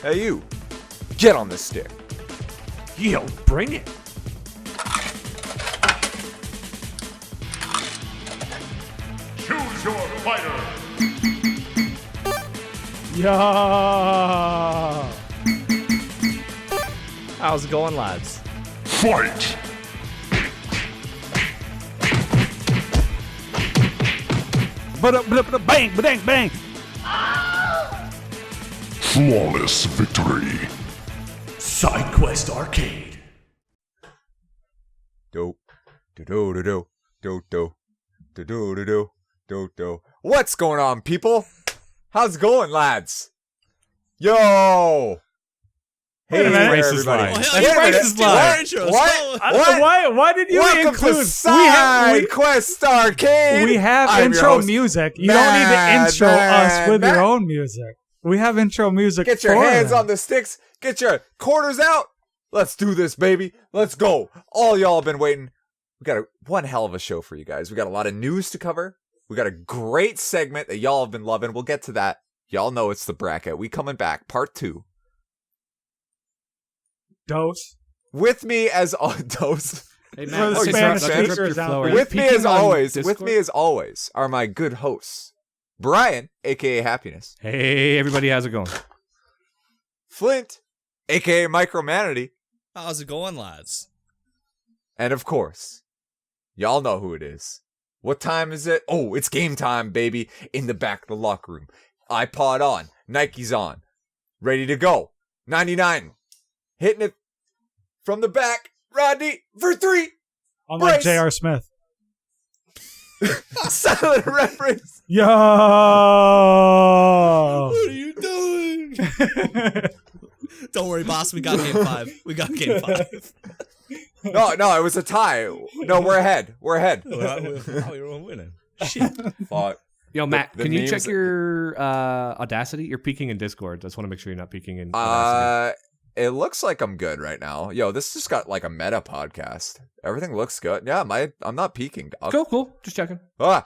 Hey, you. Get on the stick. Yo, bring it. Choose your fighter. Yeah. How's it going, lads? Fight. Bang, bang, bang. Flawless victory. Side Quest Arcade. Do do do do do do do do do do do do. What's going on, people? How's it going, lads? Yo. Wait a minute. there, Racist everybody. line. That's Wait a minute. racist line. What? I don't know why did you Welcome include? to Side Quest Arcade. We have I'm your intro host, music. You don't need to intro us with your Matt. own music. We have intro music. Get your for hands them. on the sticks. Get your quarters out. Let's do this, baby. Let's go. All y'all have been waiting. We got one hell of a show for you guys. We got a lot of news to cover. We got a great segment that y'all have been loving. We'll get to that. Y'all know it's the bracket. We coming back. Part 2. Dose. With me as dose. Hey, For man, the Oh, Spanish sorry, man. speakers out there. With me Peeking as on always. Discord? With me as always are my good hosts, Brian, aka Happiness, Hey, everybody, how's it going? Flint, aka Micromanity, How's it going, lads? and of course, y'all know who it is. What time is it? Oh, it's game time, baby. In the back of the locker room. iPod on. Nike's on. Ready to go. 99. Hitting it from the back. Rodney for 3. Unlike Bryce. J.R. Smith. Silent reference. Yo. What are you doing? Don't worry, boss. We got game 5. We got game 5. No, it was a tie. No, we're ahead. We're ahead. How are we winning? Shit. Fuck. Yo, Matt, the can you memes- check your Audacity? You're peeking in Discord. I just want to make sure you're not peeking in Audacity. It looks like I'm good right now. Yo, this just got like a meta podcast. Everything looks good. Yeah, I'm not peeking, dog. Cool. Just checking. Yeah,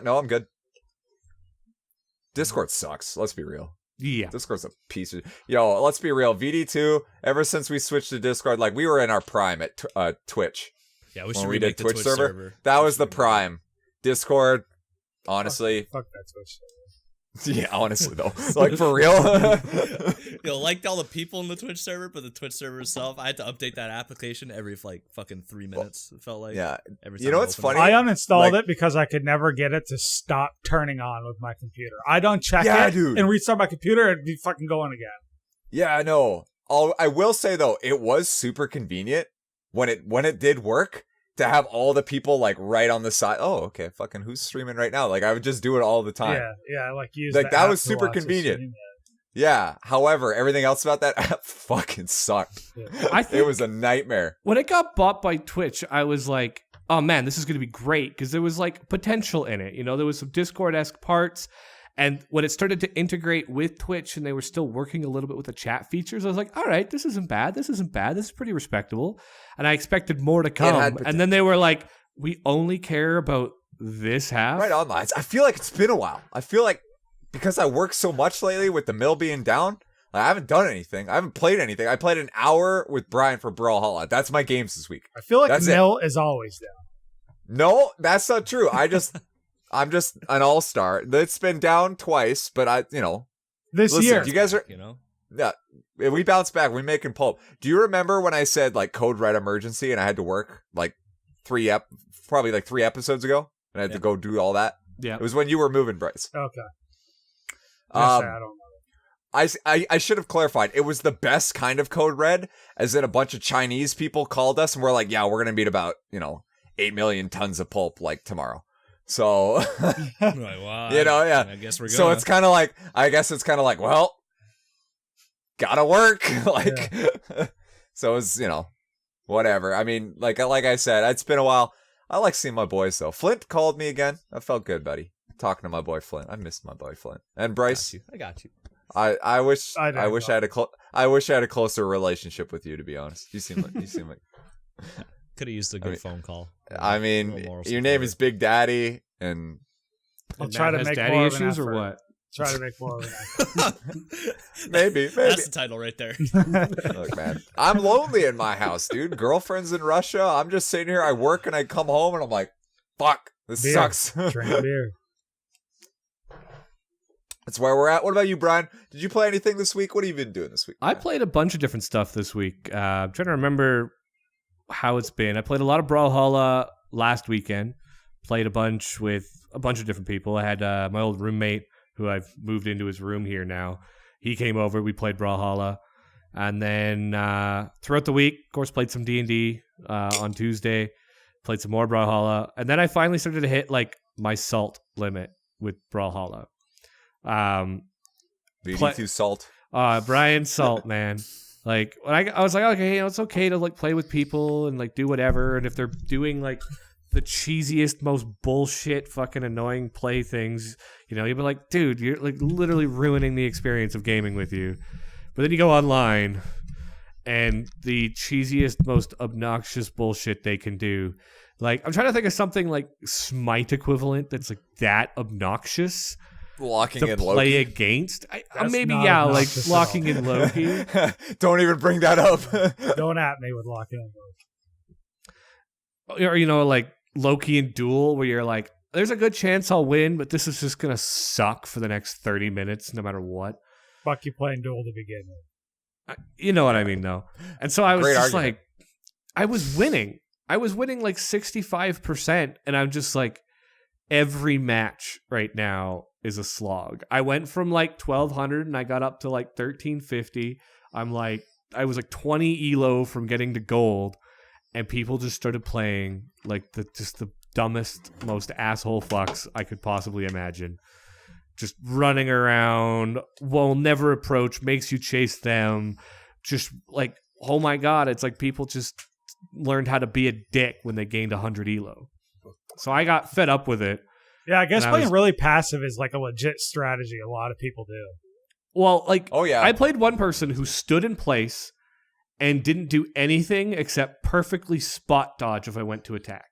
no, I'm good. Discord sucks. Let's be real. Yeah. Discord's a piece of... Yo, let's be real. VD2, ever since we switched to Discord, like, we were in our prime at Twitch. Yeah, we should When we remake did the Twitch server. That was the prime. Discord, honestly... Fuck that Twitch. Yeah, honestly, though. Like, for real? Yo, liked all the people in the Twitch server, but the Twitch server itself, I had to update that application every like fucking 3 minutes. It felt like. Yeah. Every You time know I what's opened funny? I uninstalled Like- it because I could never get it to stop turning on with my computer. I don't check Yeah, it dude. and restart my computer, it'd be fucking going again. Yeah, I know. I will say, though, it was super convenient when it did work to have all the people, like, right on the side. Oh, okay, fucking who's streaming right now? Like, I would just do it all the time. Yeah, like use Like, the that app was to super watch the convenient. stream. Yeah, however, everything else about that app fucking sucked. I think It was a nightmare. when it got bought by Twitch, I was like, oh man, this is going to be great because there was like potential in it. You know, there was some Discord-esque parts. And when it started to integrate with Twitch and they were still working a little bit with the chat features, I was like, all right, this isn't bad. This isn't bad. This is pretty respectable. And I expected more to come. had And then they were like, we only care about this half. Right on, lads. I feel like it's been a while. I feel like because I work so much lately with the mill being down, I haven't done anything. I haven't played anything. I played an hour with Brian for Brawlhalla. That's my games this week. I feel like That's Mill is always down. No, that's not true. I'm just an all-star. It's been down twice, but This listen, year. you guys are, You know? yeah, we bounce back. We're making pulp. Do you remember when I said like code red emergency and I had to work like probably 3 episodes ago and I had to go do all that? Yeah. It was when you were moving, Bryce. Okay. I don't know. I should have clarified. It was the best kind of code red, as in a bunch of Chinese people called us and we're like, yeah, we're going to meet about, 8 million tons of pulp like tomorrow. So, I'm like, wow. yeah. I guess we're going. So it's kind of like, well, gotta work. Like, so it's, whatever. I mean, like I said, it's been a while. I like seeing my boys though. Flint called me again. I felt good, buddy. Talking to my boy Flint. I missed my boy Flint. And Bryce, I got you. I wish I I wish I had a closer relationship with you, to be honest. You seem like Could have used a good phone call. I mean, Little moral your name support. is Big Daddy, and I'll And try Matt to has make daddy more of an issues or effort. what? Try to make more. Maybe. That's the title right there. Look, man, I'm lonely in my house, dude. Girlfriend's in Russia. I'm just sitting here. I work and I come home and I'm like, fuck, this Beer. sucks. Drink beer. That's where we're at. What about you, Brian? Did you play anything this week? What have you been doing this week? I played a bunch of different stuff this week. I'm trying to remember how it's been. I played a lot of Brawlhalla last weekend. Played a bunch with a bunch of different people. I had my old roommate, who I've moved into his room here now. He came over. We played Brawlhalla. And then throughout the week, of course, played some D&D on Tuesday. Played some more Brawlhalla. And then I finally started to hit like my salt limit with Brawlhalla. BD2 Salt. Brian Salt, man. Like when I was like, okay, it's okay to like play with people and like do whatever. And if they're doing like the cheesiest, most bullshit, fucking annoying play things, you'd be like, dude, you're like literally ruining the experience of gaming with you. But then you go online, and the cheesiest, most obnoxious bullshit they can do. Like I'm trying to think of something like Smite equivalent that's like that obnoxious. Locking to in play Loki. against. Maybe, not yeah, like obnoxious at locking all. in Loki. Don't even bring that up. Don't at me with locking in. Or, like Loki in Duel, where you're like, there's a good chance I'll win, but this is just going to suck for the next 30 minutes, no matter what. Fuck you playing Duel to begin with. You know what I mean, though. And so I was Great just argument. like, I was winning. I was winning like 65%, and I'm just like, every match right now is a slog. I went from like 1200 and I got up to like 1350. I was like 20 elo from getting to gold, and people just started playing like the dumbest, most asshole fucks I could possibly imagine. Just running around, will never approach, makes you chase them. Just like, oh my god, it's like people just learned how to be a dick when they gained 100 elo. So I got fed up with it. Yeah, I guess And I playing was- really passive is like a legit strategy. A lot of people do. Well, like, Oh, yeah. I played one person who stood in place and didn't do anything except perfectly spot dodge if I went to attack.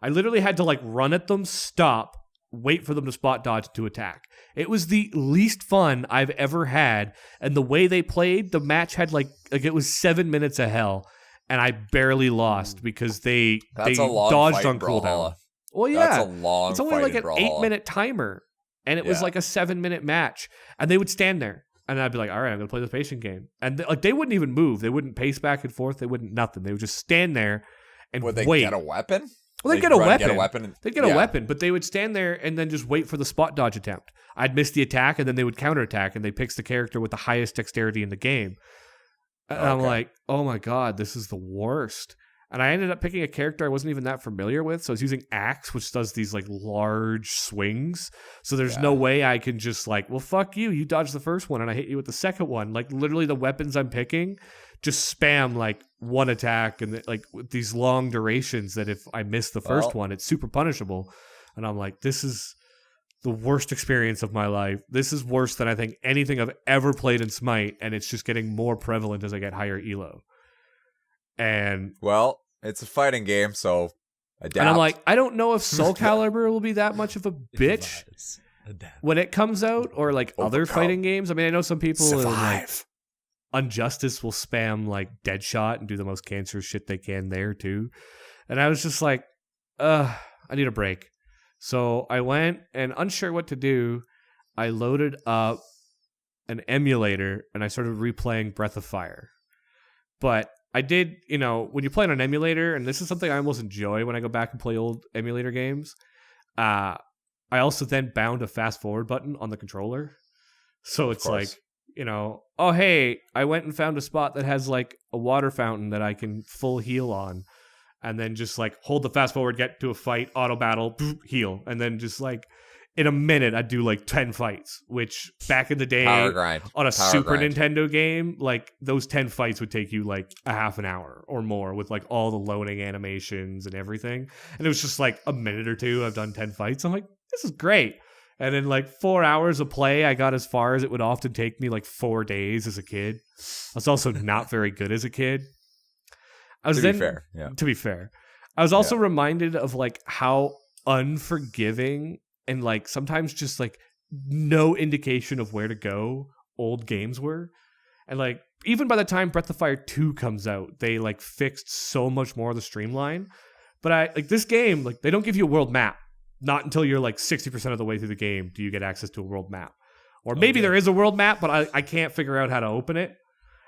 I literally had to like run at them, stop, wait for them to spot dodge to attack. It was the least fun I've ever had, and the way they played, the match had like it was 7 minutes of hell, and I barely lost because they That's a long dodged fight, on Brawlhalla. cooldown. Well, yeah, That's a long it's only fight like in an Brawlhalla. 8-minute timer, and it was Yeah. like a 7-minute match, and they would stand there, and I'd be like, all right, I'm gonna play the patient game, and they wouldn't even move, they wouldn't pace back and forth, they wouldn't nothing, they would just stand there and Would they wait. get a weapon? Well, they'd get a run, weapon. Get a weapon. They'd get Yeah. a weapon, but they would stand there and then just wait for the spot dodge attempt. I'd miss the attack, and then they would counterattack, and they pick the character with the highest dexterity in the game. And I'm Okay. like, oh my god, this is the worst. And I ended up picking a character I wasn't even that familiar with, so I was using Axe, which does these like large swings. So there's no way I can just like, well, fuck you. You dodged the first one, and I hit you with the second one. Like literally, the weapons I'm picking just spam like one attack, and like with these long durations that if I miss the first one, it's super punishable. And I'm like, this is the worst experience of my life. This is worse than I think anything I've ever played in Smite, and it's just getting more prevalent as I get higher elo. And Well, it's a fighting game, so adapt. I'm like, I don't know if Soul Calibur will be that much of a bitch Improvise. Adapt. when it comes out, or like other Overcome. fighting games. I mean, I know some people in, like, survive. Unjustice will spam like Deadshot and do the most cancerous shit they can there too. And I was just like, I need a break. So I went, and unsure what to do, I loaded up an emulator and I started replaying Breath of Fire. But I did, when you play on an emulator, and this is something I almost enjoy when I go back and play old emulator games, I also then bound a fast forward button on the controller. So it's like, course. oh, hey, I went and found a spot that has like a water fountain that I can full heal on. And then just like hold the fast forward, get to a fight, auto battle, boop, heal. And then just like in a minute, I'd do like 10 fights, which back in the day Power grind. on a Power Super grind. Nintendo game, like those 10 fights would take you like a half an hour or more with like all the loading animations and everything. And it was just like a minute or two, I've done 10 fights. I'm like, this is great. And in like 4 hours of play, I got as far as it would often take me like 4 days as a kid. I was also not very good as a kid. I was To be fair, yeah. To be fair. I was also reminded of like how unforgiving and like sometimes just like no indication of where to go old games were. And like, even by the time Breath of Fire 2 comes out, they like fixed so much more of the streamline. But I like this game, like they don't give you a world map. Not until you're like 60% of the way through the game do you get access to a world map. Or maybe there is a world map, but I can't figure out how to open it.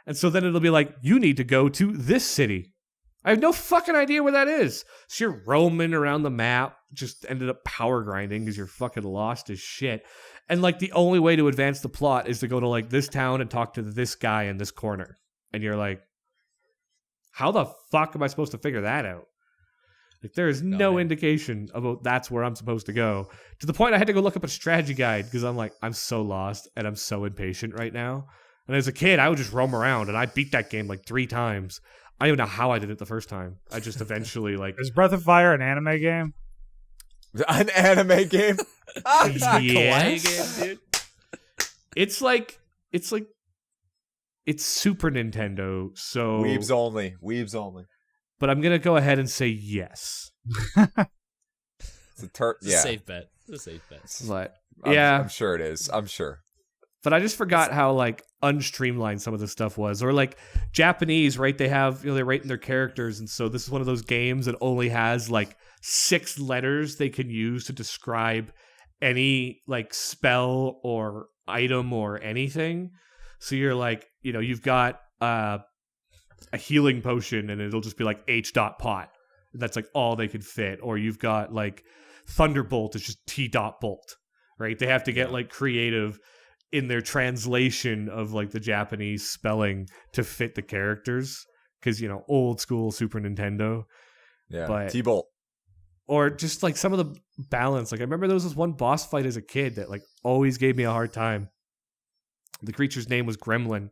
And so then it'll be like, you need to go to this city. I have no fucking idea where that is. So you're roaming around the map, just ended up power grinding because you're fucking lost as shit. And like the only way to advance the plot is to go to like this town and talk to this guy in this corner. And you're like, how the fuck am I supposed to figure that out? Like there is no indication about that's where I'm supposed to go. To the point I had to go look up a strategy guide because I'm like, I'm so lost and I'm so impatient right now. And as a kid, I would just roam around and I beat that game like 3 times. I don't even know how I did it the first time. I just eventually like... Is Breath of Fire an anime game? An anime game? Kawaii game, dude. It's Super Nintendo, so... Weebs only. Weebs only. But I'm going to go ahead and say yes. It's a It's a safe bet. It's a safe bet. But, I'm sure it is. I'm sure. But I just forgot how like unstreamlined some of the stuff was. Or like Japanese, right? They have, they're writing their characters. And so this is one of those games that only has like 6 letters they can use to describe any like spell or item or anything. So you're like, you've got a healing potion and it'll just be like H.pot. That's like all they could fit. Or you've got like Thunderbolt, it's just T.bolt, right? They have to get like creative in their translation of like the Japanese spelling to fit the characters. Because, old school Super Nintendo. Yeah, but, T-Bolt. Or just like some of the balance. Like I remember there was this one boss fight as a kid that like always gave me a hard time. The creature's name was Gremlin.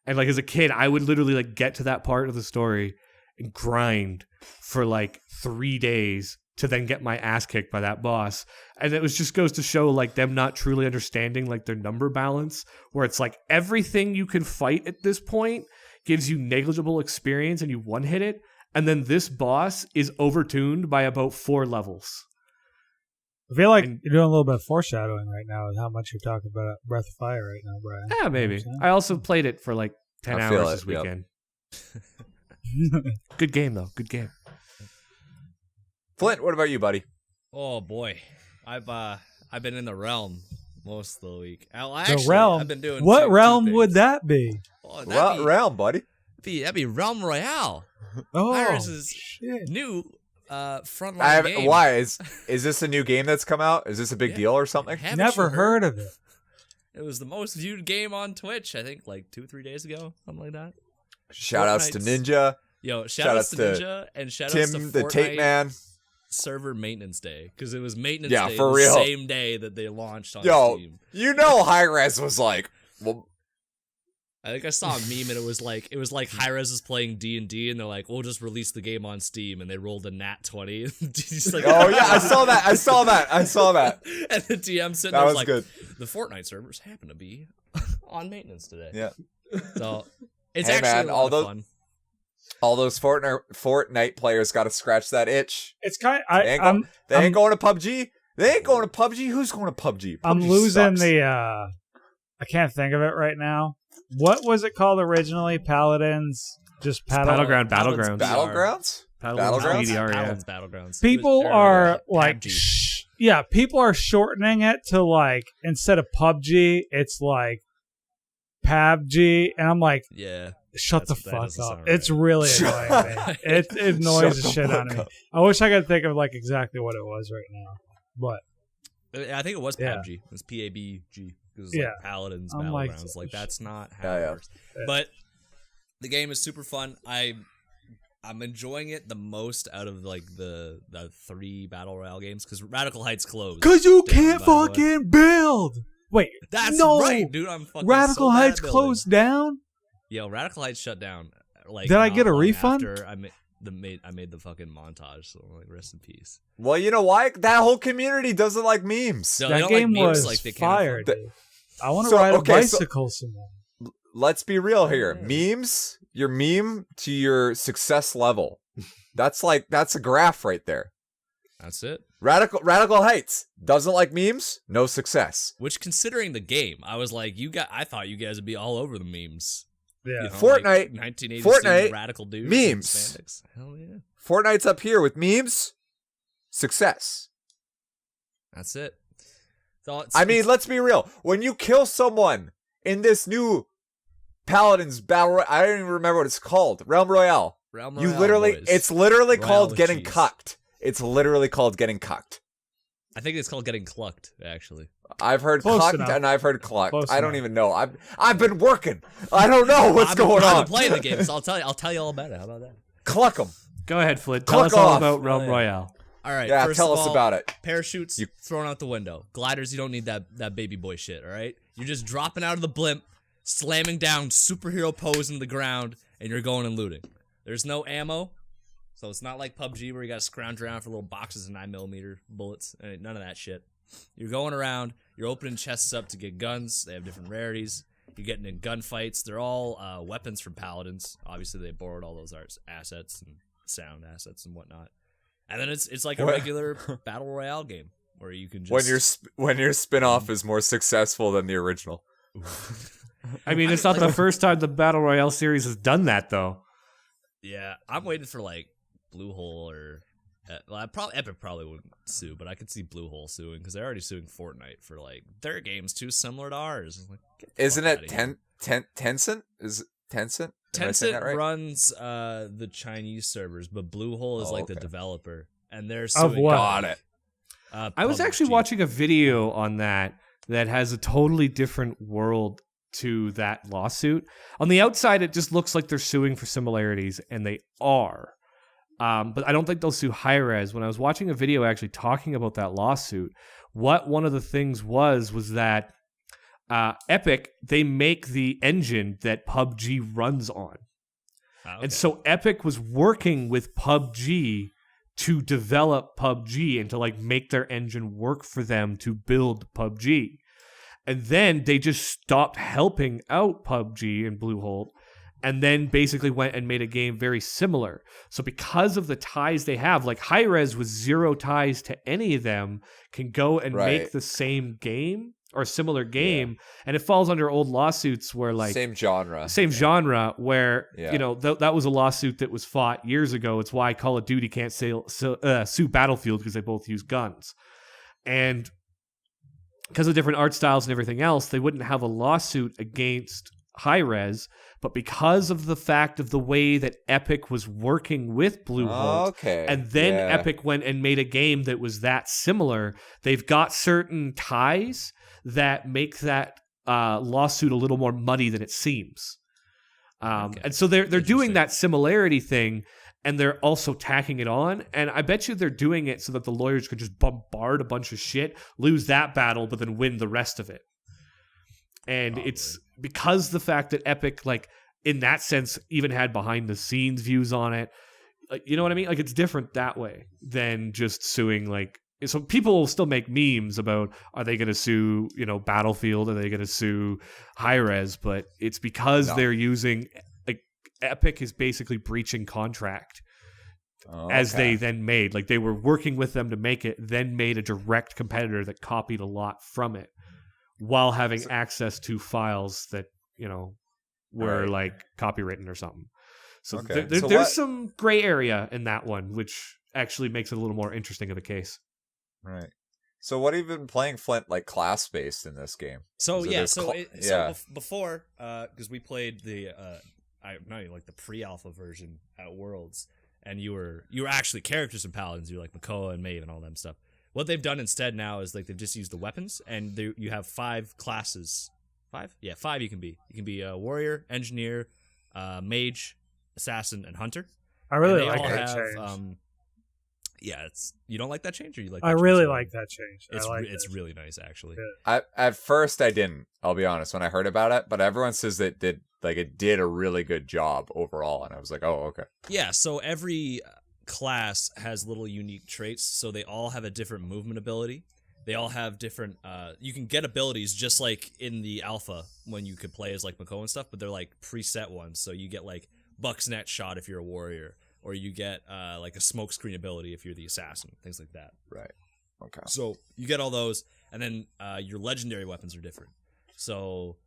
And like as a kid, I would literally like get to that part of the story and grind for like 3 days to then get my ass kicked by that boss. And it was just goes to show like them not truly understanding like their number balance, where it's like everything you can fight at this point gives you negligible experience and you one hit it. And then this boss is overtuned by about 4 levels. I feel like you're doing a little bit of foreshadowing right now with how much you're talking about Breath of Fire right now, Brian. Yeah, maybe. I also played it for like 10 hours this weekend. Good game, though. Good game. Flint, what about you, buddy? Oh boy, I've been in the realm most of the week. The realm. I've been doing what two realm things. would that be? Oh, What realm, buddy? that'd be Realm Royale. Oh, Iris's shit. new frontline game. Why is this a new game that's come out? Is this a big deal or something? Haven't Never you heard of it. It was the most viewed game on Twitch, I think, like 2-3 days ago, something like that. Shout outs to Fortnite's- Ninja, Yo, shout outs to Ninja and shout outs to Tim the Fortnite Tape Man. server maintenance day, because it was maintenance Yeah, day for the real. same day that they launched on Yo, Steam. Hi-Res was like, well, I think I saw a meme and it was like Hi-Rez is playing D&D and they're like, we'll just release the game on Steam, and they rolled a nat 20. Just like, oh yeah, I saw that. And the DM sitting That there was like, good. the Fortnite servers happen to be on maintenance today. Yeah. So it's Hey, actually man, a lot of fun. All those Fortnite players got to scratch that itch. It's kind of, They ain't going to PUBG. They ain't going to PUBG. Who's going to PUBG? I'm PUBG losing sucks. I can't think of it right now. What was it called originally? Paladins? Just Battlegrounds. Battlegrounds. Battlegrounds, Battlegrounds? BDR, yeah. Paladins Battlegrounds. People It was- are or, like, PUBG. people are shortening it to like, instead of PUBG, it's like PUBG. And I'm like, Yeah. shut the That fuck doesn't up. sound It's right. really annoying me. It annoys Shut the the shit out of fuck me. up. I wish I could think of like exactly what it was right now. But I think it was Yeah. PUBG. It was PABG. It was Yeah. like Paladins I'm like, Battlegrounds. Like that's not how Yeah, it yeah. works. But the game is super fun. I'm enjoying it the most out of like the 3 Battle Royale games, because Radical Heights closed. because you down, can't by the way. fucking build. Wait, That's no. right, dude. I'm fucking Radical so bad Heights at building. closed down? Yo, Radical Heights shut down. Like, Did I not get a long refund? after I made the fucking montage. So like, rest in peace. Well, you know why? That whole community doesn't like memes. No, they That don't game like memes, was like they can't fire, afford- dude. I want to So, ride a okay, so- bicycle some more. Let's be real here. Memes, your meme to your success level. That's a graph right there. That's it. Radical Heights doesn't like memes. No success. Which, considering the game, I was like, I thought you guys would be all over the memes. Yeah. You know, Fortnite, like 1980s Fortnite, radical dudes, memes. in spandex. Hell yeah, Fortnite's up here with memes. Success. that's it. So I mean, let's be real. When you kill someone in this new Paladins battle, I don't even remember what it's called. Realm Royale. Realm You Royale, literally, boys. it's literally Royale called with getting cheese. cucked. It's literally called getting cucked. I think it's called getting clucked. Actually, I've heard Close cucked enough. and I've heard clucked. Close I don't enough. even know. I've been working. I don't know what's going I've on. been playing the game, so I'll tell you all about it. How about that? Cluck them. Go ahead, Flint. Tell Click us all off. about Realm Oh, yeah. Royale. All right. Yeah, first tell of us all, about it. Parachutes You- thrown out the window. Gliders, you don't need that baby boy shit. All right. You're just dropping out of the blimp, slamming down superhero pose into the ground, and you're going and looting. There's no ammo, so it's not like PUBG where you got to scrounge around for little boxes of 9mm bullets. None of that shit. You're going around. You're opening chests up to get guns. They have different rarities. You're getting in gunfights. They're all weapons from Paladins. Obviously, they borrowed all those assets and sound assets and whatnot. And then it's like a What? regular battle royale game where you can just When your spin-off is more successful than the original. I mean, it's not the first time the Battle Royale series has done that, though. Yeah, I'm waiting for like Bluehole or Epic probably wouldn't sue, but I could see Bluehole suing because they're already suing Fortnite for like their game's too similar to ours. I'm like, get the Isn't fuck it outta here. Tencent? Is it Tencent? Am I saying Tencent that right? runs the Chinese servers, but Bluehole is Oh, like the okay. developer, and they're suing. what? Got it. I was actually PUBG. watching a video on that has a totally different world to that lawsuit. On the outside, it just looks like they're suing for similarities, and they are. But I don't think they'll sue Hi-Rez. When I was watching a video actually talking about that lawsuit, what one of the things was that Epic, they make the engine that PUBG runs on. Ah, okay. And so Epic was working with PUBG to develop PUBG and to like make their engine work for them to build PUBG. And then they just stopped helping out PUBG and Bluehole and then basically went and made a game very similar. So because of the ties they have, like Hi-Rez with zero ties to any of them can go and Right. make the same game or a similar game, and it falls under old lawsuits where like Same genre. same genre where Yeah. you know that was a lawsuit that was fought years ago. It's why Call of Duty can't sue Battlefield because they both use guns, and because of different art styles and everything else, they wouldn't have a lawsuit against Hi-Rez. But because of the fact of the way that Epic was working with Bluehole, Okay. and then yeah. Epic went and made a game that was that similar, they've got certain ties that make that lawsuit a little more muddy than it seems. Okay. And so they're doing Interesting. that similarity thing, and they're also tacking it on. And I bet you they're doing it so that the lawyers could just bombard a bunch of shit, lose that battle, but then win the rest of it. And it's because the fact that Epic, like, in that sense, even had behind the scenes views on it. Like, you know what I mean? Like, it's different that way than just suing, like, so people will still make memes about, are they going to sue, you know, Battlefield? Are they going to sue Hi-Rez? But it's because No. they're using, like, Epic is basically breaching contract as they then made. Like, they were working with them to make it, then made a direct competitor that copied a lot from it while having access to files that, you know, were Right. like copywritten or something. So, Okay. there's what- some gray area in that one, which actually makes it a little more interesting of a case. Right. So what have you been playing, Flint, like class-based in this game? So Is it yeah, this so yeah. before, because we played the not even like the pre-alpha version at Worlds, and you were actually characters in Paladins. You were like Makoa and Maeve and all them stuff. What they've done instead now is like they've just used the weapons, and you have 5 classes. 5? Yeah, 5 you can be. You can be a warrior, engineer, mage, assassin, and hunter. I really And they like all that have, change. yeah, you don't like that change, or you like? I that really change? like that change. It's I like it's that. really nice actually. Yeah. At first I didn't. I'll be honest when I heard about it, but everyone says that it did a really good job overall, and I was like, oh, okay. Yeah, so every class has little unique traits, so they all have a different movement ability. They all have different you can get abilities just like in the alpha when you could play as like Makoa and stuff, but they're like preset ones. So you get like Buck's net shot if you're a warrior, or you get like a smoke screen ability if you're the assassin, things like that. Right. Okay. So you get all those, and then your legendary weapons are different. So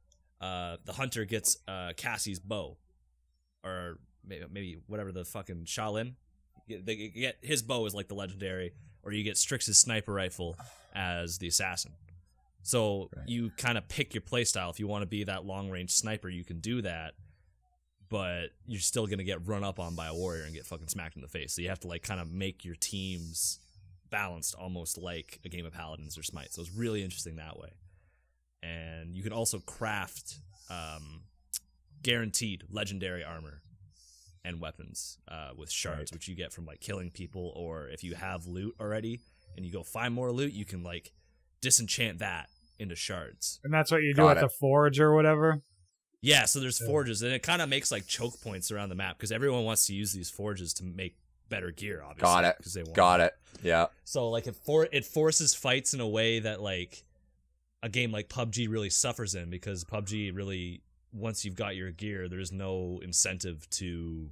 the hunter gets Cassie's bow, or maybe whatever the fucking Shaolin. They get his bow is like the legendary, or you get Strix's sniper rifle as the assassin. So you kind of pick your playstyle. If you want to be that long range sniper, you can do that, but you're still gonna get run up on by a warrior and get fucking smacked in the face. So you have to like kind of make your teams balanced, almost like a game of Paladins or Smite. So it's really interesting that way. And you can also craft guaranteed legendary armor and weapons with shards, which you get from like killing people, or if you have loot already and you go find more loot, you can like disenchant that into shards. And that's what you do at the forge or whatever? Yeah, so there's forges, and it kind of makes like choke points around the map because everyone wants to use these forges to make better gear, obviously. Got it. They want Got it. Yeah. So like it forces fights in a way that like a game like PUBG really suffers in, because PUBG really, once you've got your gear, there's no incentive to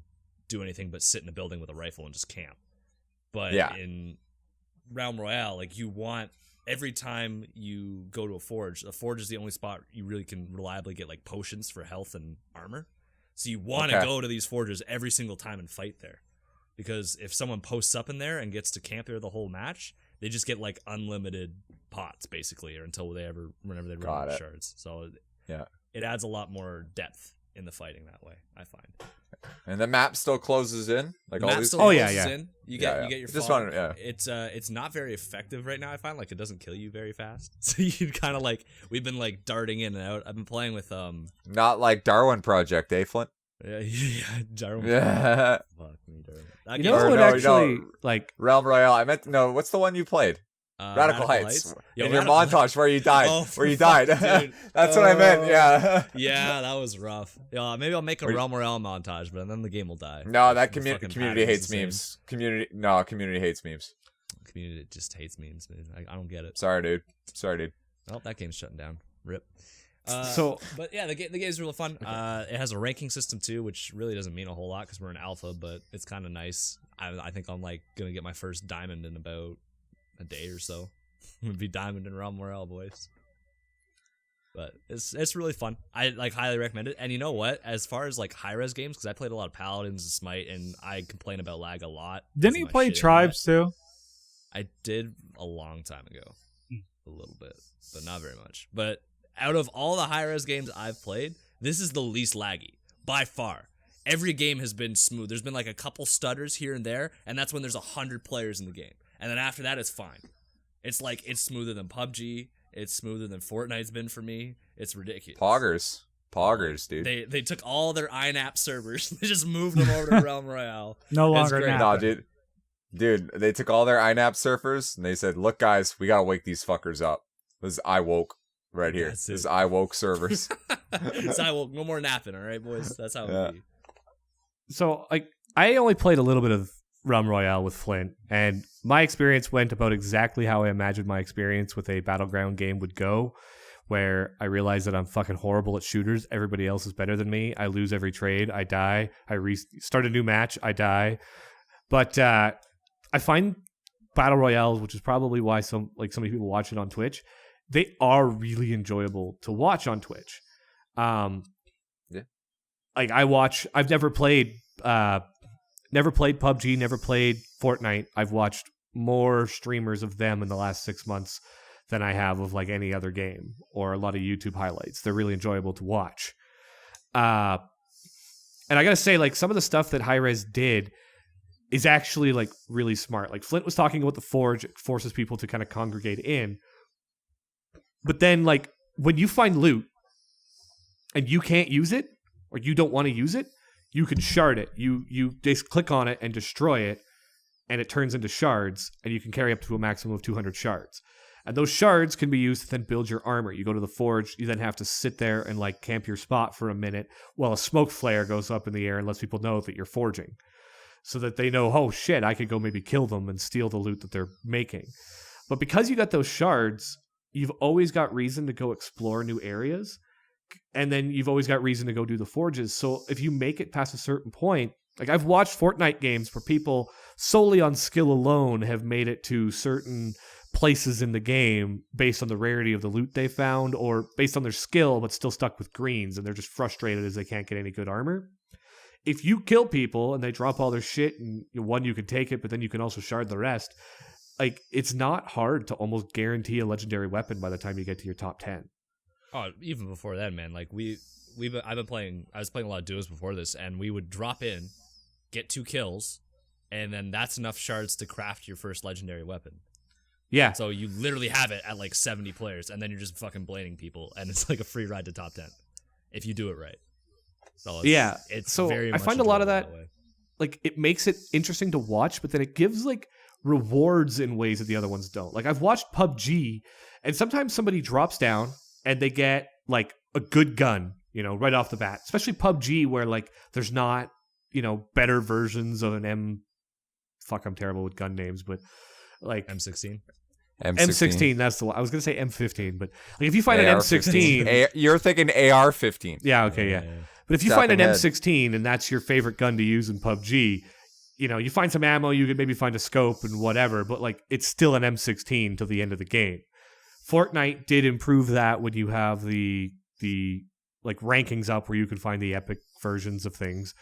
do anything but sit in a building with a rifle and just camp. But in Realm Royale, like you want, every time you go to a forge is the only spot you really can reliably get like potions for health and armor. So you want to go to these forges every single time and fight there. Because if someone posts up in there and gets to camp there the whole match, they just get like unlimited pots basically, or whenever they run out of shards. So it adds a lot more depth in the fighting that way, I find. And the map still closes in, like all these. In. You get your just fog. It's not very effective right now. I find like it doesn't kill you very fast. So you kind of like, we've been like darting in and out. I've been playing with not like Darwin Project, eh, Flint? Darwin. Yeah. Fuck me, Darwin. You know what actually like Realm Royale? I meant what's the one you played? Radical Heights. Yo, in your montage where you died. That's what I meant. Yeah. Yeah, that was rough. Yeah, maybe I'll make a Realm Royale montage, but then the game will die. No, that community hates memes. Community hates memes. Community just hates memes, man. I don't get it. Sorry, dude. Well, that game's shutting down. Rip. But yeah, the game's really fun. It has a ranking system too, which really doesn't mean a whole lot because we're in alpha, but it's kind of nice. I think I'm like gonna get my first diamond in about a day or so. I'm gonna be diamond in Realm Royale, boys. But it's really fun. I like highly recommend it. And you know what? As far as like high res games, because I played a lot of Paladins and Smite, and I complain about lag a lot. Didn't you play Tribes too? I did a long time ago, a little bit, but not very much. But out of all the high res games I've played, this is the least laggy by far. Every game has been smooth. There's been like a couple stutters here and there, and that's when there's 100 players in the game. And then after that, it's fine. It's like, it's smoother than PUBG. It's smoother than Fortnite's been for me. It's ridiculous. Poggers, dude. They took all their INAP servers. They just moved them over to Realm Royale. No longer No, dude, they took all their INAP surfers and they said, "Look, guys, we gotta wake these fuckers up. This is iWoke right here. This is iWoke servers. It's iWoke. No more napping, all right, boys. That's how it be." So, like, I only played a little bit of Realm Royale with Flint, and my experience went about exactly how I imagined my experience with a Battleground game would go, where I realized that I'm fucking horrible at shooters. Everybody else is better than me. I lose every trade. I die. I start a new match. I die. But I find Battle Royales, which is probably why so many people watch it on Twitch, they are really enjoyable to watch on Twitch. Like I've never played PUBG, never played Fortnite. I've watched more streamers of them in the last 6 months than I have of like any other game or a lot of YouTube highlights. They're really enjoyable to watch. And I gotta say, like, some of the stuff that Hi-Rez did is actually like really smart. Like Flint was talking about the Forge, it forces people to kind of congregate in. But then like when you find loot and you can't use it, or you don't want to use it, you can shard it. You just click on it and destroy it, and it turns into shards, and you can carry up to a maximum of 200 shards. And those shards can be used to then build your armor. You go to the forge, you then have to sit there and like camp your spot for a minute while a smoke flare goes up in the air and lets people know that you're forging. So that they know, oh shit, I could go maybe kill them and steal the loot that they're making. But because you got those shards, you've always got reason to go explore new areas. And then you've always got reason to go do the forges. So if you make it past a certain point, like I've watched Fortnite games where people solely on skill alone have made it to certain places in the game based on the rarity of the loot they found or based on their skill, but still stuck with greens and they're just frustrated as they can't get any good armor. If you kill people and they drop all their shit and one, you can take it, but then you can also shard the rest. Like, it's not hard to almost guarantee a legendary weapon by the time you get to your top 10. Oh, even before then, man. Like I was playing a lot of duos before this, and we would drop in, get 2 kills, and then that's enough shards to craft your first legendary weapon. Yeah. So you literally have it at like 70 players, and then you're just fucking blading people, and it's like a free ride to top 10 if you do it right. So it's so very I much find a lot of enjoyable that, way. like, it makes it interesting to watch, but then it gives like rewards in ways that the other ones don't. Like, I've watched PUBG, and sometimes somebody drops down and they get like a good gun, right off the bat. Especially PUBG, where like there's not, better versions of an I'm terrible with gun names, but like M16. M16, that's the one. I was gonna say M15, but like if you find an M16, you're thinking AR-15. yeah, okay, yeah. But if you find an M16 and that's your favorite gun to use in PUBG, you find some ammo, you could maybe find a scope and whatever, but like it's still an M16 till the end of the game. Fortnite did improve that when you have the like rankings up where you can find the epic versions of things,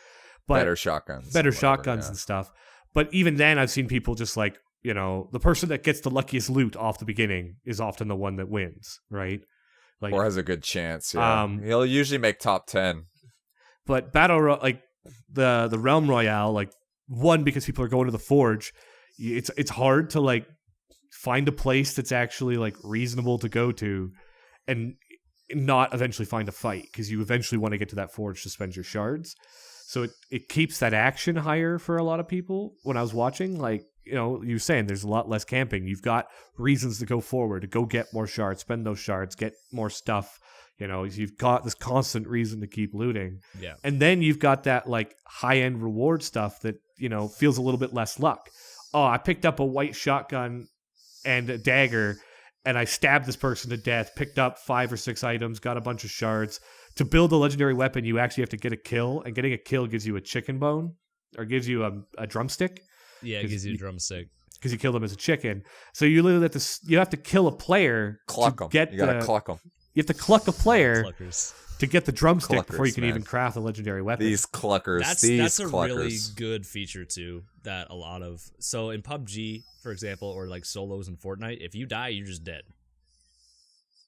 but Better shotguns and stuff. But even then, I've seen people just like, the person that gets the luckiest loot off the beginning is often the one that wins, right? Like, or has a good chance. Yeah. He'll usually make top 10. But like the Realm Royale, like, one, because people are going to the Forge, it's hard to like find a place that's actually like reasonable to go to and not eventually find a fight, because you eventually want to get to that Forge to spend your shards. So it keeps that action higher for a lot of people. When I was watching, like, you were saying there's a lot less camping. You've got reasons to go forward, to go get more shards, spend those shards, get more stuff. You've got this constant reason to keep looting. Yeah. And then you've got that like high-end reward stuff that, feels a little bit less luck. Oh, I picked up a white shotgun and a dagger, and I stabbed this person to death, picked up 5 or 6 items, got a bunch of shards. To build a legendary weapon, you actually have to get a kill, and getting a kill gives you a chicken bone, or gives you a drumstick. Yeah, it gives you a drumstick. Because you killed them as a chicken. So you literally have to kill a player. Cluck them. You gotta cluck them. You have to cluck a player Cluckers. to get the drumstick Cluckers, before you can man. even craft a legendary weapon. These cluckers. That's a cluckers. really good feature too. That a lot of in PUBG, for example, or like solos in Fortnite, if you die, you're just dead.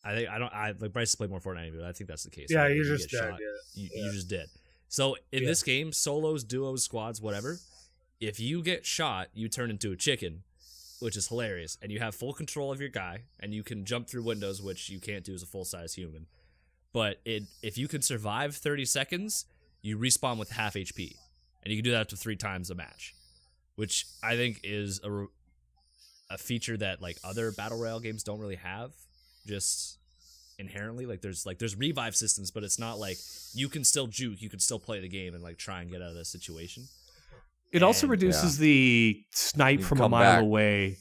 I like Bryce played more Fortnite, but I think that's the case. Yeah, right? you're If you just get dead. shot, Yeah. you're just dead. So in this game, solos, duos, squads, whatever, if you get shot, you turn into a chicken, which is hilarious, and you have full control of your guy, and you can jump through windows, which you can't do as a full-size human. But if you can survive 30 seconds, you respawn with half HP, and you can do that up to 3 times a match, which I think is a feature that like other battle royale games don't really have. Just inherently, like there's revive systems, but it's not like you can still juke, you can still play the game and like try and get out of the situation. It also reduces the snipe from a mile away.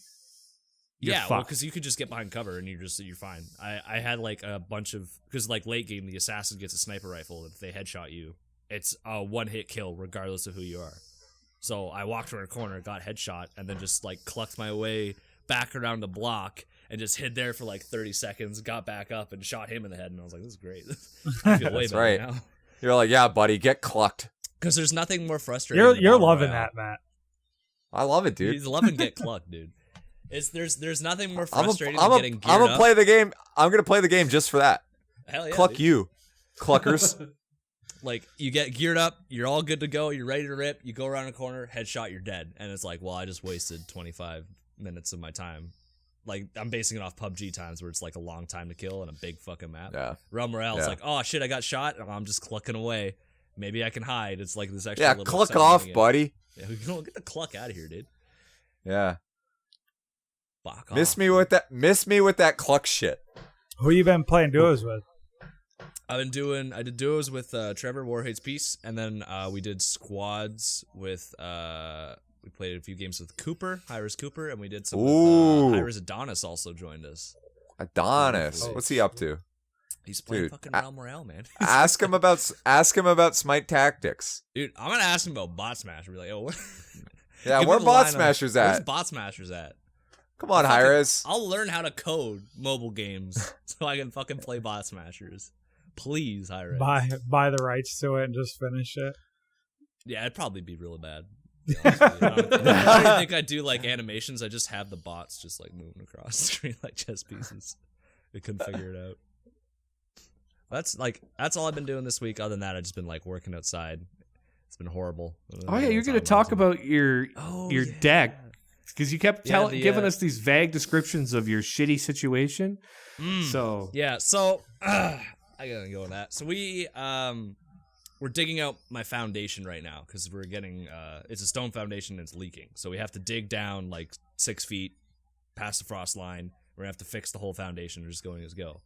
Yeah, well, because you could just get behind cover and you're fine. I had like a bunch of, because like late game the assassin gets a sniper rifle, and if they headshot you, it's a 1-hit kill regardless of who you are. So I walked around a corner, got headshot, and then just like clucked my way back around the block and just hid there for like 30 seconds, got back up and shot him in the head, and I was like, this is great. I feel way better now. You're like, yeah, buddy, get clucked. Because there's nothing more frustrating. You're loving that, Matt. I love it, dude. He's loving get clucked, dude. There's nothing more frustrating than getting geared I'm gonna up. play the game. I'm gonna play the game just for that. Hell yeah, Cluck dude. you, cluckers. Like, you get geared up, you're all good to go, you're ready to rip, you go around a corner, headshot, you're dead. And it's like, well, I just wasted 25 minutes of my time. Like, I'm basing it off PUBG times where it's like a long time to kill and a big fucking map. Yeah. Realm Royale, it's like, oh shit, I got shot, and I'm just clucking away. Maybe I can hide. It's like this extra little cluck excitement off, again. buddy. Yeah, get the cluck out of here, dude. Yeah. Fuck Miss off. me with that cluck shit. Who you been playing duos with? I did duos with Trevor, War Hates Peace, and then we did squads with, we played a few games with Cooper, Hyris Cooper, and we did some with Hyris Adonis also joined us. Adonis, what's he up to? He's playing Dude, fucking Realm Royale, man. ask him about Smite Tactics. Dude, I'm gonna ask him about Bot Smash. Be like, oh, Yeah, give where him a Bot line of- Smashers Where's at? Bot Smashers at? Come on, Hi-Rez. I'll learn how to code mobile games so I can fucking play Bot Smashers. Please, Hi-Rez. Buy the rights to it and just finish it. Yeah, it'd probably be really bad. To be honest with you. I don't even think I do like animations. I just have the bots just like moving across the screen like chess pieces. I couldn't figure it out. That's all I've been doing this week. Other than that, I've just been like working outside. It's been horrible. Oh yeah, you're gonna talk about your deck because you kept giving us these vague descriptions of your shitty situation. So yeah, I gotta go with that. So we're digging out my foundation right now because we're getting it's a stone foundation and it's leaking. So we have to dig down like 6 feet past the frost line. We're gonna have to fix the whole foundation. We're just going as go.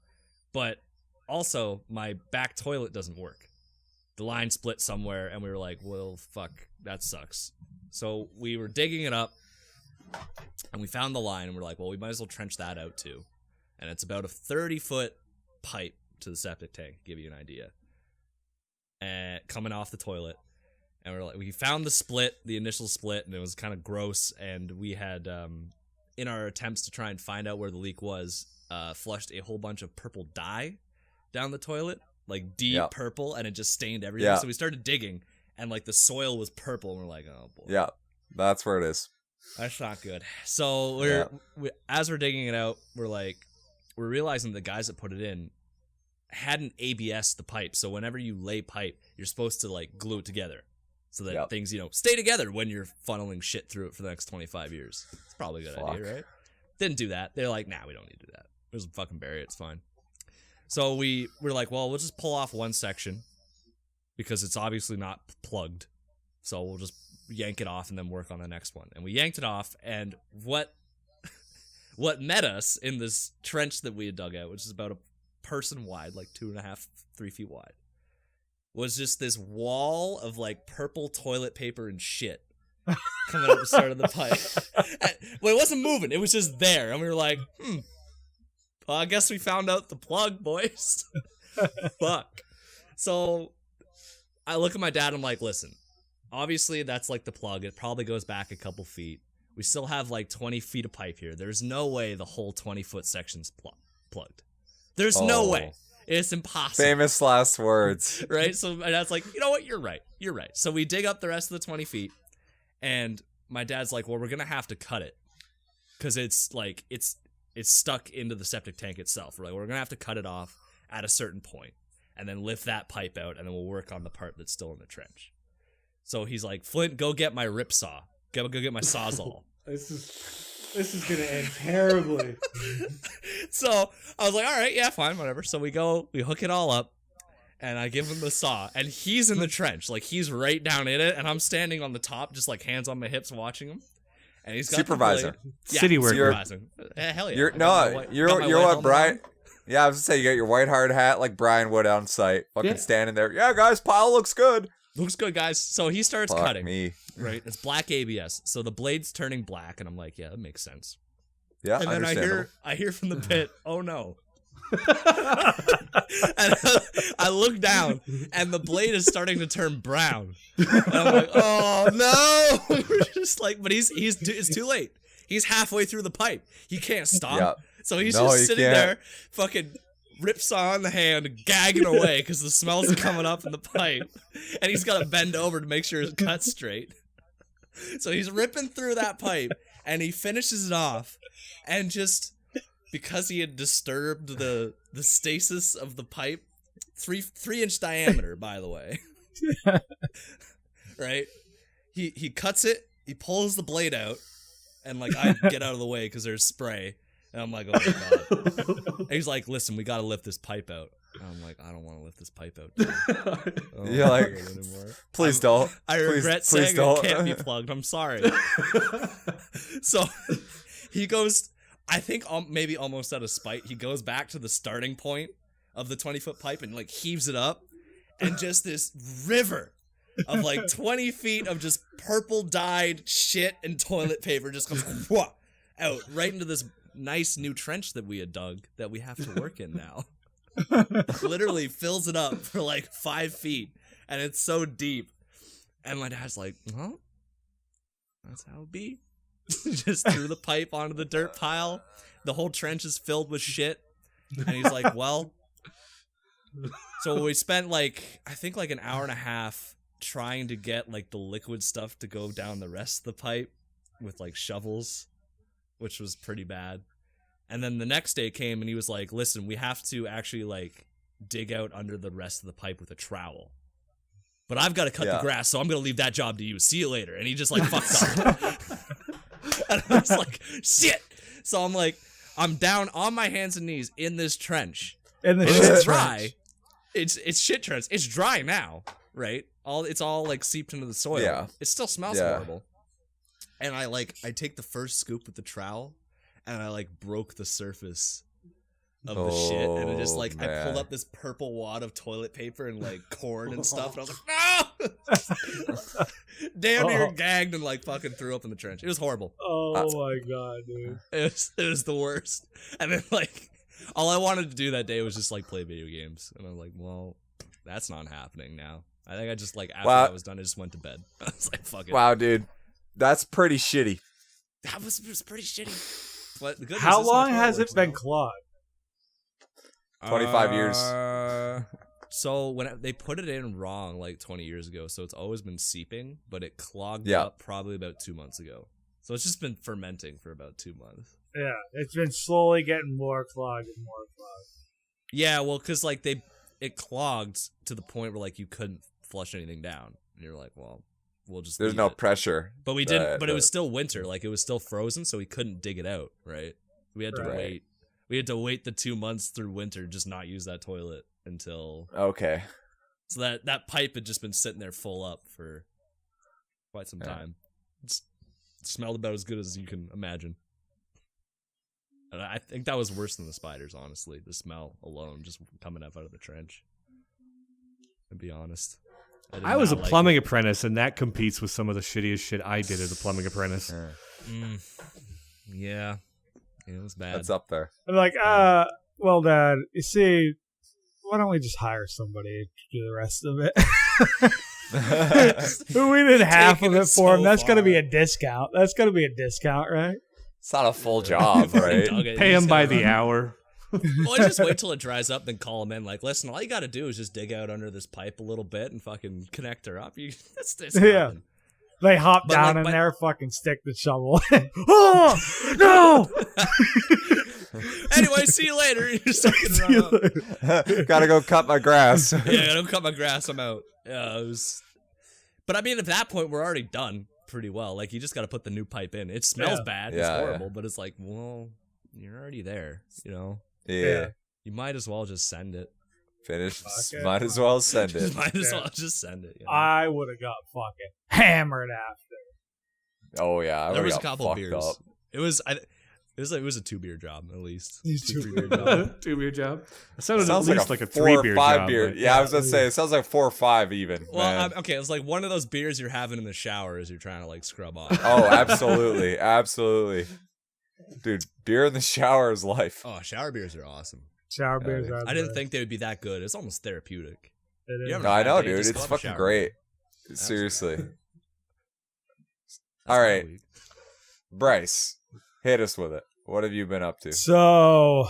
But also, my back toilet doesn't work. The line split somewhere, and we were like, well, fuck, that sucks. So we were digging it up, and we found the line, and we're like, well, we might as well trench that out too. And it's about a 30-foot pipe to the septic tank, to give you an idea. And coming off the toilet. And we're like, we found the initial split, and it was kind of gross, and we had, in our attempts to try and find out where the leak was, flushed a whole bunch of purple dye down the toilet, like deep purple, and it just stained everything. So we started digging, and like the soil was purple, and we're like, oh boy. Yeah, that's where it is. That's not good. So as we're digging it out, we're realizing the guys that put it in hadn't ABS the pipe. So whenever you lay pipe, you're supposed to like glue it together so that things, stay together when you're funneling shit through it for the next 25 years. It's probably a good idea, right? Didn't do that. They're like, nah, we don't need to do that. Just fucking bury it. It's fine. So we're like, well, we'll just pull off one section because it's obviously not plugged. So we'll just yank it off and then work on the next one. And we yanked it off, and what met us in this trench that we had dug out, which is about a person wide, like 2.5, 3 feet wide, was just this wall of like purple toilet paper and shit coming up the start of the pipe. Well, it wasn't moving. It was just there. And we were like, well, I guess we found out the plug, boys. Fuck. So I look at my dad, I'm like, listen, obviously that's like the plug. It probably goes back a couple feet. We still have like 20 feet of pipe here. There's no way the whole 20-foot section's plugged. There's no way. It's impossible. Famous last words. Right? So my dad's like, you know what? You're right. So we dig up the rest of the 20 feet, and my dad's like, well, we're going to have to cut it because it's stuck into the septic tank itself. We're like, we're going to have to cut it off at a certain point and then lift that pipe out, and then we'll work on the part that's still in the trench. So he's like, Flint, go get my rip saw. Go get my Sawzall. This is going to end terribly. So I was like, all right, yeah, fine, whatever. So we hook it all up, and I give him the saw, and he's in the trench. Like, he's right down in it, and I'm standing on the top, just like hands on my hips watching him. And he's got supervisor. City worker. Supervising. Hell yeah. You're what Brian. Yeah, I was gonna say, you got your white hard hat like Brian would on site. Fucking standing there. Yeah, guys, pile looks good. Looks good, guys. So he starts Fuck cutting. me. Right? It's black ABS. So the blade's turning black, and I'm like, yeah, that makes sense. Yeah, and then I hear from the pit, oh no. And I look down, and the blade is starting to turn brown. And I'm like, oh no! We're just like, but it's too late. He's halfway through the pipe. He can't stop. Yep. So he's just sitting there, fucking rip saw in the hand, gagging away because the smells are coming up in the pipe, and he's got to bend over to make sure it's cut straight. So he's ripping through that pipe, and he finishes it off, and just because he had disturbed the stasis of the pipe, 3-inch diameter, by the way. Right? He cuts it, he pulls the blade out, and like I get out of the way because there's spray, and I'm like, oh my god. And he's like, listen, we got to lift this pipe out. And I'm like, I don't want to lift this pipe out. You're like, please don't. I regret saying it can't be plugged. I'm sorry. So he goes, I think maybe almost out of spite, he goes back to the starting point of the 20-foot pipe and like heaves it up, and just this river of like 20 feet of just purple dyed shit and toilet paper just comes out right into this nice new trench that we had dug that we have to work in now. Literally fills it up for like 5 feet, and it's so deep. And my dad's like, well, that's how it be. just threw the pipe onto the dirt pile. The whole trench is filled with shit. And he's like, well. So we spent like, I think like an hour and a half trying to get like the liquid stuff to go down the rest of the pipe with like shovels, which was pretty bad. And then the next day came and he was like, listen, we have to actually like dig out under the rest of the pipe with a trowel. But I've got to cut the grass, so I'm going to leave that job to you. See you later. And he just like fucked up. And I was like, shit. So I'm like, I'm down on my hands and knees in this trench. In the It's shit dry. trench. It's shit trench. It's dry now, right? It's all like seeped into the soil. Yeah. It still smells horrible. And I take the first scoop with the trowel and I like broke the surface of the shit, and it just like I pulled up this purple wad of toilet paper and like corn and stuff, and I was like, no! Damn near gagged and like fucking threw up in the trench. It was horrible. Oh my god, dude. It was the worst. And then like all I wanted to do that day was just like play video games, and I'm like, well, that's not happening now. I think I just like after I was done, I just went to bed. I was like, fuck it. Wow, dude, that's pretty shitty. That was pretty shitty. But the good How news is long my has toilet it been works clogged? 25 years. So when they put it in wrong like 20 years ago, so it's always been seeping, but it clogged Yeah. up probably about 2 months ago. So it's just been fermenting for about 2 months. Yeah, it's been slowly getting more clogged and more clogged. Yeah, well, because like it clogged to the point where like you couldn't flush anything down, and you're like, well, we'll just There's leave no it. pressure. But we didn't. But it was still winter, like it was still frozen, so we couldn't dig it out. Right? We had to Right. wait. We had to wait the 2 months through winter, just not use that toilet until. Okay. So that pipe had just been sitting there full up for quite some time. It smelled about as good as you can imagine. And I think that was worse than the spiders, honestly. The smell alone, just coming up out of the trench. To be honest. I was a plumbing apprentice, and that competes with some of the shittiest shit I did as a plumbing apprentice. Yeah. It was bad. That's up there. I'm like, well, Dad, you see, why don't we just hire somebody to do the rest of it? We did half of it for him. That's going to be a discount. That's going to be a discount, right? It's not a full job, right? Pay him by the hour. Well, I just wait till it dries up, then call him in. Like, listen, all you got to do is just dig out under this pipe a little bit and fucking connect her up. That's Yeah. They hop But, down like, in there, fucking stick the shovel in. Oh, no! Anyway, see you later. You're just fucking run up. Gotta go cut my grass. Yeah, I don't cut my grass. I'm out. Yeah, it was. But I mean, at that point, we're already done pretty well. Like, you just got to put the new pipe in. It smells bad. It's horrible, but it's like, well, you're already there, you know? Yeah. You might as well just send it. Finished. Okay. Might as well send it. Might as well just send it. You know? I would have got fucking hammered after. Oh yeah, I There was a got couple fucked beers. up. It was a 2-beer job at least. Two-beer job. 2-beer job. It sounded Sounds at least like a 4 or 3-beer 5 job. beer. but- Yeah, I was gonna say it sounds like 4 or 5 even. Well, man. okay, it's like one of those beers you're having in the shower as you're trying to like scrub off. Oh, absolutely, absolutely, dude. Beer in the shower is life. Oh, shower beers are awesome. Shower beers are I didn't think they would be that good. It's almost therapeutic. it is. You ever- No, I know, You dude. just It's go have a fucking shower. great. Absolutely. Seriously. That's All my right, week. Bryce, hit us with it. What have you been up to? So,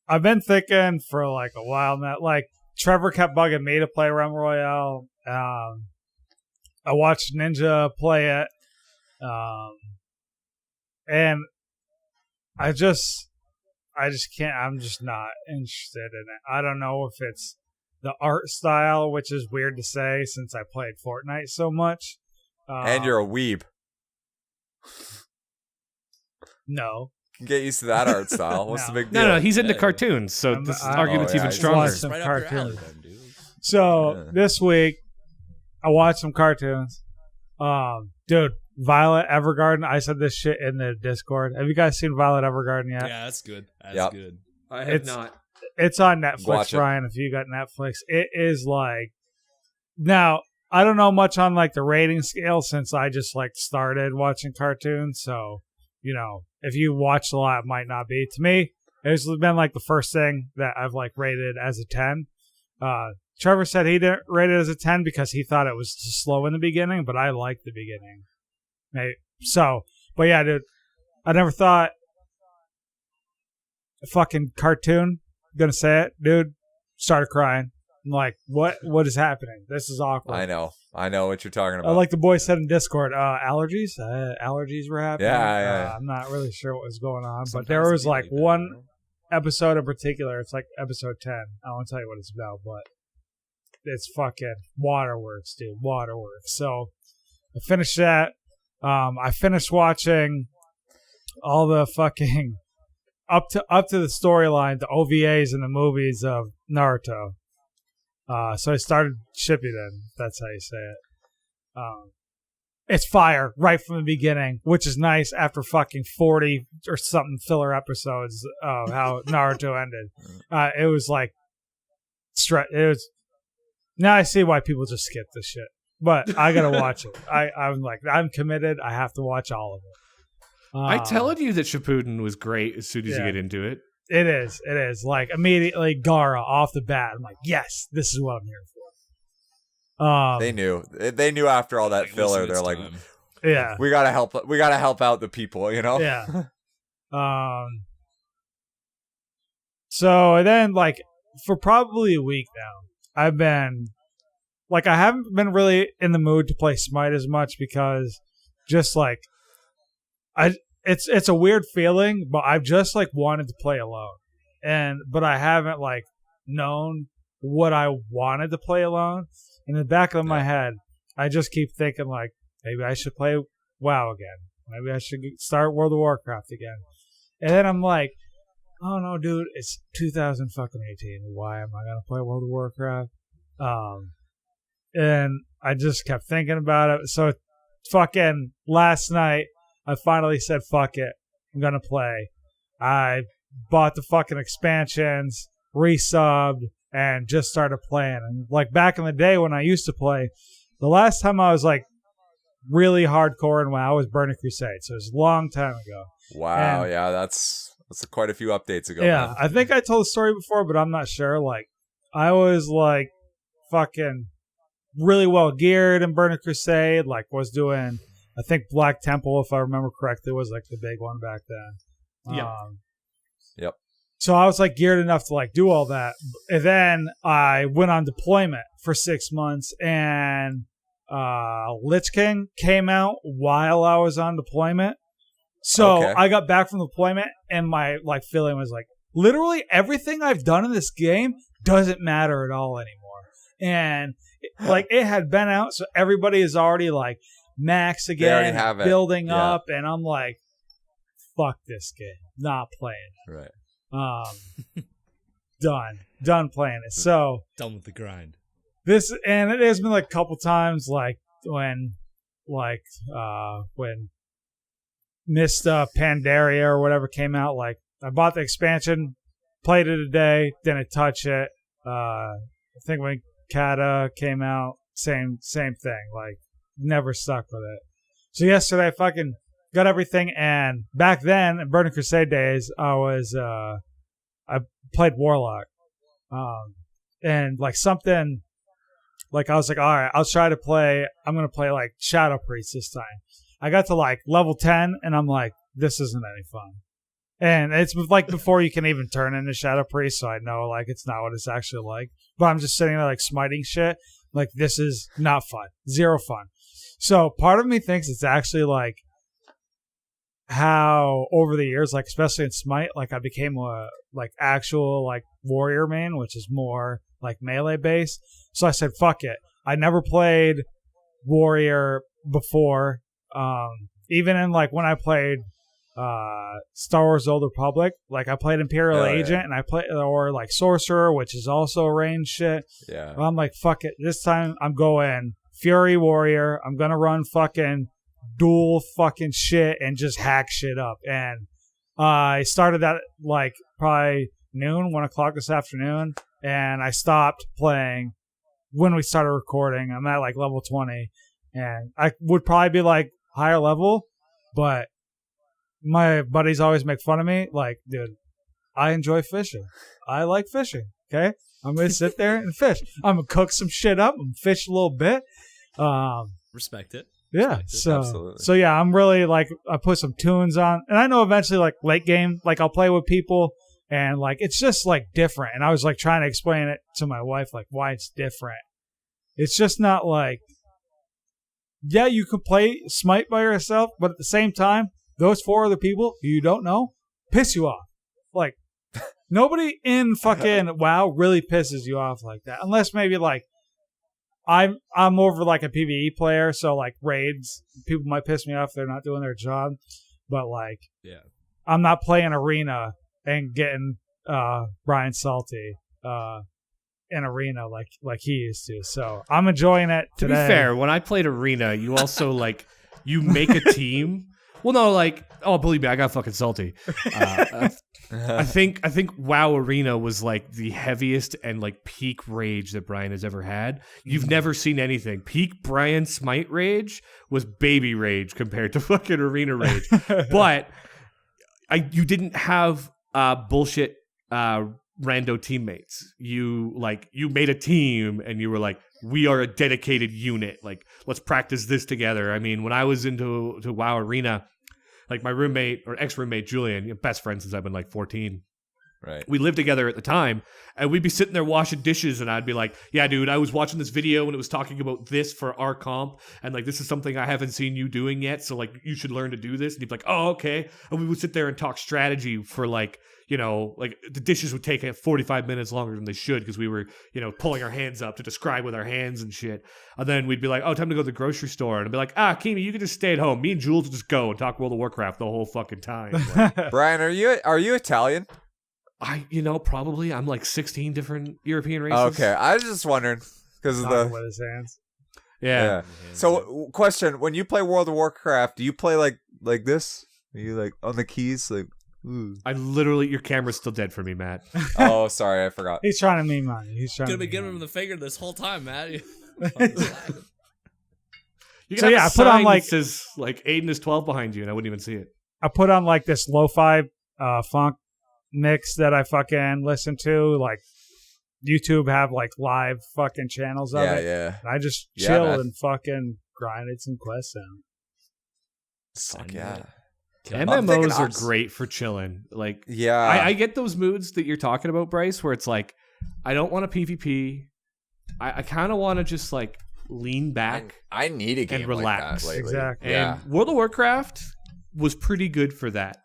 I've been thinking for like a while now. Like, Trevor kept bugging me to play Realm Royale. I watched Ninja play it. And I just can't, I'm just not interested in it. I don't know if it's the art style, which is weird to say since I played Fortnite so much. And you're a weeb. No. Can get used to that art style. What's the big deal? No, he's into Yeah. cartoons, so I'm- this I- argument's Oh, yeah, even he's stronger. watching It's some right up your alley cartoons. then, dude. So Yeah. this week, I watched some cartoons. Dude, Violet Evergarden. I said this shit in the Discord. Have you guys seen Violet Evergarden yet? Yeah, that's good. That's Yep. good. I have not. It's on Netflix, Watch it. Ryan. If you got Netflix, it is like. Now I don't know much on like the rating scale since I just like started watching cartoons. So you know, if you watched a lot, it might not be. To me, it's been like the first thing that I've like rated as a 10. Trevor said he didn't rate it as a 10 because he thought it was too slow in the beginning, but I liked the beginning. But But yeah, dude, I never thought a fucking cartoon, gonna say it, dude, started crying. I'm like, what is happening? This is awkward. I know what you're talking about. Like the boy said in Discord, allergies were happening. Yeah. I'm not really sure what was going on, Sometimes but there was it be like like that, one you know? episode in particular. It's like episode 10. I won't tell you what it's about, but it's fucking waterworks, dude. Waterworks. So I finished that. I finished watching all the fucking up to the storyline, the OVAs and the movies of Naruto. So I started Shippuden. That's how you say it. It's fire right from the beginning, which is nice after fucking 40 or something filler episodes of how Naruto ended. It was like, now I see why people just skip this shit. But I gotta watch it. I'm like, I'm committed. I have to watch all of it. I told you that Shippuden was great as soon as you get into it. It is. Like, immediately, Gaara off the bat. I'm like, yes, this is what I'm here for. They knew after all that Like, filler, listen, they're it's like, time. Yeah. we gotta help out the people, you know? Yeah. So, and then, like, for probably a week now, I've been, like, I haven't been really in the mood to play Smite as much because just, like, it's a weird feeling, but I've just, like, wanted to play alone. But I haven't, like, known what I wanted to play alone. In the back of my head, I just keep thinking, like, maybe I should play WoW again. Maybe I should start World of Warcraft again. And then I'm like, oh no, dude, it's 2018. Why am I gonna play World of Warcraft? And I just kept thinking about it. So fucking last night, I finally said, fuck it. I'm gonna play. I bought the fucking expansions, resubbed, and just started playing. And like back in the day when I used to play, the last time I was like really hardcore in WoW was Burning Crusade. So it was a long time ago. Wow, And- yeah, that's quite a few updates ago. Yeah, man. I think I told the story before, but I'm not sure. Like, I was like fucking really well geared in Burning Crusade. Like, was doing, I think Black Temple, if I remember correctly, was like the big one back then. Yep. Yep. So I was like geared enough to like do all that. And then I went on deployment for 6 months, and Lich King came out while I was on deployment. So Okay. I got back from deployment, and my like feeling was like, literally everything I've done in this game doesn't matter at all anymore. And like it had been out, so everybody is already like max They again, already have it. building Yeah. up, and I'm like, fuck this game, not playing. Right. Done playing it. So Done with the grind. this, and it has been like a couple times, like when Mista Pandaria or whatever came out. Like I bought the expansion, played it a day, didn't touch it. I think when Kata came out, same thing. Like never stuck with it. So yesterday I fucking got everything, and back then in Burning Crusade days, I played Warlock, and like something, like I was like, all right, I'll try to play. I'm gonna play like Shadow Priest this time. I got to like level 10, and I'm like, this isn't any fun. And it's like before you can even turn into Shadow Priest, so I know like it's not what it's actually like. But I'm just sitting there like smiting shit. Like this is not fun, zero fun. So part of me thinks it's actually like how over the years, like especially in Smite, like I became a like actual like warrior main, which is more like melee based. So I said, fuck it. I never played warrior before. Even in like when I played Star Wars Old Republic, like I played Imperial Agent, and I played or like Sorcerer, which is also range shit. Yeah. Well, I'm like, fuck it. This time I'm going Fury Warrior. I'm gonna run fucking dual fucking shit and just hack shit up. And I started that like probably noon, 1 o'clock this afternoon, and I stopped playing when we started recording. I'm at like level 20, and I would probably be like higher level, but my buddies always make fun of me. Like, dude, I enjoy fishing. I like fishing. Okay, I'm gonna sit there and fish. I'm gonna cook some shit up and fish a little bit. Respect it. Yeah, Absolutely. so yeah, I'm really like I put some tunes on, and I know eventually like late game, like I'll play with people, and like it's just like different. And I was like trying to explain it to my wife, like why it's different. It's just not like, yeah, you could play Smite by yourself, but at the same time, those 4 other people who you don't know piss you off. Like nobody in fucking WoW really pisses you off like that, unless maybe like. I'm over like a PvE player, so like raids, people might piss me off if they're not doing their job. But like, Yeah. I'm not playing arena and getting Brian Salty in arena like he used to. So I'm enjoying it To today. be fair, when I played Arena, you also like you make a team. Well, no, like believe me, I got fucking salty. I think WoW Arena was like the heaviest and like peak rage that Brian has ever had. You've never seen anything. Peak Brian Smite rage was baby rage compared to fucking Arena rage. But you didn't have bullshit rando teammates. You made a team and you were like, we are a dedicated unit. Like, let's practice this together. I mean, when I was into WoW Arena, like my roommate or ex-roommate Julian, best friend since I've been like 14. Right. We lived together at the time, and we'd be sitting there washing dishes, and I'd be like, yeah, dude, I was watching this video, and it was talking about this for our comp, and like, this is something I haven't seen you doing yet, so like, you should learn to do this. And he'd be like, oh, okay. And we would sit there and talk strategy for like, like the dishes would take 45 minutes longer than they should because we were, pulling our hands up to describe with our hands and shit. And then we'd be like, oh, time to go to the grocery store. And I'd be like, Kimi, you can just stay at home. Me and Jules will just go and talk World of Warcraft the whole fucking time. Like, Brian, are you Italian? Probably. I'm like 16 different European races. Okay, I was just wondering because of Talking with his hands. Yeah. So, question: when you play World of Warcraft, do you play like this? Are you like on the keys, like? Ooh. Your camera's still dead for me, Matt. Oh, sorry, I forgot. He's trying to meme money. He's trying Gonna to be giving him the finger this whole time, Matt. You So, have yeah, a I put on, sign like- that says like Aiden is 12 behind you, and I wouldn't even see it. I put on like this lo-fi funk mix that I fucking listen to. Like YouTube have like live fucking channels of it. Yeah. And I just Yeah, chilled man. and fucking grinded some quests out. Fuck yeah. MMOs thinking are ops. great for chilling. Like, Yeah. I get those moods that you're talking about, Bryce, where it's like, I don't want a PvP. I kind of want to just like lean back. I need a game relax. like that lately. Exactly. Yeah. And World of Warcraft was pretty good for that.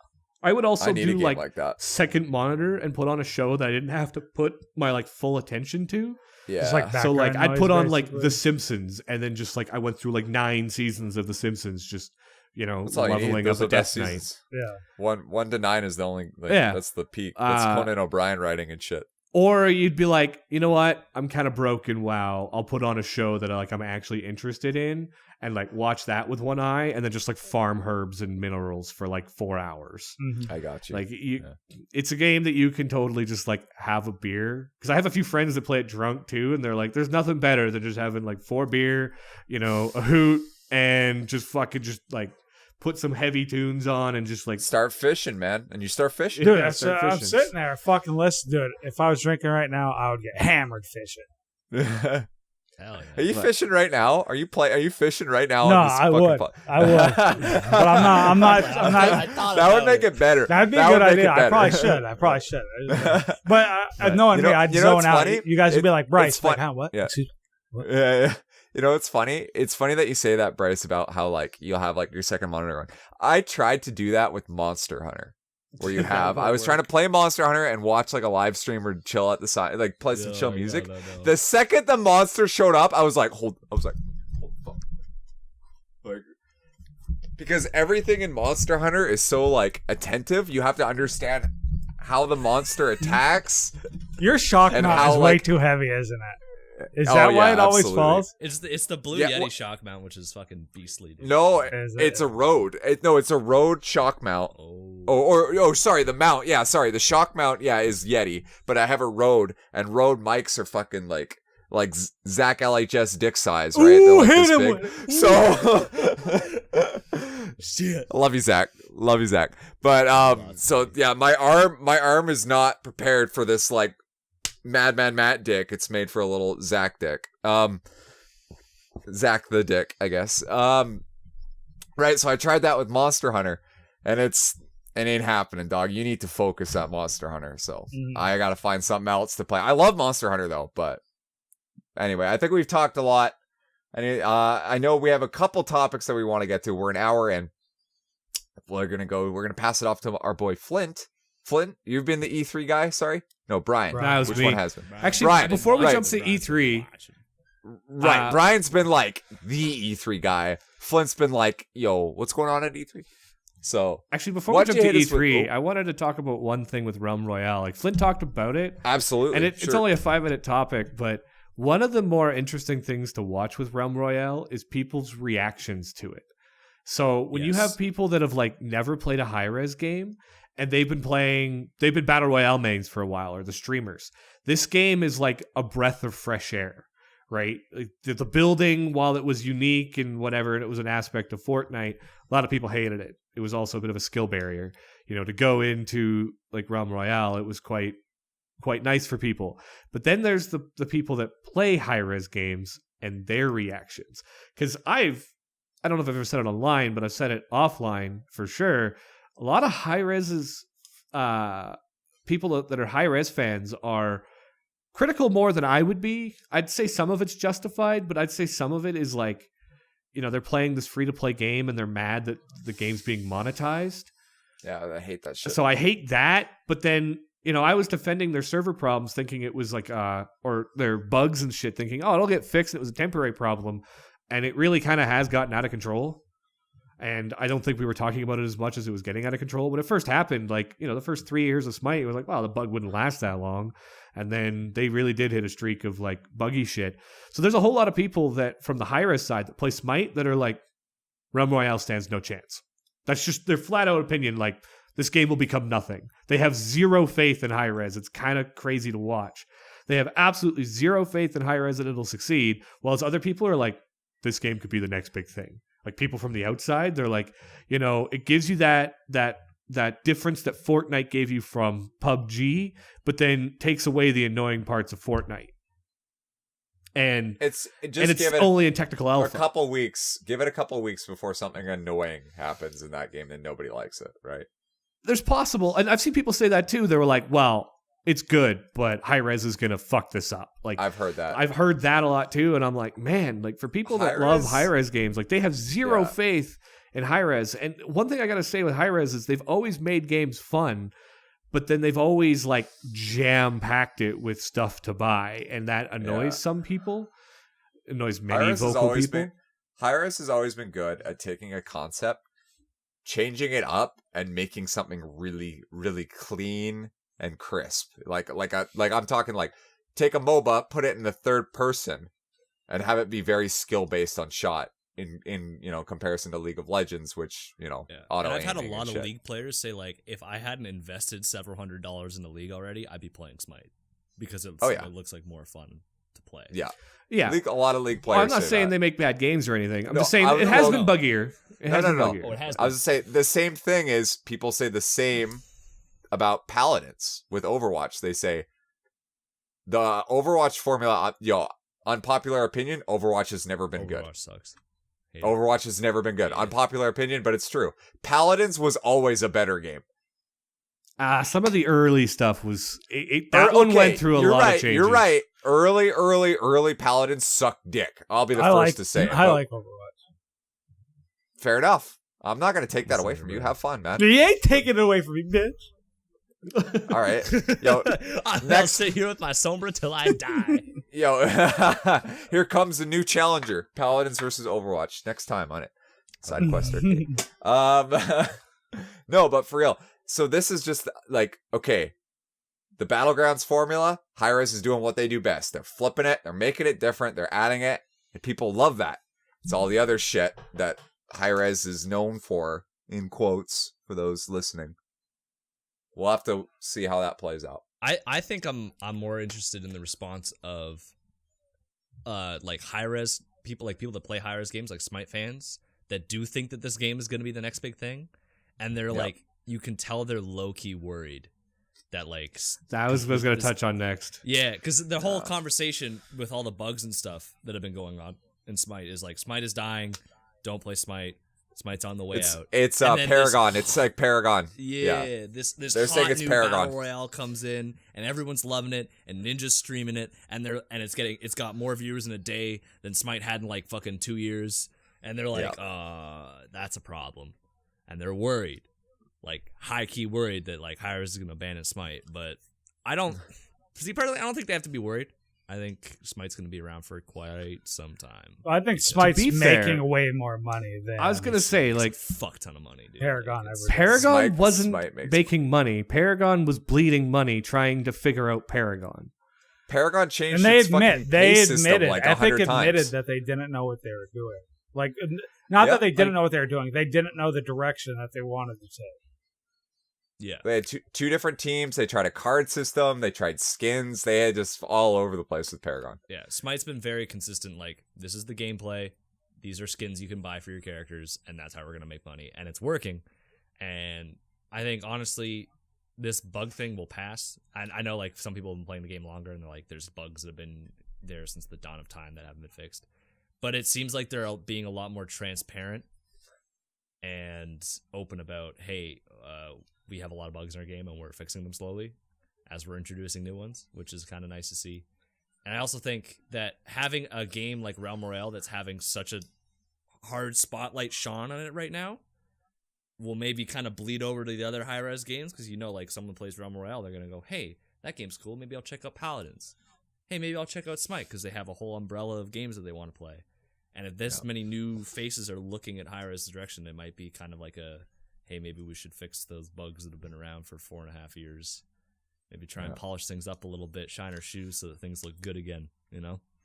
I would also I need a do game like that. second monitor and put on a show that I didn't have to put my like full attention to. Yeah. Just like So like background I'd put noise, on like basically. The Simpsons, and then just like I went through like 9 seasons of The Simpsons, just That's all you need. leveling Those up are a the best Death Knight. seasons. Yeah. 1 to 9 is the only. Like, Yeah. That's the peak. That's Conan O'Brien writing and shit. Or you'd be like, you know what? I'm kind of broken. Wow. I'll put on a show that I'm actually interested in and like watch that with one eye, and then just like farm herbs and minerals for like 4 hours. Mhm. I got you. Like it's a game that you can totally just like have a beer. Because I have a few friends that play it drunk too, and they're like, "There's nothing better than just having like 4 beer, a hoot, and just fucking just like put some heavy tunes on and just like Start fishing, man. And you start fishing. Dude, Yeah, that's, start I'm fishing. sitting there fucking listening. Dude, if I was drinking right now, I would get hammered fishing. Hell yeah. Are you But- fishing right now? Are you fishing right now? No, on this I fucking would. po- I would. But I'm not. I thought That would about make it. it better. That'd be a That good would make idea. it I better. probably should. But knowing me, I'd you know zone what's out. funny? You guys would be like, Bryce, it's like, fun- huh, what? Yeah. Excuse- Yeah. You know what's funny? It's funny that you say that, Bryce, about how like you'll have like your second monitor on. I tried to do that with Monster Hunter, where you have. I was trying to play Monster Hunter and watch like a live stream or chill at the side, like play some chill music. No. The second the monster showed up, I was like, hold fuck. Like, because everything in Monster Hunter is so like attentive, you have to understand how the monster attacks. Your shock And mount how, is way like- too heavy, isn't it? Is Oh, that why yeah, it always absolutely. falls? It's the blue Yeah, Yeti wha- shock mount, which is fucking beastly, dude. No, Is it's it? a Rode. It's a Rode shock mount. Oh. Sorry, the mount. Yeah, sorry, the shock mount. Yeah, is Yeti, but I have a Rode, and Rode mics are fucking like Zach LHS dick size, right? Ooh, They're hit him like with this big. So, Shit. love you, Zach. But so yeah, my arm is not prepared for this like Madman Matt dick. It's made for a little Zach dick. Zach the dick, I guess. Right, so I tried that with Monster Hunter, and it ain't happening, dog. You need to focus on Monster Hunter, so I gotta find something else to play. I love Monster Hunter, though, but anyway, I think we've talked a lot. I know we have a couple topics that we want to get to. We're an hour in. We're gonna pass it off to our boy Flint. Flint, you've been the E3 guy, sorry? No, Brian. That was Which me. one has been? Actually, Brian, before we right. jump to E3, Right, Brian's been like the E3 guy. Flint's been like, yo, what's going on at E3? So, actually, before we why'd jump you to hit us with- E3, I wanted to talk about one thing with Realm Royale. Like Flint talked about it, absolutely. and it's only a 5-minute topic, but one of the more interesting things to watch with Realm Royale is people's reactions to it. So when you have people that have like never played a high-res game and they've been Battle Royale mains for a while, or the streamers, this game is like a breath of fresh air, right? Like, the building, while it was unique and whatever, and it was an aspect of Fortnite, a lot of people hated it. It was also a bit of a skill barrier. You know, to go into like Realm Royale, it was quite nice for people. But then there's the people that play high-res games and their reactions. Because I don't know if I've ever said it online, but I've said it offline for sure. A lot of high-reses, people that are high-res fans are critical more than I would be. I'd say some of it's justified, but I'd say some of it is like, you know, they're playing this free-to-play game and they're mad that the game's being monetized. Yeah, I hate that shit. So I hate that, but then, you know, I was defending their server problems thinking it was like, or their bugs and shit, thinking, oh, it'll get fixed. It was a temporary problem. And it really kind of has gotten out of control. And I don't think we were talking about it as much as it was getting out of control. When it first happened, like, you know, the first 3 years of Smite, it was like, wow, the bug wouldn't last that long. And then they really did hit a streak of like buggy shit. So there's a whole lot of people that from the high-res side that play Smite that are like, Realm Royale stands no chance. That's just their flat out opinion. Like, this game will become nothing. They have zero faith in high-res. It's kind of crazy to watch. They have absolutely zero faith in high-res that it'll succeed, while other people are like, this game could be the next big thing. Like people from the outside, they're like, you know, it gives you that difference that Fortnite gave you from PUBG, but then takes away the annoying parts of Fortnite. And it's only in technical alpha. A couple weeks. Give it a couple weeks before something annoying happens in that game and nobody likes it, right? There's possible, and I've seen people say that too. They were like, well, it's good, but high res is gonna fuck this up. Like I've heard that. I've heard that a lot too, and I'm like, man, like for people that love high res games, like they have zero faith in high res. And one thing I gotta say with high res is they've always made games fun, but then they've always like jam packed it with stuff to buy, and that annoys some people. It annoys many vocal people. Hi-Res has always been good at taking a concept, changing it up, and making something really, really clean and crisp. Like I'm talking like take a MOBA, put it in the third person, and have it be very skill based on shot. In you know comparison to League of Legends, which you know auto. And I've had a lot of League players say like, if I hadn't invested several $100s in the League already, I'd be playing Smite because it looks like more fun to play. Yeah. Yeah, a lot of League players. Well, I'm not saying they make bad games or anything. I'm just saying it has been buggier. It has been buggier. Oh, it has been. I was going to say the same thing is people say the same about Paladins with Overwatch. They say the Overwatch formula. Unpopular opinion. Overwatch has never been good. Overwatch sucks. Overwatch has never been good. Unpopular opinion, but it's true. Paladins was always a better game. Some of the early stuff was that one went through a lot of changes. You're right. Early Paladins suck dick. I'll be the first to say it. I like Overwatch. Fair enough. I'm not going to take that away from you. Have fun, man. You ain't taking it away from me, bitch. All right. Yo, I'll sit here with my Sombra till I die. Yo, here comes the new challenger. Paladins versus Overwatch. Next time on it. Side quest arcade. No, but for real. So this is just like, okay, the Battlegrounds formula, Hi-Res is doing what they do best. They're flipping it. They're making it different. They're adding it. And people love that. It's all the other shit that Hi-Res is known for, in quotes, for those listening. We'll have to see how that plays out. I think I'm more interested in the response of like high-res people that play high-res games, like Smite fans, that do think that this game is going to be the next big thing. And they're like, you can tell they're low-key worried that like that was going to touch on next. Yeah, because the whole conversation with all the bugs and stuff that have been going on in Smite is like, Smite is dying, don't play Smite. Smite's on the way out. It's And then Paragon. It's like Paragon. Yeah, this They're hot saying it's new Paragon. battle royale comes in, and everyone's loving it, and Ninja's streaming it, and it's got more viewers in a day than Smite had in like fucking 2 years, and they're like, that's a problem, and they're worried, like high key worried that like Hi-Rez is gonna abandon Smite, but I don't personally, I don't think they have to be worried. I think Smite's going to be around for quite some time. I think Smite's be making fair, way more money than I was gonna say, It's like, a fuck ton of money, dude. Paragon Like, ever it's- did. Paragon wasn't Smite makes making money. Paragon was bleeding money trying to figure out Paragon. Paragon changed And they its fucking pay system admitted, like Epic 100 admitted times. that they didn't know what they were doing. Like, not Yeah, that they didn't know what they were doing, they didn't know the direction that they wanted to take. Yeah. They had two different teams. They tried a card system. They tried skins. They had just all over the place with Paragon. Yeah, Smite's been very consistent. Like, this is the gameplay. These are skins you can buy for your characters, and that's how we're going to make money. And it's working. And I think, honestly, this bug thing will pass. I know, like, some people have been playing the game longer, and they're like, there's bugs that have been there since the dawn of time that haven't been fixed. But it seems like they're being a lot more transparent and open about, hey, we have a lot of bugs in our game, and we're fixing them slowly as we're introducing new ones, which is kind of nice to see. And I also think that having a game like Realm Royale that's having such a hard spotlight shone on it right now will maybe kind of bleed over to the other high-res games, because like someone plays Realm Royale, they're going to go, hey, that game's cool, maybe I'll check out Paladins. Hey, maybe I'll check out Smite, because they have a whole umbrella of games that they want to play. And if this many new faces are looking at high-res direction, it might be kind of like a, hey, maybe we should fix those bugs that have been around for 4.5 years. Maybe try and polish things up a little bit, shine our shoes so that things look good again,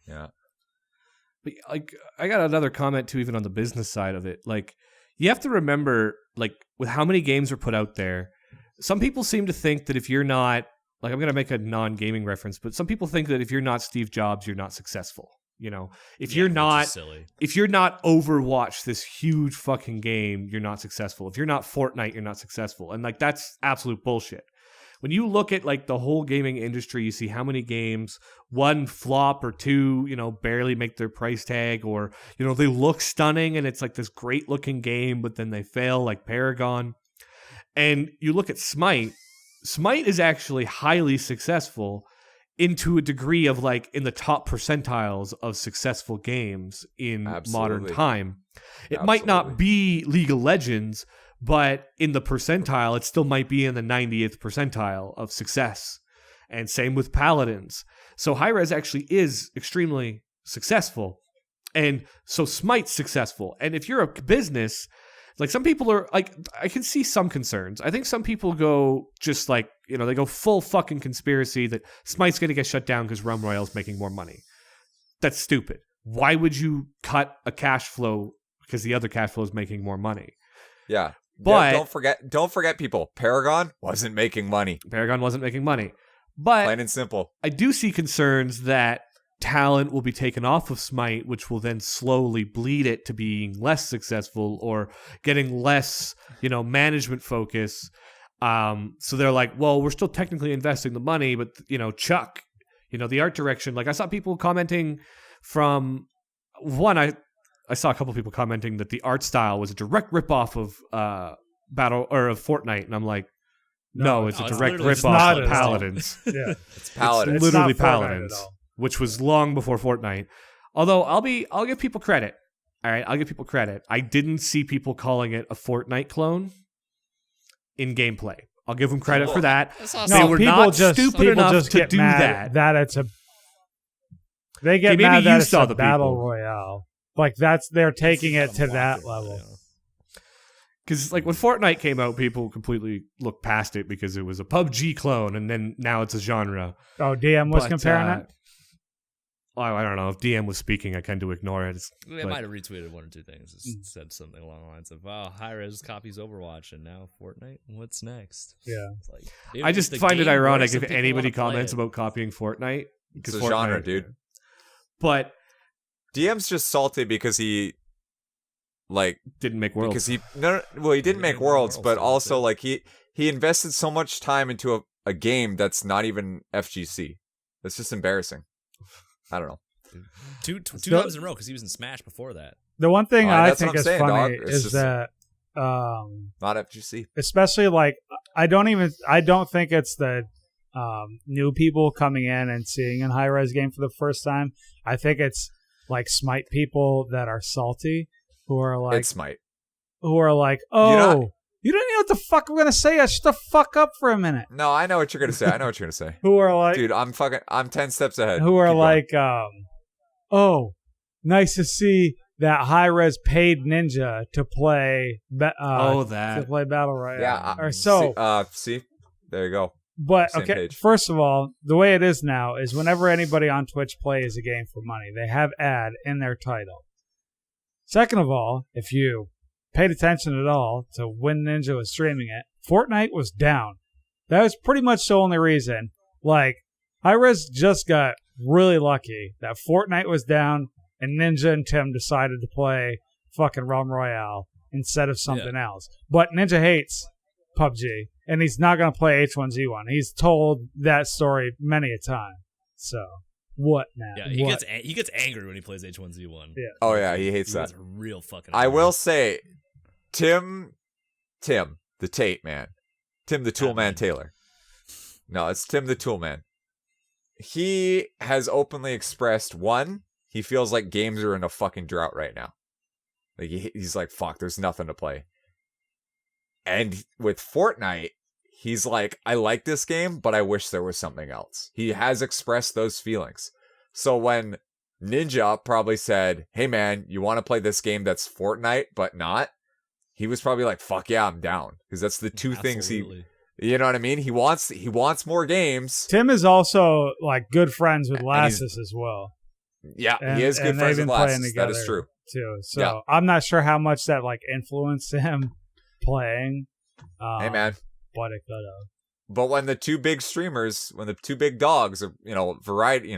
Yeah. But, like, I got another comment too, even on the business side of it. Like, you have to remember, like, with how many games are put out there, some people seem to think that if you're not, like, I'm going to make a non-gaming reference, but some people think that if you're not Steve Jobs, you're not successful. If you're not, silly. if you're not Overwatch, this huge fucking game, you're not successful. If you're not Fortnite, you're not successful. And like, that's absolute bullshit. When you look at like the whole gaming industry, you see how many games, one flop or two, barely make their price tag, or, they look stunning and it's like this great looking game, but then they fail, like Paragon. And you look at Smite is actually highly successful into a degree of like in the top percentiles of successful games in modern time. It might not be League of Legends, but in the percentile, it still might be in the 90th percentile of success. And same with Paladins. So Hi-Rez actually is extremely successful. And so Smite's successful. And if you're a business, like some people are like, I can see some concerns. I think some people go just like, they go full fucking conspiracy that Smite's going to get shut down because Realm Royale is making more money. That's stupid. Why would you cut a cash flow because the other cash flow is making more money? Yeah. But don't forget people. Paragon wasn't making money. Paragon wasn't making money. But Plain and simple. I do see concerns that talent will be taken off of Smite, which will then slowly bleed it to being less successful or getting less, management focus. So they're like, well, we're still technically investing the money, but Chuck, the art direction. Like I saw people commenting from one. I saw a couple people commenting that the art style was a direct ripoff of of Fortnite, and I'm like, no, it's a direct ripoff of Paladins. Yeah, It's Paladins. It's literally It's not Fortnite Paladins, at all. which was long before Fortnite. Although I'll give people credit. All right, I'll give people credit. I didn't see people calling it a Fortnite clone in gameplay. I'll give them credit for that. That's awesome. They No, were people not just stupid people enough just to get do mad that. it's a. They get Okay, maybe mad you that it's saw a the battle people. royale. Like they're taking it to that level. Because like when Fortnite came out, people completely looked past it because it was a PUBG clone, and then now it's a genre. Oh, DM was But, comparing it. I don't know. If DM was speaking, I tend to ignore it. They but- might have retweeted one or two things. It said something along the lines of, "Wow, Hi-Rez copies Overwatch, and now Fortnite. What's next?" Yeah. It's like, dude, I if just the find it game ironic works and if people anybody wanna play comments it. about copying Fortnite. It's Because a Fortnite, genre, dude. But DM's just salty because he didn't make worlds. because he he didn't make worlds, but also like he invested so much time into a game that's not even FGC. That's just embarrassing. I don't know. Two times in a row because he was in Smash before that. The one thing Alright, I that's what think I'm is saying, funny dog. It's is just- that, Not FGC. especially like, I don't think it's the new people coming in and seeing a high-res game for the first time. I think it's like Smite people that are salty who are like, It's Smite. oh, you didn't know what the fuck I'm gonna say. Shut the fuck up for a minute. No, I know what you're gonna say. I know what you're gonna say. Who are like, Dude, I'm 10 steps ahead. who are Keep going. like, oh, nice to see that high-res paid ninja to play. To that. play Battle Royale. Yeah. Or so. See, there you go. But Same okay, page. first of all, the way it is now is whenever anybody on Twitch plays a game for money, they have ad in their title. Second of all, if you paid attention at all to when Ninja was streaming it, Fortnite was down. That was pretty much the only reason. Like, Hi-Rez just got really lucky that Fortnite was down and Ninja and Tim decided to play fucking Realm Royale instead of something else. But Ninja hates PUBG, and he's not going to play H1Z1. He's told that story many a time. So, what now? Yeah, he What? gets angry when he plays H1Z1. Yeah. Oh yeah, he hates He that. gets real fucking I angry. will say, Tim, the Tate man, Tim the Tool Man Taylor. No, it's Tim the Tool Man. He has openly expressed he feels like games are in a fucking drought right now. Like he's like, fuck, there's nothing to play. And with Fortnite, he's like, I like this game, but I wish there was something else. He has expressed those feelings. So when Ninja probably said, hey man, you want to play this game that's Fortnite, but not? He was probably like, fuck yeah, I'm down. Because that's the two things Absolutely. you know what I mean? He wants more games. Tim is also like good friends with And he's- Lassus as well. Yeah, And, he is good and friends they've with been playing Lassus. together That is true. too. So Yeah. I'm not sure how much that like influenced him playing. Hey man. But it could have. But when the two big streamers, when the two big dogs are, variety,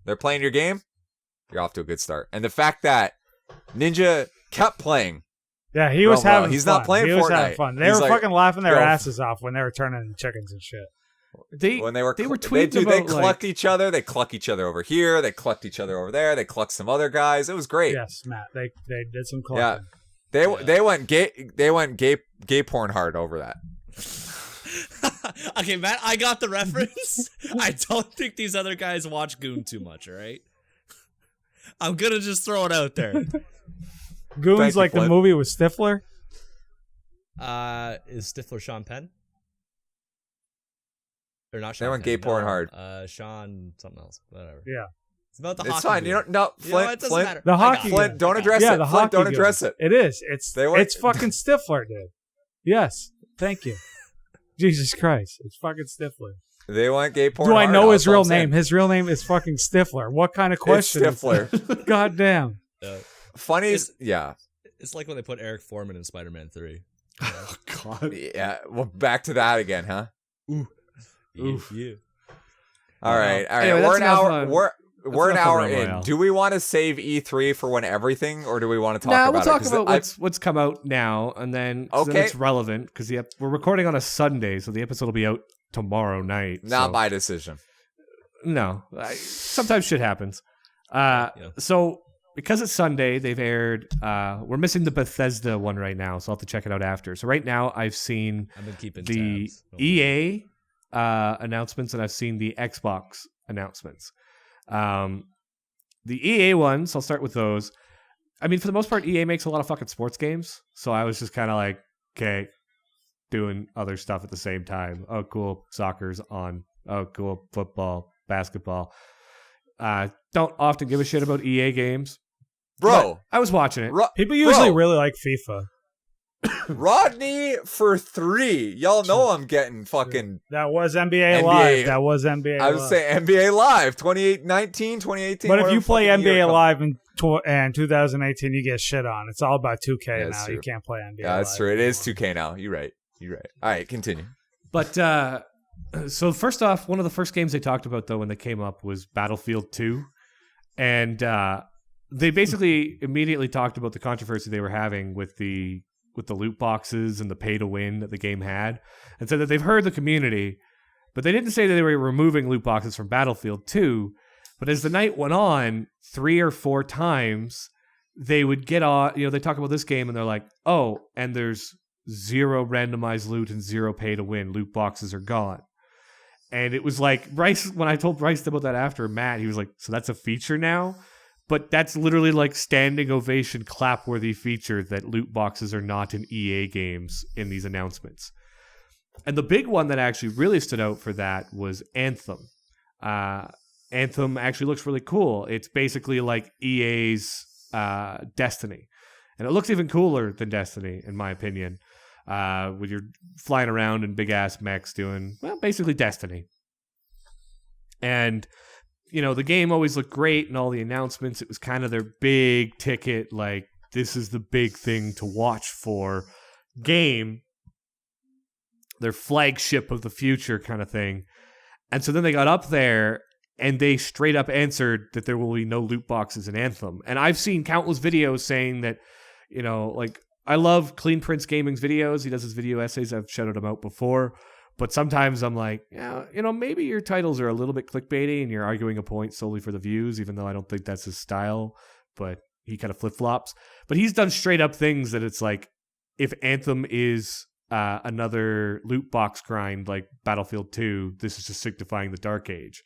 they're playing your game, you're off to a good start. And the fact that Ninja kept playing. Yeah, he was Well, having he's fun. not playing he was Fortnite. having fun. They He's were like, fucking laughing their yo. asses off when they were turning into chickens and shit. When they were tweeting they about clucked each other. They clucked each other over here. They clucked each other over there. They clucked some other guys. It was great. Yes, Matt. They did some Yeah. clucking. They went gay porn hard over that. Okay, Matt, I got the reference. I don't think these other guys watch Goon too much, alright? I'm gonna just throw it out there. Goons Thank you, like the Flint. movie with Stifler. Is Stifler Sean Penn? Or not Sean They went Penn, gay porn no, hard. Sean something else. Whatever. Yeah. It's about the It's hockey. fine. dude. You don't. No, You know what? Flint. It doesn't Flint. matter. The I got hockey it. guy. Flint. Don't I got address Yeah, it. the Flint. hockey Don't goon. address it. It is. It's They went- it's fucking Stifler, dude. Yes. Thank you. Jesus Christ. It's fucking Stifler. They went gay porn Do I hard. know That's his all real I'm saying. name? His real name is fucking Stifler. What kind of It's question? is that? Stifler. God damn. Funny It's- is, yeah. It's like when they put Eric Foreman in Spider-Man 3. Oh God. Yeah. Well, back to that again, huh? Oof. Yeah. All right. All right. Anyway, we're that's an enough hour. on- We're an enough on hour Realm in. Royale. Do we want to save E3 for when everything, or do we want to talk Nah, about we'll talk it? 'Cause about what's come out now, and then so then Okay. it's relevant because we're recording on a Sunday, so the episode will be out tomorrow night. Not so- my decision. No, sometimes shit happens. So because it's Sunday, they've aired. We're missing the Bethesda one right now, so I'll have to check it out after. So right now, I've seen I've been keeping the tabs. EA announcements, and I've seen the Xbox announcements. The EA ones, I'll start with those. I mean, for the most part, EA makes a lot of fucking sports games, so I was just kind of like, okay, doing other stuff at the same time. Oh, cool, soccer's on. Oh, cool, football, basketball. Don't often give a shit about EA games. Bro, I was watching it. People usually Bro. really like FIFA. Rodney for 3. Y'all know I'm getting fucking. That was NBA, NBA. Live. That was NBA I would Live. say NBA Live 2019, 2018. But if whatever you play fucking year it NBA comes- Live in 2018, you get shit on. It's all about 2K Yeah, now. that's You true. can't play NBA Yeah, that's Live true. It is anymore. 2K now. You're right. All right, continue. But so first off, one of the first games they talked about though when they came up was Battlefield 2, and they basically immediately talked about the controversy they were having with the loot boxes and the pay to win that the game had, and said that they've heard the community, but they didn't say that they were removing loot boxes from Battlefield 2. But as the night went on, 3 or 4 times they would get on, they talk about this game and they're like, oh, and there's 0 randomized loot and 0 pay to win. Loot boxes are gone. And it was like, Bryce, when I told Bryce about that after Matt, he was like, so that's a feature now? But that's literally like standing ovation, clap-worthy feature that loot boxes are not in EA games in these announcements. And the big one that actually really stood out for that was Anthem. Anthem actually looks really cool. It's basically like EA's Destiny. And it looks even cooler than Destiny, in my opinion. With your flying around in big-ass mechs doing, well, basically Destiny. And, the game always looked great and all the announcements. It was kind of their big ticket, like, this is the big thing to watch for game. Their flagship of the future kind of thing. And so then they got up there and they straight up answered that there will be no loot boxes in Anthem. And I've seen countless videos saying that, I love Clean Prince Gaming's videos. He does his video essays. I've shouted him out before. But sometimes I'm like, maybe your titles are a little bit clickbaity and you're arguing a point solely for the views, even though I don't think that's his style. But he kind of flip-flops. But he's done straight up things that it's like, if Anthem is another loot box grind like Battlefield 2, this is just signifying the Dark Age.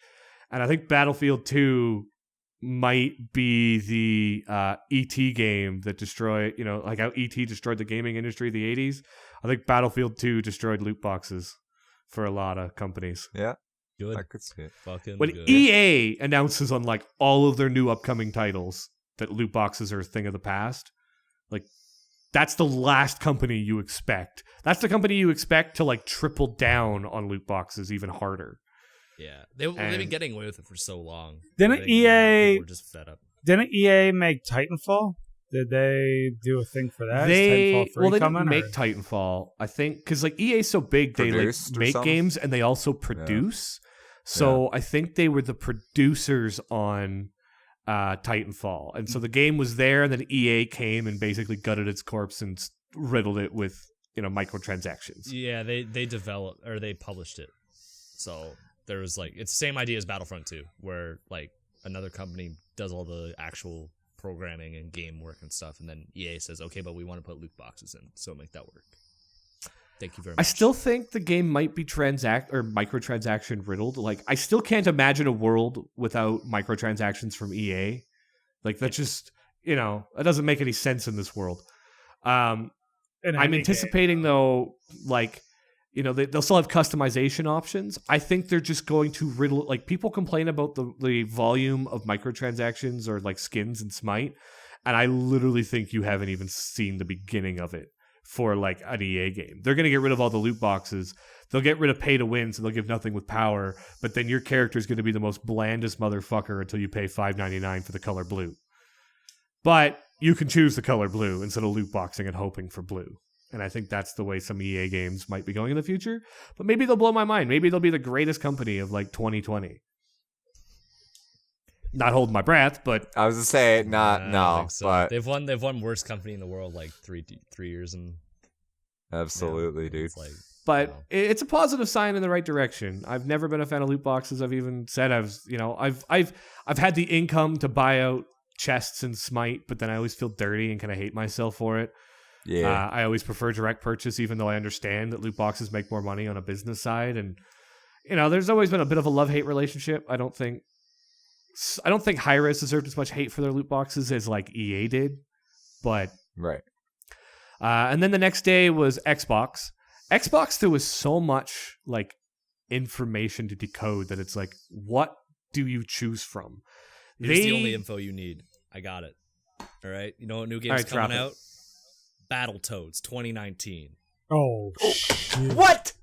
And I think Battlefield 2 might be the E.T. game that destroyed, like how E.T. destroyed the gaming industry in the 80s. I think Battlefield 2 destroyed loot boxes for a lot of companies. Yeah. Good. I could see it. Fucking When good. EA announces on like all of their new upcoming titles that loot boxes are a thing of the past, like that's the last company you expect. That's the company you expect to like triple down on loot boxes even harder. Yeah, they've been getting away with it for so long. Didn't I think EA people were just fed up. Didn't EA make Titanfall? Did they do a thing for that? They Is Titanfall 3 didn't coming, make or? Titanfall, I think, because like EA's so big, they like Produced or make something? games and they also produce. So I think they were the producers on Titanfall, and so the game was there, and then EA came and basically gutted its corpse and riddled it with microtransactions. Yeah, they developed or they published it. So there was like it's the same idea as Battlefront 2, where like another company does all the actual programming and game work and stuff, and then EA says, okay, but we want to put loot boxes in, so make that work. Thank you very much. I still think the game might be microtransaction riddled. Like, I still can't imagine a world without microtransactions from EA. Like, that's just, that doesn't make any sense in this world. I'm anticipating, though, like, they'll still have customization options. I think they're just going to riddle, like, people complain about the volume of microtransactions or, like, skins in Smite, and I literally think you haven't even seen the beginning of it for, like, an EA game. They're going to get rid of all the loot boxes. They'll get rid of pay to win, so they'll give nothing with power, but then your character is going to be the most blandest motherfucker until you pay $5.99 for the color blue. But you can choose the color blue instead of loot boxing and hoping for blue. And I think that's the way some EA games might be going in the future. But maybe they'll blow my mind. Maybe they'll be the greatest company of like 2020. Not holding my breath, but I was to say I don't no, think so. but they've won worst company in the world like three years and absolutely, dude. it's like But it's a positive sign in the right direction. I've never been a fan of loot boxes. I've even said I've had the income to buy out chests in Smite, but then I always feel dirty and kind of hate myself for it. Yeah. I always prefer direct purchase, even though I understand that loot boxes make more money on a business side. And there's always been a bit of a love-hate relationship. I don't think Hi-Res deserved as much hate for their loot boxes as like EA did, but Right. and then the next day was Xbox. Xbox, there was so much like information to decode that it's like, what do you choose from? here's the only info you need. I got it. All right. You know what new game's All right, drop coming it. out? Battletoads 2019. Oh, shit. What?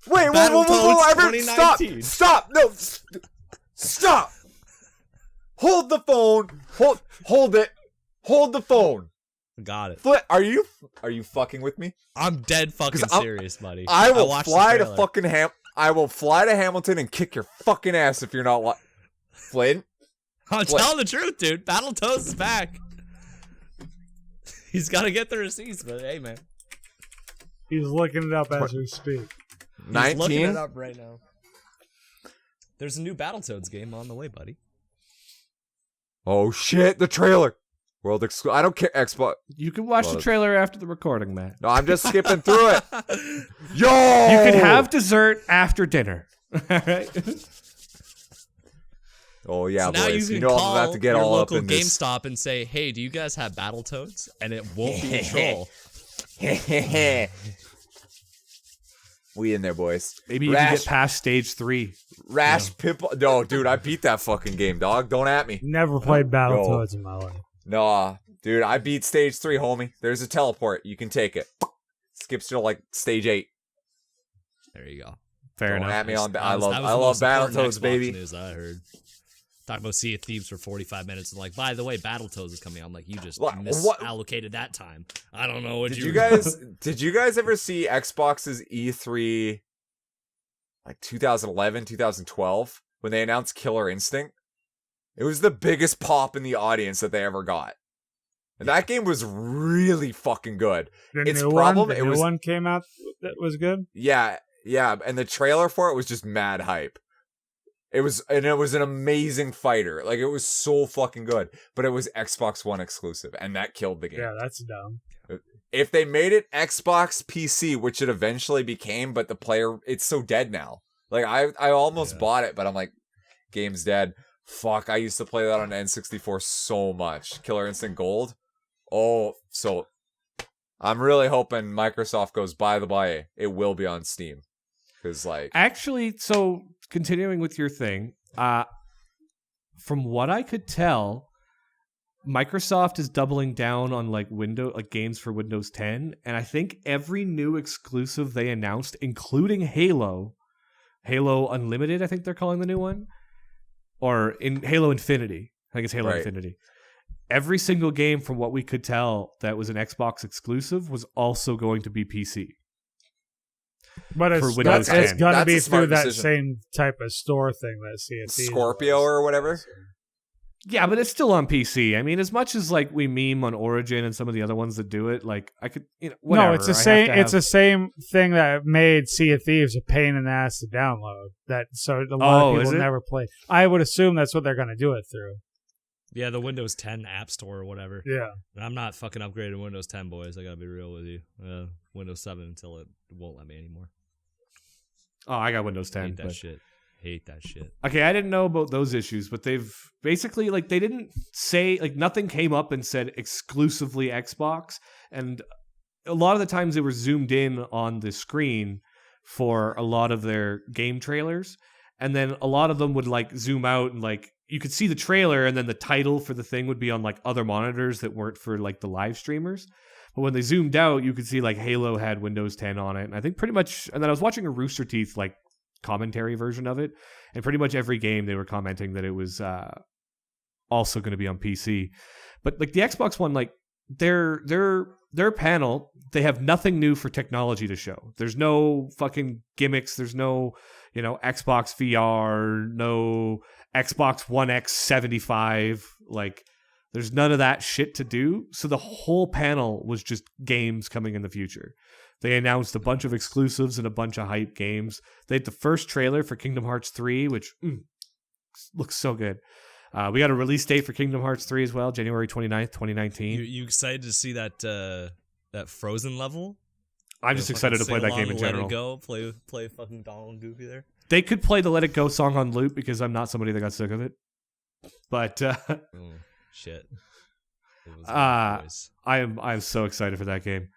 Wait, whoa, Battletoads everyone, stop! 2019. Stop! No, stop! Hold the phone. Hold it. Hold the phone. Got it. Flip, are you fucking with me? I'm dead fucking 'Cause I'm- serious, buddy. I will watched the fly to trailer. fucking I will fly to Hamilton and kick your fucking ass if you're not Flynn. I'm What? telling the truth, dude. Battletoads is back. He's got to get the receipts, but hey, man. He's looking it up as we speak. He's looking 19. it up right now. There's a new Battletoads game on the way, buddy. Oh shit! The trailer. World exclusive. I don't care. Xbox. You can watch the trailer after the recording, Matt. No, I'm just skipping through it. Yo! You can have dessert after dinner. All right. Oh yeah, So now boys. you You can know call I'm about to get your all up local in this. GameStop and say, "Hey, do you guys have Battletoads?" And it won't be a troll. We in there, boys. Maybe you can get past stage 3. Rash Pipple. No, dude, I beat that fucking game, dog. Don't at me. Never played Battletoads in my life. Nah, dude, I beat stage 3, homie. There's a teleport. You can take it. Skips to like stage 8. There you go. Fair Don't enough. at me on. That I was love the most important Battletoads, Xbox baby. News I heard. Talk about Sea of Thieves for 45 minutes. And like, by the way, Battletoads is coming. I'm like, you just What? misallocated that time. I don't know what Did you guys ever see Xbox's E3 like 2011, 2012 when they announced Killer Instinct? It was the biggest pop in the audience that they ever got. And that game was really fucking good. Its problem, the new one came out that was good. Yeah, and the trailer for it was just mad hype. It was an amazing fighter. Like, it was so fucking good. But it was Xbox One exclusive, and that killed the game. Yeah, that's dumb. If they made it Xbox PC, which it eventually became, but it's so dead now. Like, I almost bought it, but I'm like, game's dead. Fuck, I used to play that on N64 so much. Killer Instinct Gold. Oh, so I'm really hoping Microsoft goes, by the by, it will be on Steam. Because, like... Actually, so continuing with your thing, from what I could tell, Microsoft is doubling down on like games for Windows 10, and I think every new exclusive they announced, including Halo Unlimited, I think they're calling the new one, or in Halo Infinity. I think it's Halo Infinity. Every single game, from what we could tell, that was an Xbox exclusive was also going to be PC. But it's going to be through that same type of store thing that CNC Scorpio or whatever. Yeah, but it's still on PC. I mean, as much as like we meme on Origin and some of the other ones that do it, like I could, whatever. No, it's the same. It's the same thing that made Sea of Thieves a pain in the ass to download. So a lot of people never play. I would assume that's what they're going to do it through. Yeah, the Windows 10 App Store or whatever. Yeah. And I'm not fucking upgrading Windows 10, boys. I gotta be real with you. Windows 7 until it won't let me anymore. Oh, I got Windows 10. Hate that shit. Okay, I didn't know about those issues, but they've basically, like, they didn't say, like, nothing came up and said exclusively Xbox. And a lot of the times they were zoomed in on the screen for a lot of their game trailers. And then a lot of them would, like, zoom out and, like, you could see the trailer and then the title for the thing would be on, like, other monitors that weren't for, like, the live streamers. But when they zoomed out, you could see, like, Halo had Windows 10 on it. And I think pretty much, and then I was watching a Rooster Teeth, like, commentary version of it. And pretty much every game they were commenting that it was also going to be on PC. But, like, the Xbox One, like, their panel, they have nothing new for technology to show. There's no fucking gimmicks. There's no, Xbox VR, no Xbox One X 75. Like, there's none of that shit to do. So the whole panel was just games coming in the future. They announced a bunch of exclusives and a bunch of hype games. They had the first trailer for Kingdom Hearts 3, which looks so good. We got a release date for Kingdom Hearts 3 as well, January 29th, 2019. You excited to see that Frozen level? I'm just excited to play that game in general. Let It Go, play fucking Donald and Goofy there. They could play the Let It Go song on loop because I'm not somebody that got sick of it. But shit. I'm so excited for that game.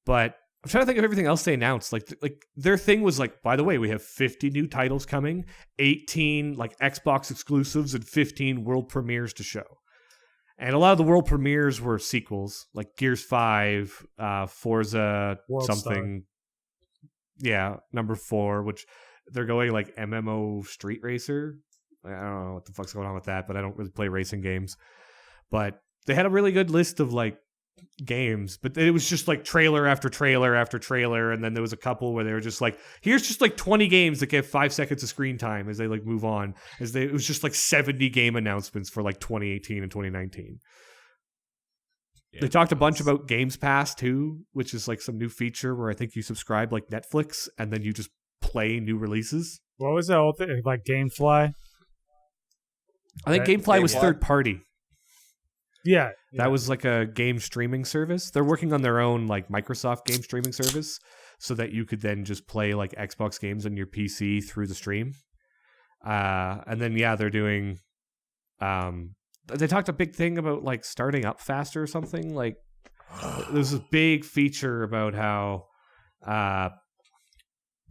But I'm trying to think of everything else they announced. Like their thing was like, by the way, we have 50 new titles coming, 18 like Xbox exclusives, and 15 world premieres to show. And a lot of the world premieres were sequels, like Gears 5, Forza World something. Star. Yeah, number 4, which they're going like MMO Street Racer. I don't know what the fuck's going on with that, but I don't really play racing games. But they had a really good list of like games, but it was just like trailer after trailer after trailer, and then there was a couple where they were just like, here's just like 20 games that get 5 seconds of screen time as they like move on. It was just like 70 game announcements for like 2018 and 2019. Yeah, they talked a bunch about Games Pass too, which is like some new feature where I think you subscribe like Netflix and then you just play new releases. What was that old thing? Like GameFly? I think GameFly was third party. Yeah. That was like a game streaming service. They're working on their own like Microsoft game streaming service so that you could then just play like Xbox games on your PC through the stream. And then they're doing they talked a big thing about like starting up faster or something. Like there's a big feature about how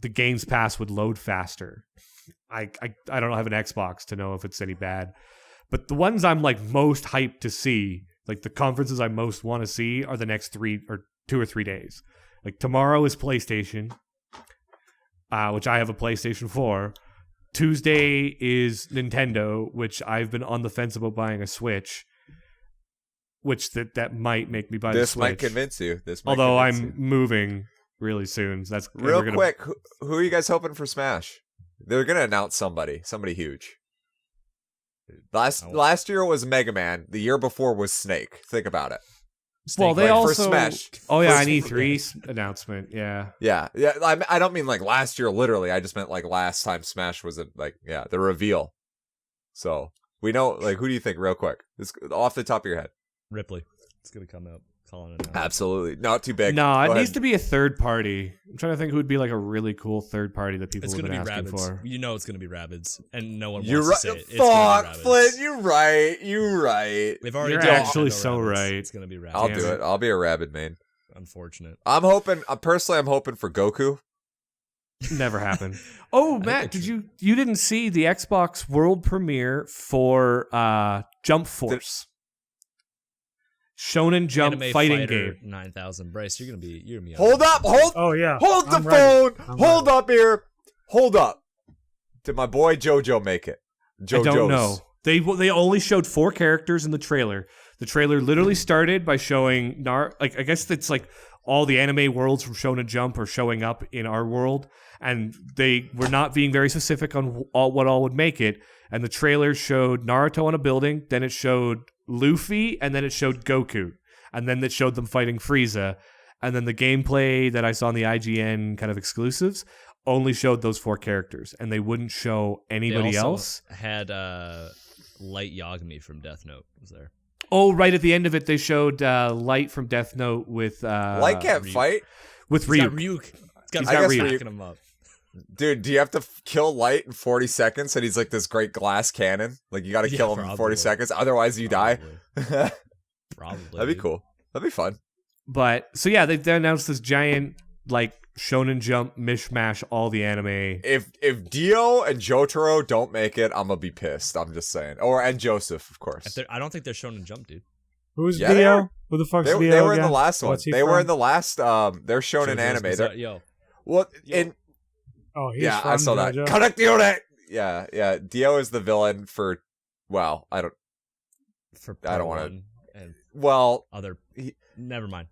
the Games Pass would load faster. I don't have an Xbox to know if it's any bad. But the ones I'm like most hyped to see, like the conferences I most want to see, are the next 2 or 3 days. Like tomorrow is PlayStation, which I have a PlayStation 4. Tuesday is Nintendo, which I've been on the fence about buying a Switch, which that might make me buy the Switch. This might convince you. Although I'm moving really soon. So that's real quick. Who are you guys hoping for Smash? They're gonna announce somebody huge. Last year was Mega Man. The year before was Snake. Think about it. Well, they like, also for Smash. Oh yeah, an E3 announcement. Yeah. Yeah. I don't mean like last year, literally. I just meant like last time Smash was the reveal. So we know. Like, who do you think, real quick? It's off the top of your head. Ripley. It's gonna come out. Calling it now. Absolutely, not too big. No, it Go needs ahead. to be a third party. I'm trying to think who would be like a really cool third party that people It's have gonna been be asking Rabbids. for. You know it's gonna be Rabbids, and no one You're wants right. to say it. It's gonna be Fuck, Rabbids. Flint. You're right. You're right. They've already You're done actually Nintendo so Rabbids. right. It's gonna be Rabbids. I'll Damn do it. it. I'll be a rabid main. Unfortunate. I'm hoping. Personally, I'm hoping for Goku. Never happened. Oh, Matt, you didn't see the Xbox world premiere for Jump Force? Shonen Jump Anime fighting Fighter game. 9000. Bryce, you're gonna be. Hold up. Oh yeah. Hold the I'm ready. phone. I'm Hold ready. up here. Hold up. Did my boy JoJo make it? JoJo's. I don't know. They only showed 4 characters in the trailer. The trailer literally started by showing I guess it's like all the anime worlds from Shonen Jump are showing up in our world, and they were not being very specific on what all would make it. And the trailer showed Naruto on a building, then it showed Luffy, and then it showed Goku, and then it showed them fighting Frieza, and then the gameplay that I saw on the IGN kind of exclusives only showed those 4 characters, and they wouldn't show anybody They also else. had Light Yagami from Death Note was there. Oh, right at the end of it, they showed Light from Death Note with Light can't Ryuk. fight. with He's got Ryuk. Ryuk. He's got He's got Ryuk Ryuk. backing him up. Dude, do you have to kill Light in 40 seconds and he's like this great glass cannon? Like, you gotta Yeah, kill him in 40 probably. seconds, otherwise you die? Probably. That'd be dude. cool. That'd be fun. But so yeah, they announced this giant like Shonen Jump mishmash all the anime. If Dio and Jotaro don't make it, I'm gonna be pissed. I'm just saying. And Joseph, of course. I don't think they're Shonen Jump, dude. Who's Yeah, they Dio? are. Who the fuck's They Dio? were in the again? last one. What's he They were in from? the last. They're shown in JoJo's anime. Bizarre- They're, Yo, well, Yo. in Oh, he's yeah, from I saw that. JoJo? Connectione. Yeah. Dio is the villain for. Well, I don't I don't wanna- one and Well, other. Never mind.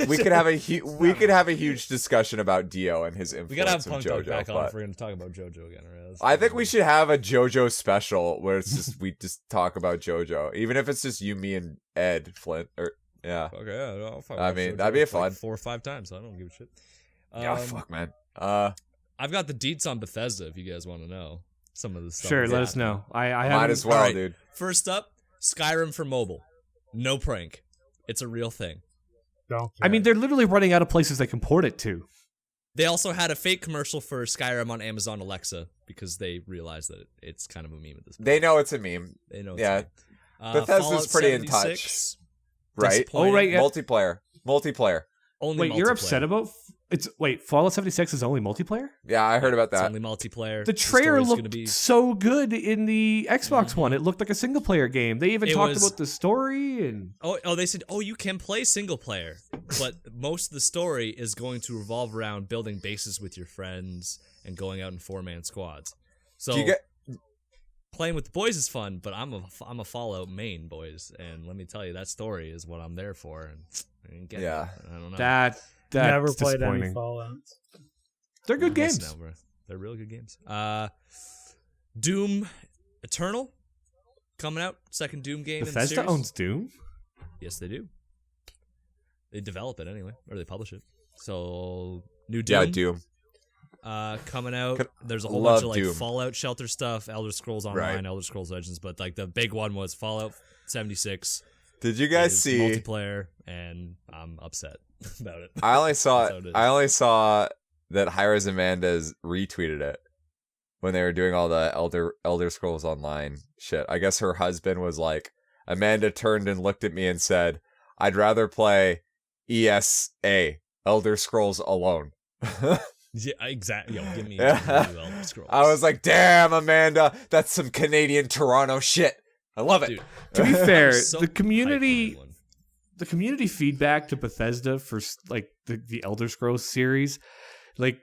we could have a huge discussion about Dio and his influence. We gotta have in Punk Talk JoJo, back on but if we're gonna talk about JoJo again. Right? I think we should have a JoJo special where it's just we just talk about JoJo, even if it's just you, me, and Ed Flint. Or yeah, Okay, yeah, I'll fuck I with mean, JoJo that'd be like fun. 4 or 5 times. So I don't give a shit. yeah, fuck, man. I've got the deets on Bethesda if you guys want to know some of the stuff. Sure, that's let us happening. know. I Might haven't. as well, Alright. dude. First up, Skyrim for mobile. No prank. It's a real thing. Don't I mean, care. they're literally running out of places they can port it to. They also had a fake commercial for Skyrim on Amazon Alexa because they realized that it's kind of a meme at this point. They know it's a meme, They know it's yeah. a meme. Bethesda's Fallout pretty in 76, right? disappointing. Oh, right, yeah. Multiplayer. Only Wait, you're multiplayer. upset about? Fallout 76 is only multiplayer? Yeah, I heard about It's that. only multiplayer. The trailer story's gonna looked be so good in the Xbox One. It looked like a single player game. They even It talked was- about the story and they said, you can play single player, but most of the story is going to revolve around building bases with your friends and going out in 4-man squads. So Do you get? playing with the boys is fun, but I'm a Fallout main, boys, and let me tell you, that story is what I'm there for. And I didn't get Yeah. it. I don't know. that's Never played any disappointing. Fallouts. They're good Yes, games. no, bro. They're really good games. Doom Eternal coming out, second Doom game. in the Bethesda series. owns Doom? Yes, they do. They develop it anyway, or they publish it. So new Yeah, Doom. Doom. Coming out. Could- There's a whole love bunch of like Doom. Fallout Shelter stuff, Elder Scrolls Online, Right. Elder Scrolls Legends, but like the big one was Fallout 76. Did you guys It's see? multiplayer, and I'm upset about it. I only saw. That's how it is. I only saw that Hires Amanda's retweeted it when they were doing all the Elder Scrolls Online shit. I guess her husband was like, Amanda turned and looked at me and said, "I'd rather play ESA, Elder Scrolls alone." Yeah, exactly. Yo, give me Yeah. new Elder Scrolls. I was like, "Damn, Amanda, that's some Canadian Toronto shit. I love it." Dude, To be fair, so the hyped community for one. the community feedback to Bethesda for like the Elder Scrolls series, like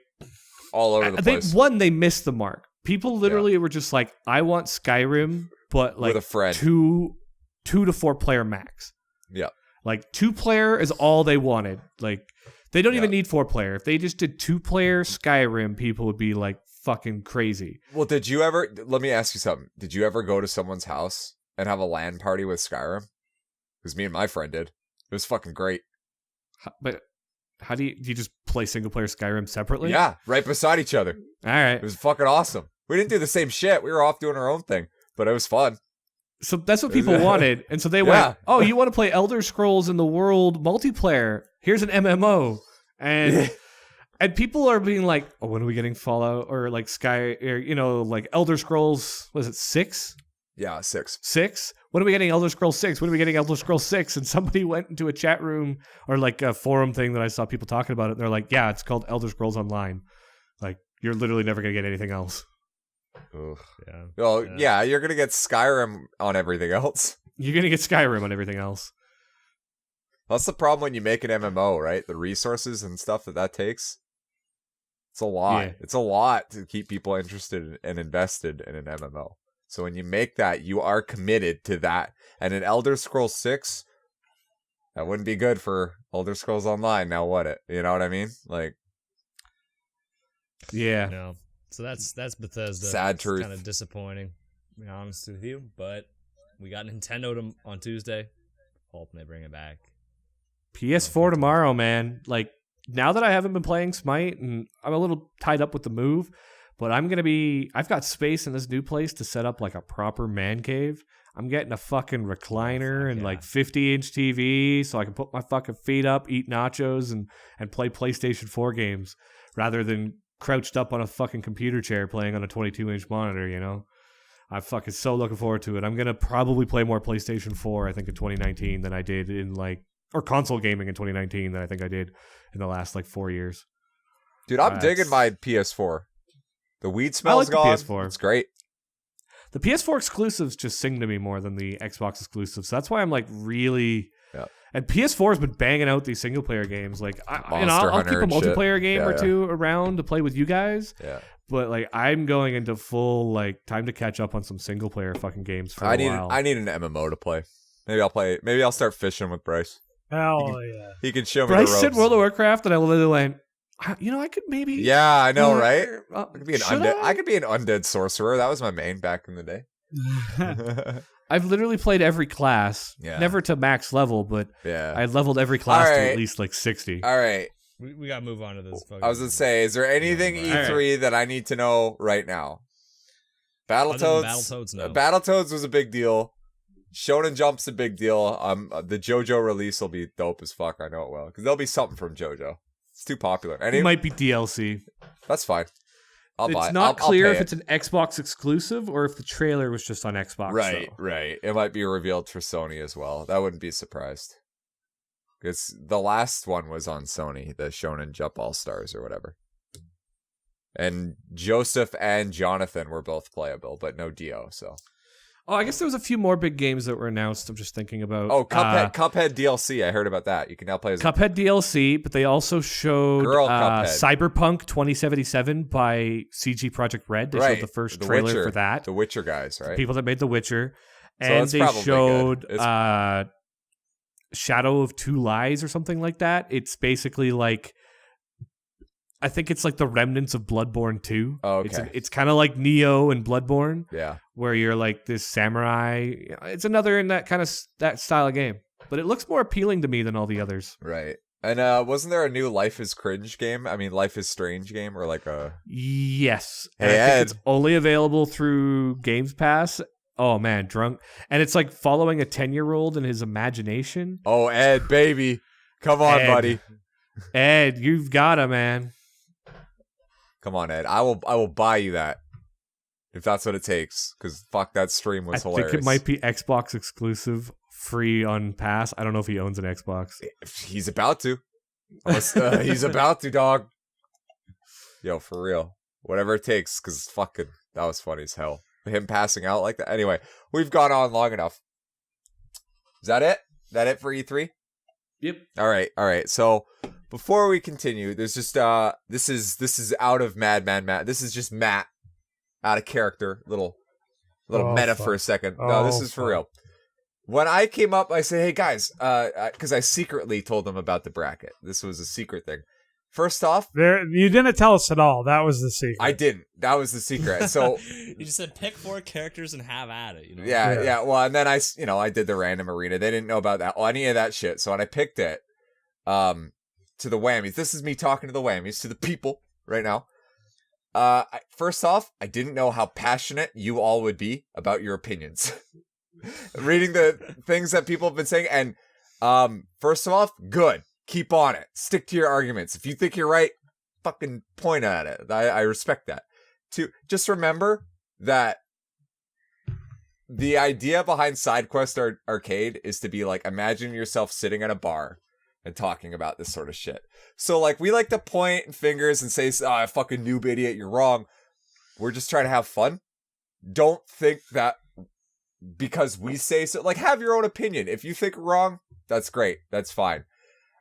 All over the I think place one, they missed the mark. People literally were just like, I want Skyrim, but like with a friend. 2 to 4 player max. Yeah. Like 2 player is all they wanted. Like they don't even Yeah. need 4 player. If they just did 2 player Skyrim, people would be like fucking crazy. Well, did you ever? Let me ask you something. Did you ever go to someone's house and have a LAN party with Skyrim? Because me and my friend did. It was fucking great. But how do you just play single player Skyrim separately? Yeah, right beside each other. All right. It was fucking awesome. We didn't do the same shit. We were off doing our own thing, but it was fun. So that's what people wanted. And so they Yeah. went, oh, you want to play Elder Scrolls in the World multiplayer? Here's an MMO. And and people are being like, oh, when are we getting Fallout or like Sky or, like Elder Scrolls, was it 6? Yeah, 6. 6? When are we getting Elder Scrolls 6? When are we getting Elder Scrolls 6? And somebody went into a chat room or like a forum thing that I saw people talking about it. And they're like, yeah, it's called Elder Scrolls Online. Like, you're literally never going to get anything else. Ugh. Yeah. Well, yeah, you're gonna get Skyrim on everything else. You're going to get Skyrim on everything else. That's the problem when you make an MMO, right? The resources and stuff that takes. It's a lot. Yeah. It's a lot to keep people interested and invested in an MMO. So when you make that, you are committed to that. And in Elder Scrolls 6, that wouldn't be good for Elder Scrolls Online. Now what it? You know what I mean? Like, Yeah. No. So that's Bethesda. Sad truth. Kind of disappointing, to be honest with you. But we got Nintendo on Tuesday. Hoping they bring it back. PS4 tomorrow, man. Like, now that I haven't been playing Smite and I'm a little tied up with the move, but I've got space in this new place to set up like a proper man cave. I'm getting a fucking recliner and yeah. like 50-inch TV so I can put my fucking feet up, eat nachos, and play PlayStation 4 games rather than crouched up on a fucking computer chair playing on a 22-inch monitor, I'm fucking so looking forward to it. I'm going to probably play more PlayStation 4, I think, in 2019 than I did or console gaming in 2019 than I think I did in the last, 4 years. dude, I'm digging my PS4. The weed I smells like the gone. PS4. It's great. The PS4 exclusives just sing to me more than the Xbox exclusives. So that's why I'm really... Yeah. And PS4 has been banging out these single-player games. Like, Monster I'll Hunter keep a and shit. multiplayer game Yeah, or yeah. two around to play with you guys. Yeah. But, I'm going into full, time to catch up on some single-player fucking games for a while. I need an MMO to play. Maybe I'll start fishing with Bryce. Hell yeah. He can show me Bryce the ropes. said World of Warcraft, and I literally went, I could maybe... Yeah, I know, right? I I could be an undead. I could be an undead sorcerer. That was my main back in the day. I've literally played every class, Yeah. never to max level, but Yeah. I leveled every class to Alright. at least 60. All right. We gotta move on to this. I was gonna say, is there anything E3 that I need to know right now? Battletoads. Battletoads, no. Battletoads was a big deal. Shonen Jump's a big deal. The JoJo release will be dope as fuck. I know it will, because there'll be something from JoJo. It's too popular. It might be DLC. That's fine. I'll buy It's it. not I'll clear pay if it. it's an Xbox exclusive or if the trailer was just on Xbox. Right, though. right. It might be revealed for Sony as well. That wouldn't be surprised. Because the last one was on Sony, the Shonen Jump All Stars or whatever. And Joseph and Jonathan were both playable, but no Dio. So. Oh, I guess there was a few more big games that were announced. I'm just thinking about. Oh, Cuphead DLC. I heard about that. You can now play as Cuphead DLC, but they also showed Girl Cuphead. Cyberpunk 2077 by CG Projekt Red. They right. showed the first The trailer Witcher, for that. The Witcher guys, right? People that made The Witcher. So And that's they probably showed good. Shadow of Two Lies or something like that. It's basically I think it's like the remnants of Bloodborne 2. Oh, okay. It's kind of like Neo and Bloodborne, Yeah. where you're like this samurai. It's another in that kind of that style of game, but it looks more appealing to me than all the others. Right. And wasn't there a new Life is Cringe game? I mean, Life is Strange game, or like a... Yes. Hey, And I Ed. think it's only available through Games Pass. Oh man, drunk, and it's like following a 10-year-old in his imagination. Oh, Ed, baby, come on, Ed. buddy. Ed, you've got to, man. Come on, Ed. I will buy you that if that's what it takes. Because fuck, that stream was hilarious. I think it might be Xbox exclusive, free on Pass. I don't know if he owns an Xbox. He's about to. He's about to, dog. Yo, for real. Whatever it takes, because fucking, that was funny as hell. Him passing out like that. Anyway, we've gone on long enough. Is that it? That it for E3? Yep. All right. So before we continue, there's just this is out of Mad. This is just Matt out of character. Little meta fuck. for a second. No, this is for real. When I came up, I said, "Hey guys," because I secretly told them about the bracket. This was a secret thing. First off, you didn't tell us at all. That was the secret. I didn't. That was the secret. So you just said pick 4 characters and have at it. You know? Yeah. Well, and then I did the random arena. They didn't know about that, any of that shit. So when I picked it, to the whammies. This is me talking to the whammies, to the people right now. First off, I didn't know how passionate you all would be about your opinions. Reading the things that people have been saying, and first off, good. Keep on it. Stick to your arguments. If you think you're right, fucking point at it. I respect that. Just remember that the idea behind SideQuest Arcade is to be like, imagine yourself sitting at a bar and talking about this sort of shit. So like, we like to point fingers and say, "Oh, fucking noob idiot, you're wrong." We're just trying to have fun. Don't think that because we say so. Like, have your own opinion. If you think wrong, that's great. That's fine.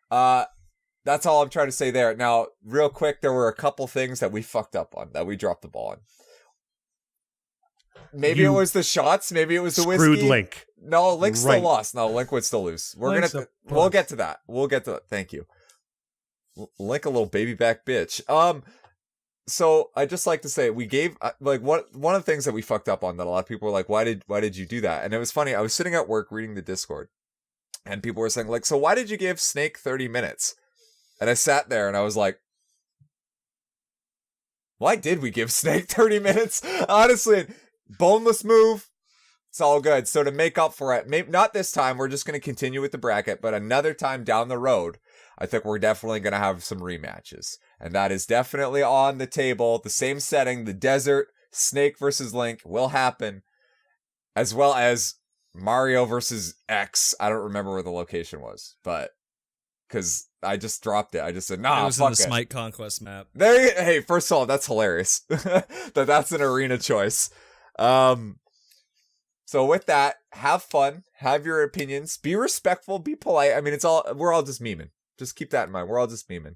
That's all I'm trying to say there. Now, real quick, there were a couple things that we fucked up on, that we dropped the ball on. Maybe it was the shots. Maybe it was the whiskey. Screwed Link. No, Link still lost. No, Link would still lose. We'll get to that. Thank you. Link, a little baby back bitch. So I just like to say we gave like one of the things that we fucked up on that a lot of people were like, why did you do that? And it was funny. I was sitting at work reading the Discord, and people were saying like, so why did you give Snake 30 minutes? And I sat there and I was like, why did we give Snake 30 minutes? Honestly, boneless move. It's all good. So to make up for it, maybe not this time, we're just going to continue with the bracket, but another time down the road, I think we're definitely going to have some rematches. And that is definitely on the table. The same setting, the desert, Snake versus Link will happen, as well as Mario versus X. I don't remember where the location was, but because I just dropped it. I just said, nah, it was fuck in the it. Smite Conquest map. Hey, first of all, that's hilarious. that's an arena choice. So with that, have fun, have your opinions, be respectful, be polite. I mean, we're all just memeing. Just keep that in mind. We're all just memeing.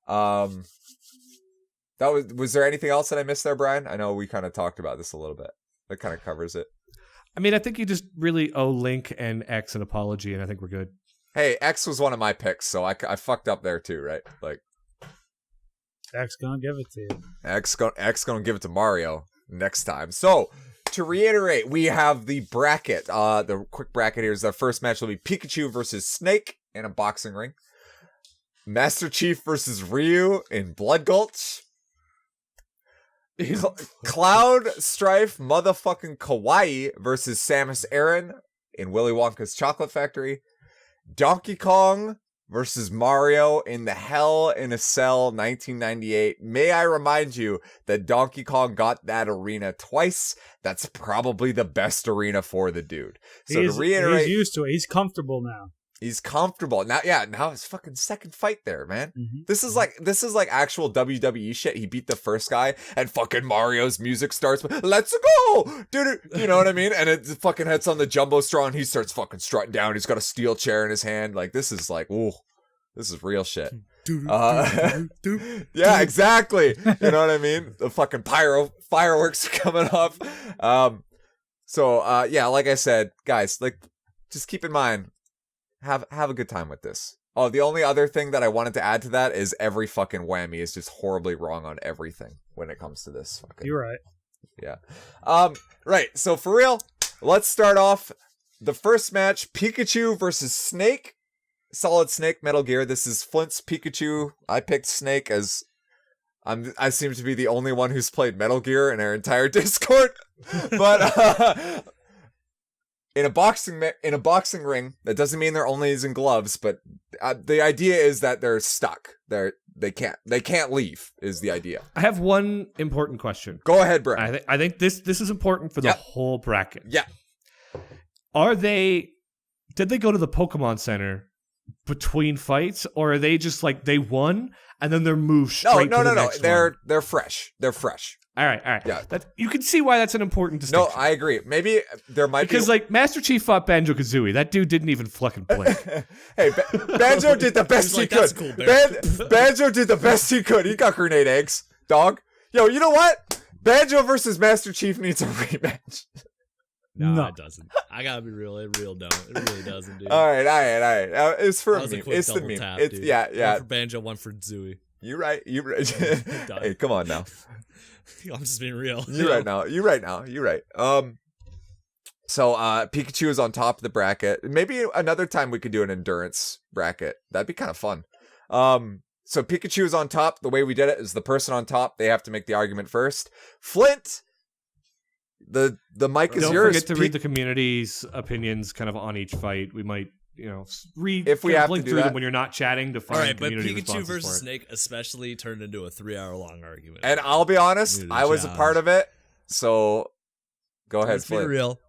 Was there anything else that I missed there, Brian? I know we kind of talked about this a little bit. That kind of covers it. I mean, I think you just really owe Link and X an apology, and I think we're good. Hey, X was one of my picks, so I fucked up there too, right? Like, X gonna give it to you. X gonna give it to Mario next time. So, to reiterate, we have the bracket. The quick bracket here is our first match will be Pikachu versus Snake in a boxing ring. Master Chief versus Ryu in Blood Gulch. Cloud Strife motherfucking Kawaii versus Samus Aran in Willy Wonka's Chocolate Factory. Donkey Kong versus Mario in the Hell in a Cell 1998. May I remind you that Donkey Kong got that arena twice. That's probably the best arena for the dude. So to reiterate, he's used to it. He's comfortable now. He's comfortable now. Yeah, now his fucking second fight there, man. Mm-hmm. This is like actual WWE shit. He beat the first guy, and fucking Mario's music starts. Let's go, dude. You know what I mean? And it fucking hits on the jumbotron. He starts fucking strutting down. He's got a steel chair in his hand. Like this is like, ooh, this is real shit. Yeah, exactly. You know what I mean? The fucking fireworks are coming off. Yeah, like I said, guys, like just keep in mind. Have a good time with this. Oh, the only other thing that I wanted to add to that is every fucking whammy is just horribly wrong on everything when it comes to this. You're right. Yeah. Right. So for real, let's start off the first match: Pikachu versus Snake. Solid Snake, Metal Gear. This is Flint's Pikachu. I picked Snake as I seem to be the only one who's played Metal Gear in our entire Discord. But in a boxing ring, that doesn't mean they're only using gloves, but the idea is that they're stuck. They can't leave is the idea. I have one important question. Go ahead, Brett. I think this is important for the whole bracket. Yeah. Did they go to the Pokemon Center between fights, or are they just like they won and then they're moved straight to the next one? They're fresh. They're fresh. All right. Yeah. You can see why that's an important distinction. No, I agree. Maybe there might because like Master Chief fought Banjo-Kazooie. That dude didn't even fucking blink. Hey, Banjo did the best he could. Cool, Banjo did the best he could. He got grenade eggs, dog. Yo, you know what? Banjo versus Master Chief needs a rematch. No, it doesn't. I gotta be real. It really doesn't, dude. All right. It's for That me. was a quick It's the double meme. tap, It's dude. yeah. One for Banjo, one for Zooey. You right. Hey, come on now. I'm just being real. You right now. You right. So Pikachu is on top of the bracket. Maybe another time we could do an endurance bracket. That'd be kind of fun. So Pikachu is on top. The way we did it is the person on top, they have to make the argument first. Flint, the mic is Don't yours. forget to read the community's opinions kind of on each fight. We might, read If we have to blink do through that. them when you're not chatting to find All right, but community Pikachu responses versus for it. Snake especially turned into a 3-hour-long argument. And I'll be honest, Dude, I was a part of it. So go ahead, Let's be Flint. real.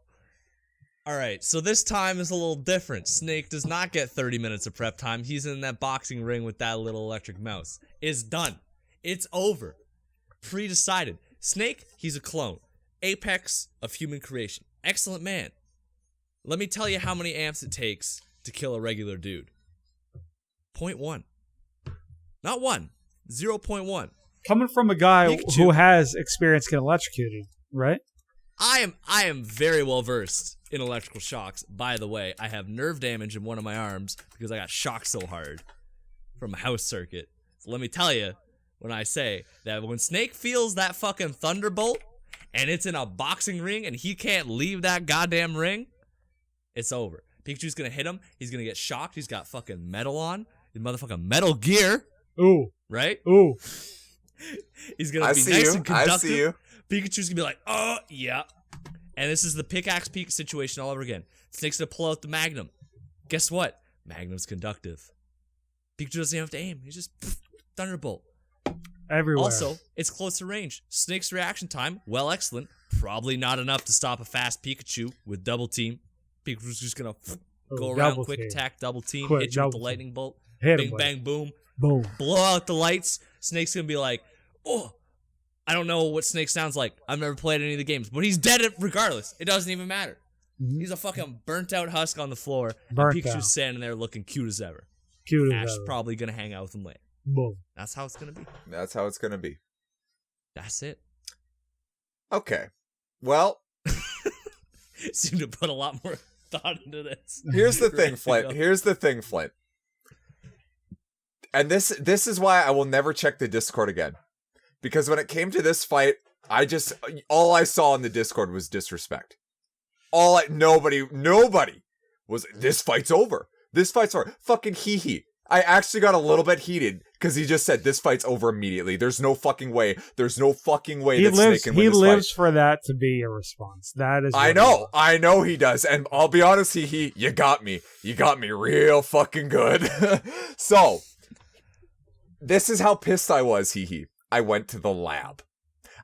All right, so this time is a little different. Snake does not get 30 minutes of prep time. He's in that boxing ring with that little electric mouse. It's done. It's over. Pre-decided. Snake, he's a clone. Apex of human creation. Excellent man. Let me tell you how many amps it takes to kill a regular dude. 0.1. Not 1. 0.1. Coming from a guy Pikachu. who has experience getting electrocuted, right? I am very well versed in electrical shocks. By the way, I have nerve damage in one of my arms because I got shocked so hard from a house circuit. So let me tell you, when I say that when Snake feels that fucking thunderbolt and it's in a boxing ring and he can't leave that goddamn ring, it's over. Pikachu's gonna hit him. He's gonna get shocked. He's got fucking metal on. His motherfucking Metal Gear. Ooh. Right? Ooh. He's gonna I be see nice you. and conductive. I see you. Pikachu's gonna be like, oh, yeah. And this is the pickaxe peak situation all over again. Snake's gonna pull out the Magnum. Guess what? Magnum's conductive. Pikachu doesn't even have to aim. He's just Thunderbolt. Everywhere. Also, it's closer range. Snake's reaction time, well, excellent. Probably not enough to stop a fast Pikachu with double team. Pikachu's just gonna go around, double quick team. attack, double team, Quick, hit you with the double lightning team. bolt. Hit him Bing, with bang, boom. Boom. Blow out the lights. Snake's gonna be like, oh, I don't know what Snake sounds like. I've never played any of the games, but he's dead regardless. It doesn't even matter. Mhm. He's a fucking burnt out husk on the floor. Burnt and Pikachu's out. standing there looking cute as ever. Cute Ash as is ever. probably gonna hang out with him later. Boom. That's how it's gonna be. That's how it's gonna be. That's it. Okay. Well, Seem to put a lot more thought into this. here's the thing, Right, Flint. you know? Here's the thing, Flint. And this is why I will never check the Discord again. Because when it came to this fight, all I saw in the Discord was disrespect. Nobody was, this fight's over. This fight's over. Fucking hee. I actually got a little bit heated because he just said this fight's over immediately. There's no fucking way. There's no fucking way that Snake can win He this lives fight. for that to be a response. That is. I what know. he wants. I know he does. And I'll be honest, you got me. You got me real fucking good. So, this is how pissed I was, I went to the lab.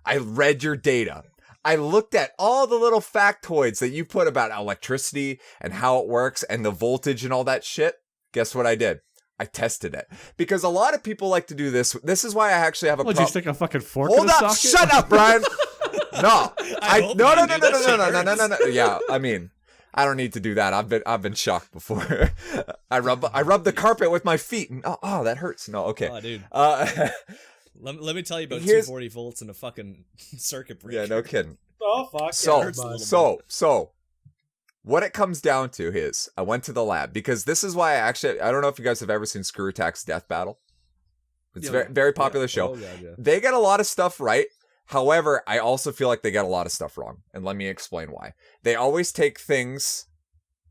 I read your data. I looked at all the little factoids that you put about electricity and how it works and the voltage and all that shit. Guess what I did? I tested it. Because a lot of people like to do this. This is why I actually have a Would you stick a fucking fork Hold in the up! socket? Shut up, Brian! No. hope No. you do. That shit No. Yeah, I mean, I don't need to do that. I've been shocked before. I rub the carpet with my feet and oh, that hurts. No, okay. Oh, dude. Uh Let me tell you about Here's- 240 volts and a fucking circuit breaker. yeah, no kidding. Oh fuck. So, hurts a little so, what it comes down to is, I went to the lab because this is why I don't know if you guys have ever seen Screw Attack's Death Battle. It's a very, very popular show. Oh, God, yeah. They get a lot of stuff right. However, I also feel like they get a lot of stuff wrong. And let me explain why. They always take things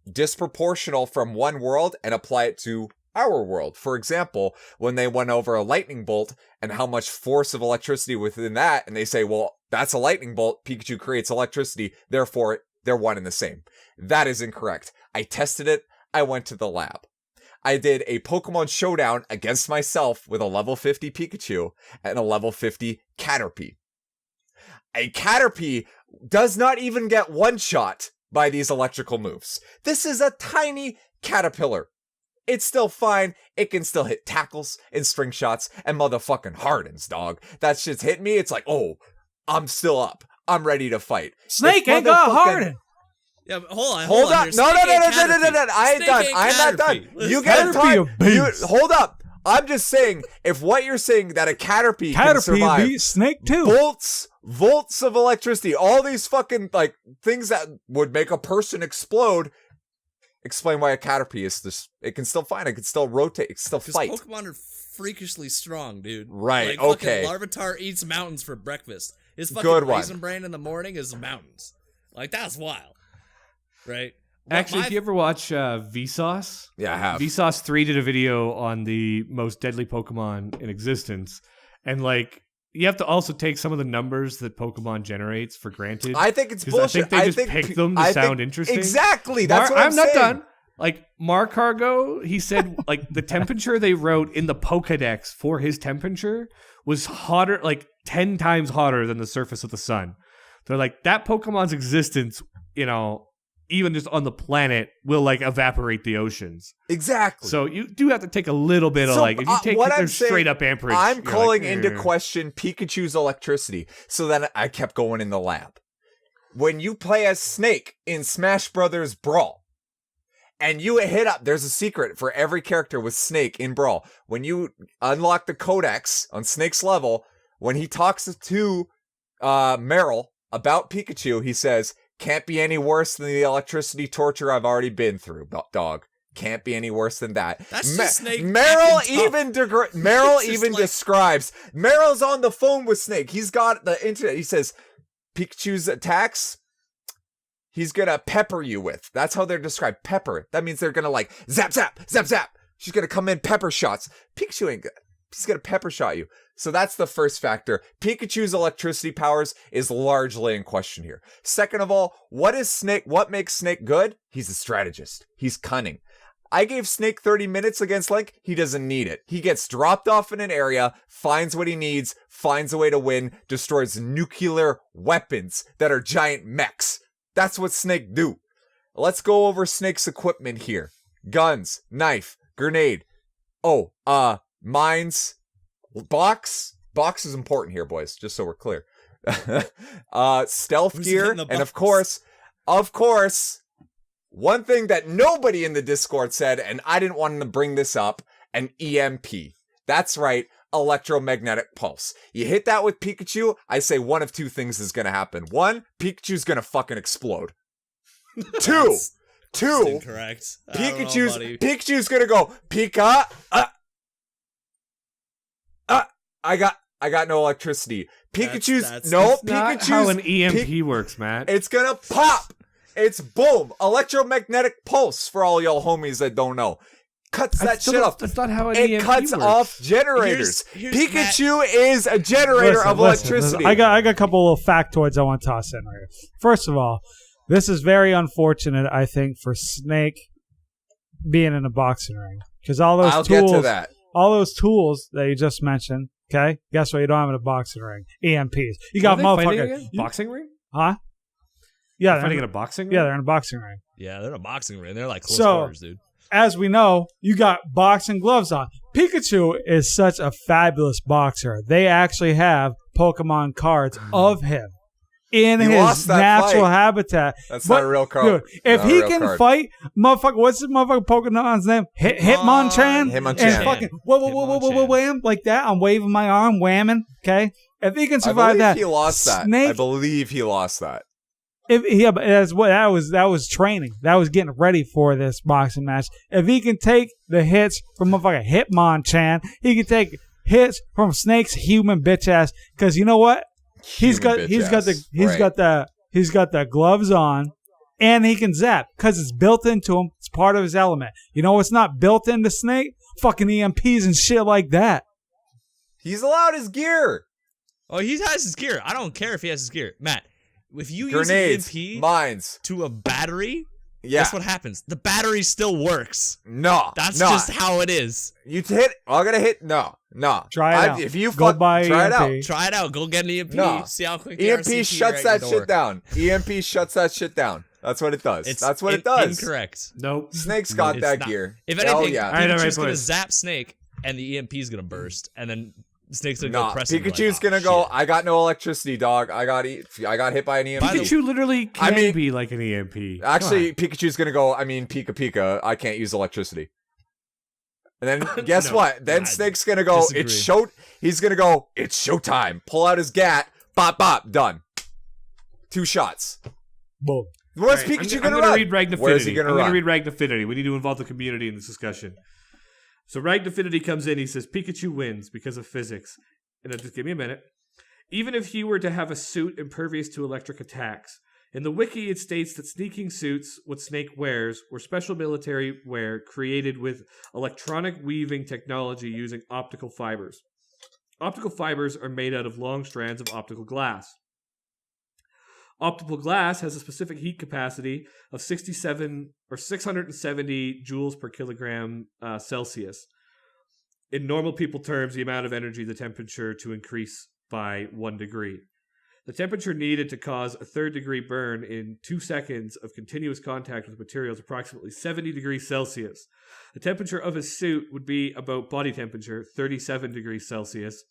disproportional from one world and apply it to our world. For example, when they went over a lightning bolt and how much force of electricity within that, and they say, well, that's a lightning bolt. Pikachu creates electricity. Therefore, they're one and the same. That is incorrect. I tested it. I went to the lab. I did a Pokemon Showdown against myself with a level 50 Pikachu and a level 50 Caterpie. A Caterpie does not even get one shot by these electrical moves. This is a tiny caterpillar. It's still fine. It can still hit tackles and string shots and motherfucking hardens, dog. That shit's hit me. It's like, oh, I'm still up. I'm ready to fight. Snake ain't got hardened. Yeah, but hold on. Hold up. Here's No. Snake and Caterpie. I ain't Snake done. and I'm not done. Caterpie. You get Caterpie time. a You, beast. hold up. I'm just saying, if what you're saying that a Caterpie can survive beat Snake too. volts of electricity, all these fucking like things that would make a person explode, explain why a Caterpie is this. It can still fight. It can still rotate. It can still fight. Pokemon are freakishly strong, dude. Right, Like, okay. Fucking Larvitar eats mountains for breakfast. His fucking Good one. Raisin Bran in the morning is mountains. Like, that's wild. Right? Actually, My- if you ever watch Vsauce, Yeah, I have. Vsauce 3 did a video on the most deadly Pokemon in existence. And, like, you have to also take some of the numbers that Pokemon generates for granted. I think it's 'Cause bullshit. I think they just picked them to sound interesting. Exactly. That's what I'm not saying. done. Like, Marcargo, he said, like, the temperature they wrote in the Pokedex for his temperature was hotter, like, 10 times hotter than the surface of the sun. They're like, that Pokemon's existence, you know, even just on the planet, will, like, evaporate the oceans. Exactly. So you do have to take a little bit of, like, if you take what their I'm saying, straight up amperage. I'm you're calling like, into "Eh." question Pikachu's electricity. So then I kept going in the lab. When you play as Snake in Smash Brothers Brawl, and you hit up, there's a secret for every character with Snake in Brawl. When you unlock the Codex on Snake's level, when he talks to Meryl about Pikachu, he says, "Can't be any worse than the electricity torture I've already been through, dog. Can't be any worse than that." That's just Snake Meryl acting tough. Meryl It's just even like- describes. Meryl's on the phone with Snake. He's got the internet. He says, Pikachu's attacks, he's gonna pepper you with. That's how they're described. Pepper. That means they're gonna like zap, zap, zap, zap. She's gonna come in pepper shots. Pikachu ain't good. He's gonna pepper shot you. So that's the first factor. Pikachu's electricity powers is largely in question here. Second of all, what makes Snake good? He's a strategist. He's cunning. I gave Snake 30 minutes against Link. He doesn't need it. He gets dropped off in an area, finds what he needs, finds a way to win, destroys nuclear weapons that are giant mechs. That's what Snake do. Let's go over Snake's equipment here. Guns, knife, grenade. Mines, box. Box is important here, boys, just so we're clear. Stealth Who's gear, in the and of box? course, one thing that nobody in the Discord said, and I didn't want to bring this up, an EMP. That's right, electromagnetic pulse. You hit that with Pikachu, I say one of two things is going to happen. One, Pikachu's going to fucking explode. Two, That's incorrect. I don't know, buddy. Pikachu's going to go, Pika, I got no electricity. Pikachu's, That's Not how an Pikachu's, EMP works, Matt. it's gonna pop. It's boom. Electromagnetic pulse for all y'all homies that don't know. Cuts that shit off. That's not how an It EMP cuts works. off generators. Here's Pikachu is a generator of electricity. I got a couple of factoids I want to toss in right here. First of all, this is very unfortunate, I think, for Snake being in a boxing ring. Because all those I'll tools, get to that. all those tools that you just mentioned, okay? Guess what? You don't have in a boxing ring. EMPs. You got What are they fighting motherfucker. again? Boxing ring? Huh? Yeah, They're they're fighting in, in a boxing ring? yeah, they're in a boxing ring. Yeah, they're in a boxing ring. They're like close So- quarters, dude. As we know, you got boxing gloves on. Pikachu is such a fabulous boxer. They actually have Pokemon cards of him in He his lost that natural fight. habitat. That's But, not a real card. Dude, if Not a he real can card. fight, motherfucker, what's this motherfucker Pokemon's name? Hitmonchan? Hitmonchan. And fucking Hitmonchan. wham, like that. I'm waving my arm, whamming. Okay? If he can I survive believe that. he lost that. Snake, I believe he lost that. but that was training. That was getting ready for this boxing match. If he can take the hits from motherfucking Hitmonchan, he can take hits from Snake's human bitch ass. Because you know what? He's got the gloves on, and he can zap because it's built into him. It's part of his element. You know what's not built into Snake? Fucking EMPs and shit like that. He's allowed his gear. Oh, he has his gear. I don't care if he has his gear. Matt, If you Grenades, use EMP mines. to a battery, Yeah. guess what happens? The battery still works. No. That's no. just how it is. You hit. I'm gonna hit. No. Try it out. If you Go fuck, buy try it out. EMP. Try it out. Go get an EMP. No. See how quick EMP the RCP shuts right that in the door. shit down. EMP shuts that shit down. That's what it does. That's what it does. Incorrect. Nope. Snake's got It's that not. gear. If Hell anything, yeah. Alright, Pikachu's gonna boys. zap Snake, and the EMP is gonna burst, and then Snake's gonna go Nah, press him, Pikachu's like, gonna "Oh, go. shit." I got no electricity, dog. I got hit by an EMP. By the- Pikachu literally can I mean- be like an EMP. Actually, Pikachu's gonna go. I mean, Pika Pika. I can't use electricity. And then guess No, what? Then I Snake's gonna go. disagree. It's show. He's gonna go. It's showtime. Pull out his gat. Bop bop. Done. 2 shots. Boom. Where's All right, Pikachu I'm gonna gonna run? read Ragnafinity. Where's he gonna I'm run? gonna read Ragnafinity. We need to involve the community in this discussion. So Ragnafinity comes in. He says Pikachu wins because of physics. And just give me a minute. Even if he were to have a suit impervious to electric attacks, in the wiki it states that sneaking suits, what Snake wears, were special military wear created with electronic weaving technology using optical fibers. Optical fibers are made out of long strands of optical glass. Optical glass has a specific heat capacity of 67 or 670 joules per kilogram Celsius. In normal people terms, the amount of energy the temperature to increase by 1 degree. The temperature needed to cause a 3rd degree burn in 2 seconds of continuous contact with materials approximately 70 degrees Celsius. The temperature of his suit would be about body temperature, 37 degrees Celsius,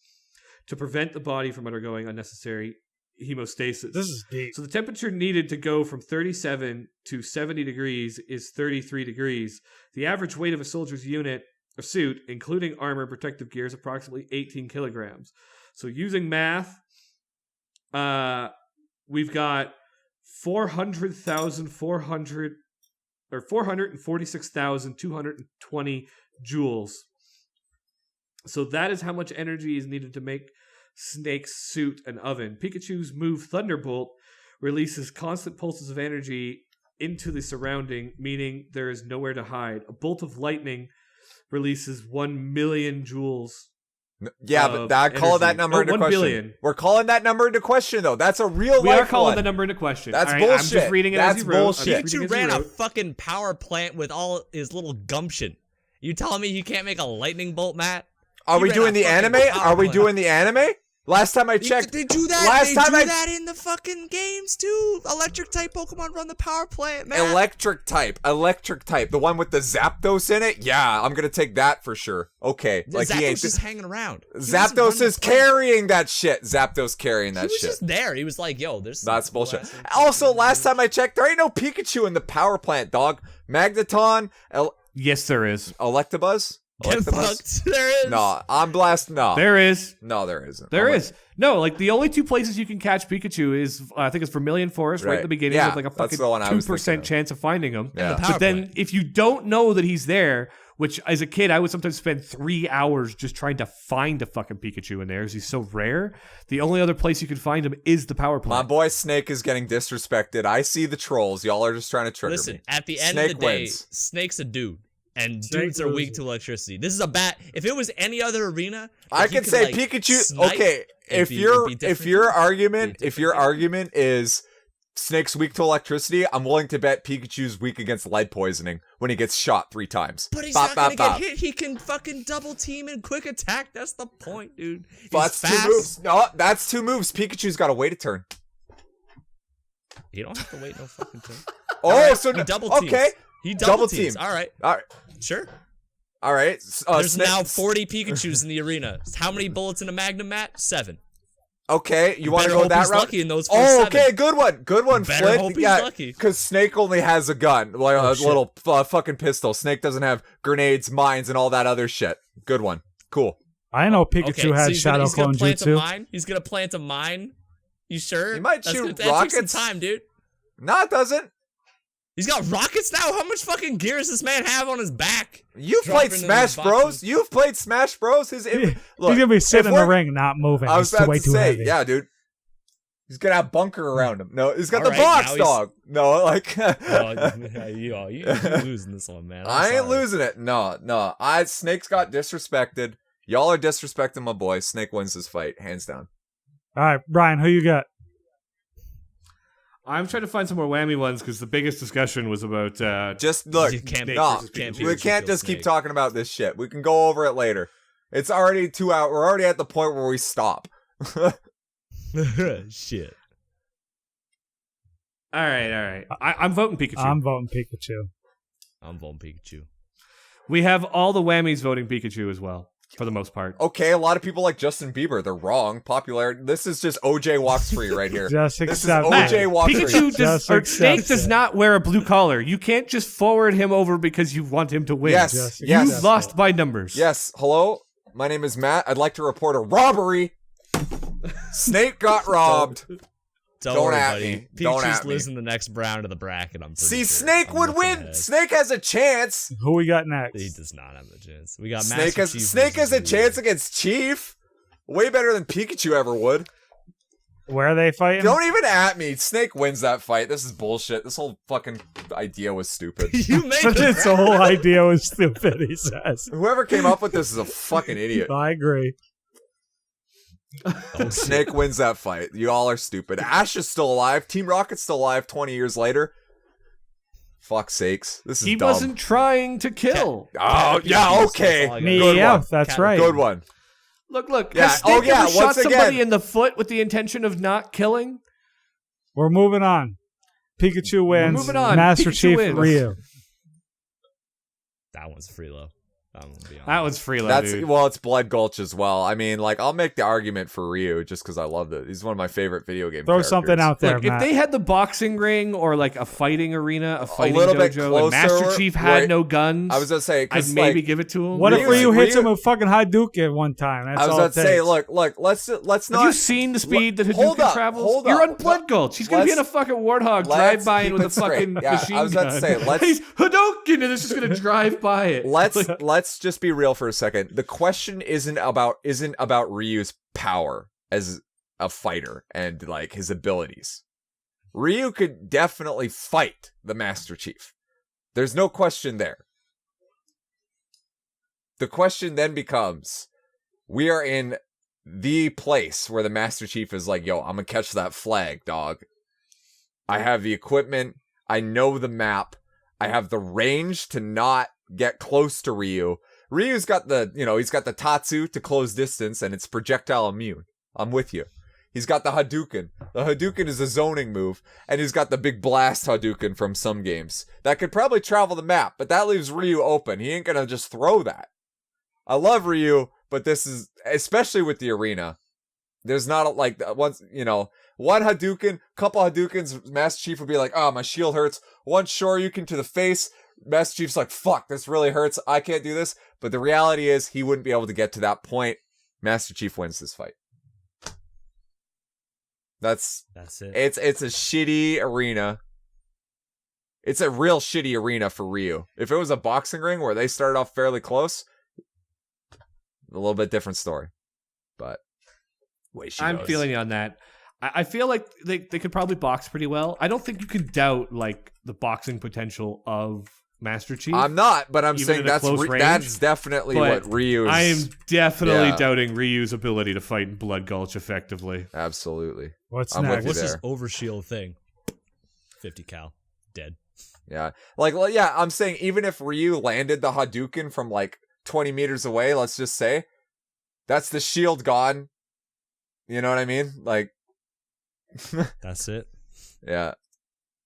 to prevent the body from undergoing unnecessary hemostasis. This is deep. So the temperature needed to go from 37 to 70 degrees is 33 degrees. The average weight of a soldier's unit or suit, including armor and protective gear, is approximately 18 kilograms. So using math, we've got 446,220 joules. So that is how much energy is needed to make Snake's suit an oven. Pikachu's move Thunderbolt releases constant pulses of energy into the surrounding, meaning there is nowhere to hide. A bolt of lightning releases 1 million joules. Yeah, of but I call that energy. number No, into 1 question. billion. We're calling that number into question, though. That's a real We life are calling one. the number into question. That's All right, I'm bullshit. just reading it That's as you wrote. bullshit. I'm just reading Pikachu it as you ran a wrote. fucking power plant with all his little gumption. You telling me he can't make a lightning bolt, Matt? Are He we ran doing a the fucking anime? power Are we plant. doing the anime? Last time I checked. They do that. Last They time do I that in the fucking games too. Electric type Pokemon run the power plant, man. Electric type, the one with the Zapdos in it. Yeah, I'm gonna take that for sure. Okay, like he Zapdos ain't. just hanging around. He doesn't run Zapdos the is plant. carrying that shit. Zapdos carrying He that was shit. just there. He was like, "Yo, there's." That's bullshit. blasting- Also, last time I checked, there ain't no Pikachu in the power plant, dog. Magneton, Yes, there is. Electabuzz. Get Electabuzz? fucked. There is. No, I'm blast. No, There is. no, there isn't. There I'm is. No, like the only 2 places you can catch Pikachu is, I think it's Vermilion Forest right at Right. the beginning Yeah, with like a that's fucking the one I was 2% thinking of. chance of finding him. Yeah. The power But then plant. if you don't know that he's there, which as a kid I would sometimes spend 3 hours just trying to find a fucking Pikachu in there because he's so rare. The only other place you can find him is the power My plant. boy Snake is getting disrespected. I see the trolls. Y'all are just trying to trigger Listen, me. at the end Snake of the day, wins. Snake's a dude. And Snake dudes are weak loses. to electricity. This is a bat. If it was any other arena, I that he could could, say like, Pikachu. snipe, Okay, it'd if be your different. argument It'd be if your different. argument is Snake's weak to electricity, I'm willing to bet Pikachu's weak against lead poisoning when he gets shot 3 times. But he's Bop, not gonna bop, bop. get hit. He can fucking double team and quick attack. That's the point, dude. He's That's fast. 2 moves. No, that's 2 moves. Pikachu's got to wait a turn. You don't have to wait no fucking turn. Oh, Alright, so he double teams. okay. He double Double teams. team. All right, All right. sure. All right. There's now 40 Pikachu's in the arena. How many bullets in a Magnum, Matt? 7. Okay, you want to better go hope that he's route? lucky in those first Oh, 7. okay, good one. Good one, Better Flint. hope he's Yeah, lucky. because Snake only has a gun, like a shit. little fucking pistol. Snake doesn't have grenades, mines, and all that other shit. Good one. Cool. I know Okay, Pikachu so had he's Shadow gonna Clone plant a Jutsu. mine. He's gonna plant a mine. You sure? He might That's shoot gonna, that takes rockets. some time, dude. No, it doesn't. He's got rockets now. How much fucking gear does this man have on his back? You've Drop played into Smash these Bros. boxes. You've played Smash Bros. His He's look, gonna be sitting if in the we're- ring, not moving. I was He's about way to too say, heavy. yeah, dude. He's gonna have bunker around him. No, he's got All the right, box now dog. No, like You're losing this one, man. I'm I ain't sorry. losing it. No. Snake's got disrespected. Y'all are disrespecting my boy. Snake wins this fight, hands down. All right, Brian, who you got? I'm trying to find some more whammy ones because the biggest discussion was about. Just look, You can't- no, versus Pikachu. we versus can't just Snake. keep talking about this shit. We can go over it later. It's already 2 hours. We're already at the point where we stop. Shit. All right. I'm voting Pikachu. I'm voting Pikachu. I'm voting Pikachu. We have all the whammies voting Pikachu as well, for the most part. Okay, a lot of people like Justin Bieber. They're wrong. Popularity. This is just OJ walks free right here. Just This is accept OJ it. walks free. Pikachu Just or accept Snake does it. not wear a blue collar. You can't just forward him over because you want him to win. Yes, Just yes, You've lost by numbers. yes. Hello, my name is Matt. I'd like to report a robbery. Snake got robbed. Don't Don't worry, at buddy. me. Don't Peaches at me. lives in the next round of the bracket. I'm pretty See, sure. Snake I'm would looking win. ahead. Snake has a chance. Who we got next? He does not have a chance. We got Snake Master Chief Snake has versus a chance Ryu. against Chief. Way better than Pikachu ever would. Where are they fighting? Don't even at me. Snake wins that fight. This is bullshit. This whole fucking idea was stupid. You made But the this whole idea was stupid, he says. Whoever came up with this is a fucking idiot. I agree. Snake wins that fight. You all are stupid. Ash is still alive. Team Rocket's still alive 20 years later. Fuck's sakes. This is He dumb. wasn't trying to kill. Oh, yeah, okay. That's all I got. Good Yeah, one. that's right. Good one. Look. Yeah, Has Snake oh, yeah, ever shot once somebody again. in the foot with the intention of not killing? We're moving on. Pikachu wins. moving on. Master Pikachu Chief wins. Ryu. That one's Freelo. I'm gonna be honest. That was Freelo, That's dude. well, it's Blood Gulch as well. I mean, like, I'll make the argument for Ryu just because I love it. He's one of my favorite video game Throw characters. something out there, Look, if Matt. they had the boxing ring or like a fighting arena, a fighting little bit dojo, and Master closer, Chief had right. no guns, I was gonna say, I'd because maybe like, give it to him. What if Ryu- Ryu hits him Ryu- with fucking Hadouken one time? That's I was all gonna it say, takes. look, let's Have not. you seen the speed that hold Hadouken up, travels? hold You're up. on Blood Gulch. He's gonna be in a Let's- fucking warthog, let's drive by keep with a it straight. fucking Yeah, machine I was about to gun. say, let's- He's Hadouken, and it's just gonna drive by it. Let's just be real for a second. The question isn't about Ryu's power as a fighter and like his abilities. Ryu could definitely fight the Master Chief. There's no question there. The question then becomes, we are in the place where the Master Chief is like, yo, I'm gonna catch that flag, dog. I have the equipment. I know the map. I have the range to not get close to Ryu. Ryu's got he's got the Tatsu to close distance, and it's projectile immune. I'm with you. He's got the Hadouken. The Hadouken is a zoning move, and he's got the big blast Hadouken from some games. That could probably travel the map, but that leaves Ryu open. He ain't gonna just throw that. I love Ryu, but this is, especially with the arena, there's not one Hadouken, couple Hadoukens, Master Chief would be like, oh, my shield hurts. One Shoryuken to the face, Master Chief's like, fuck, this really hurts. I can't do this. But the reality is he wouldn't be able to get to that point. Master Chief wins this fight. That's it. it's a shitty arena. It's a real shitty arena for Ryu. If it was a boxing ring where they started off fairly close, a little bit different story. But I'm feeling you on that. I feel like they could probably box pretty well. I don't think you can doubt like the boxing potential of Master Chief. I'm not, but I'm Even saying at a that's close range, that's definitely but what Ryu is. I am definitely Yeah. doubting Ryu's ability to fight in Blood Gulch effectively. Absolutely. What's I'm with next? you What's this there. overshield thing? 50 cal. Dead. Yeah. I'm saying even if Ryu landed the Hadouken from like 20 meters away, let's just say, that's the shield gone. You know what I mean? Like, That's it. yeah.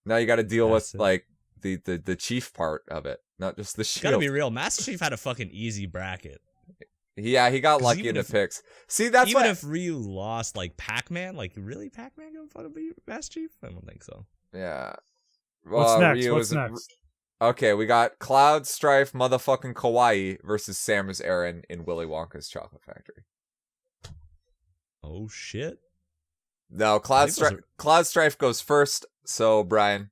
Now you got to deal That's with it. like the chief part of it, not just the Gotta shield. be real. Master Chief had a fucking easy bracket. Yeah, he got 'Cause lucky even in the if- picks. See, that's Even what. if Ryu lost like Pac-Man, like really Pac-Man gonna fucking beat Master Chief? I don't think so. Yeah. What's next? Ryu What's is- next? Okay, we got Cloud, Strife, motherfucking Kawaii versus Samus Aran in Willy Wonka's Chocolate Factory. Oh shit. No, I think those Cloud Strife goes first. So Brian,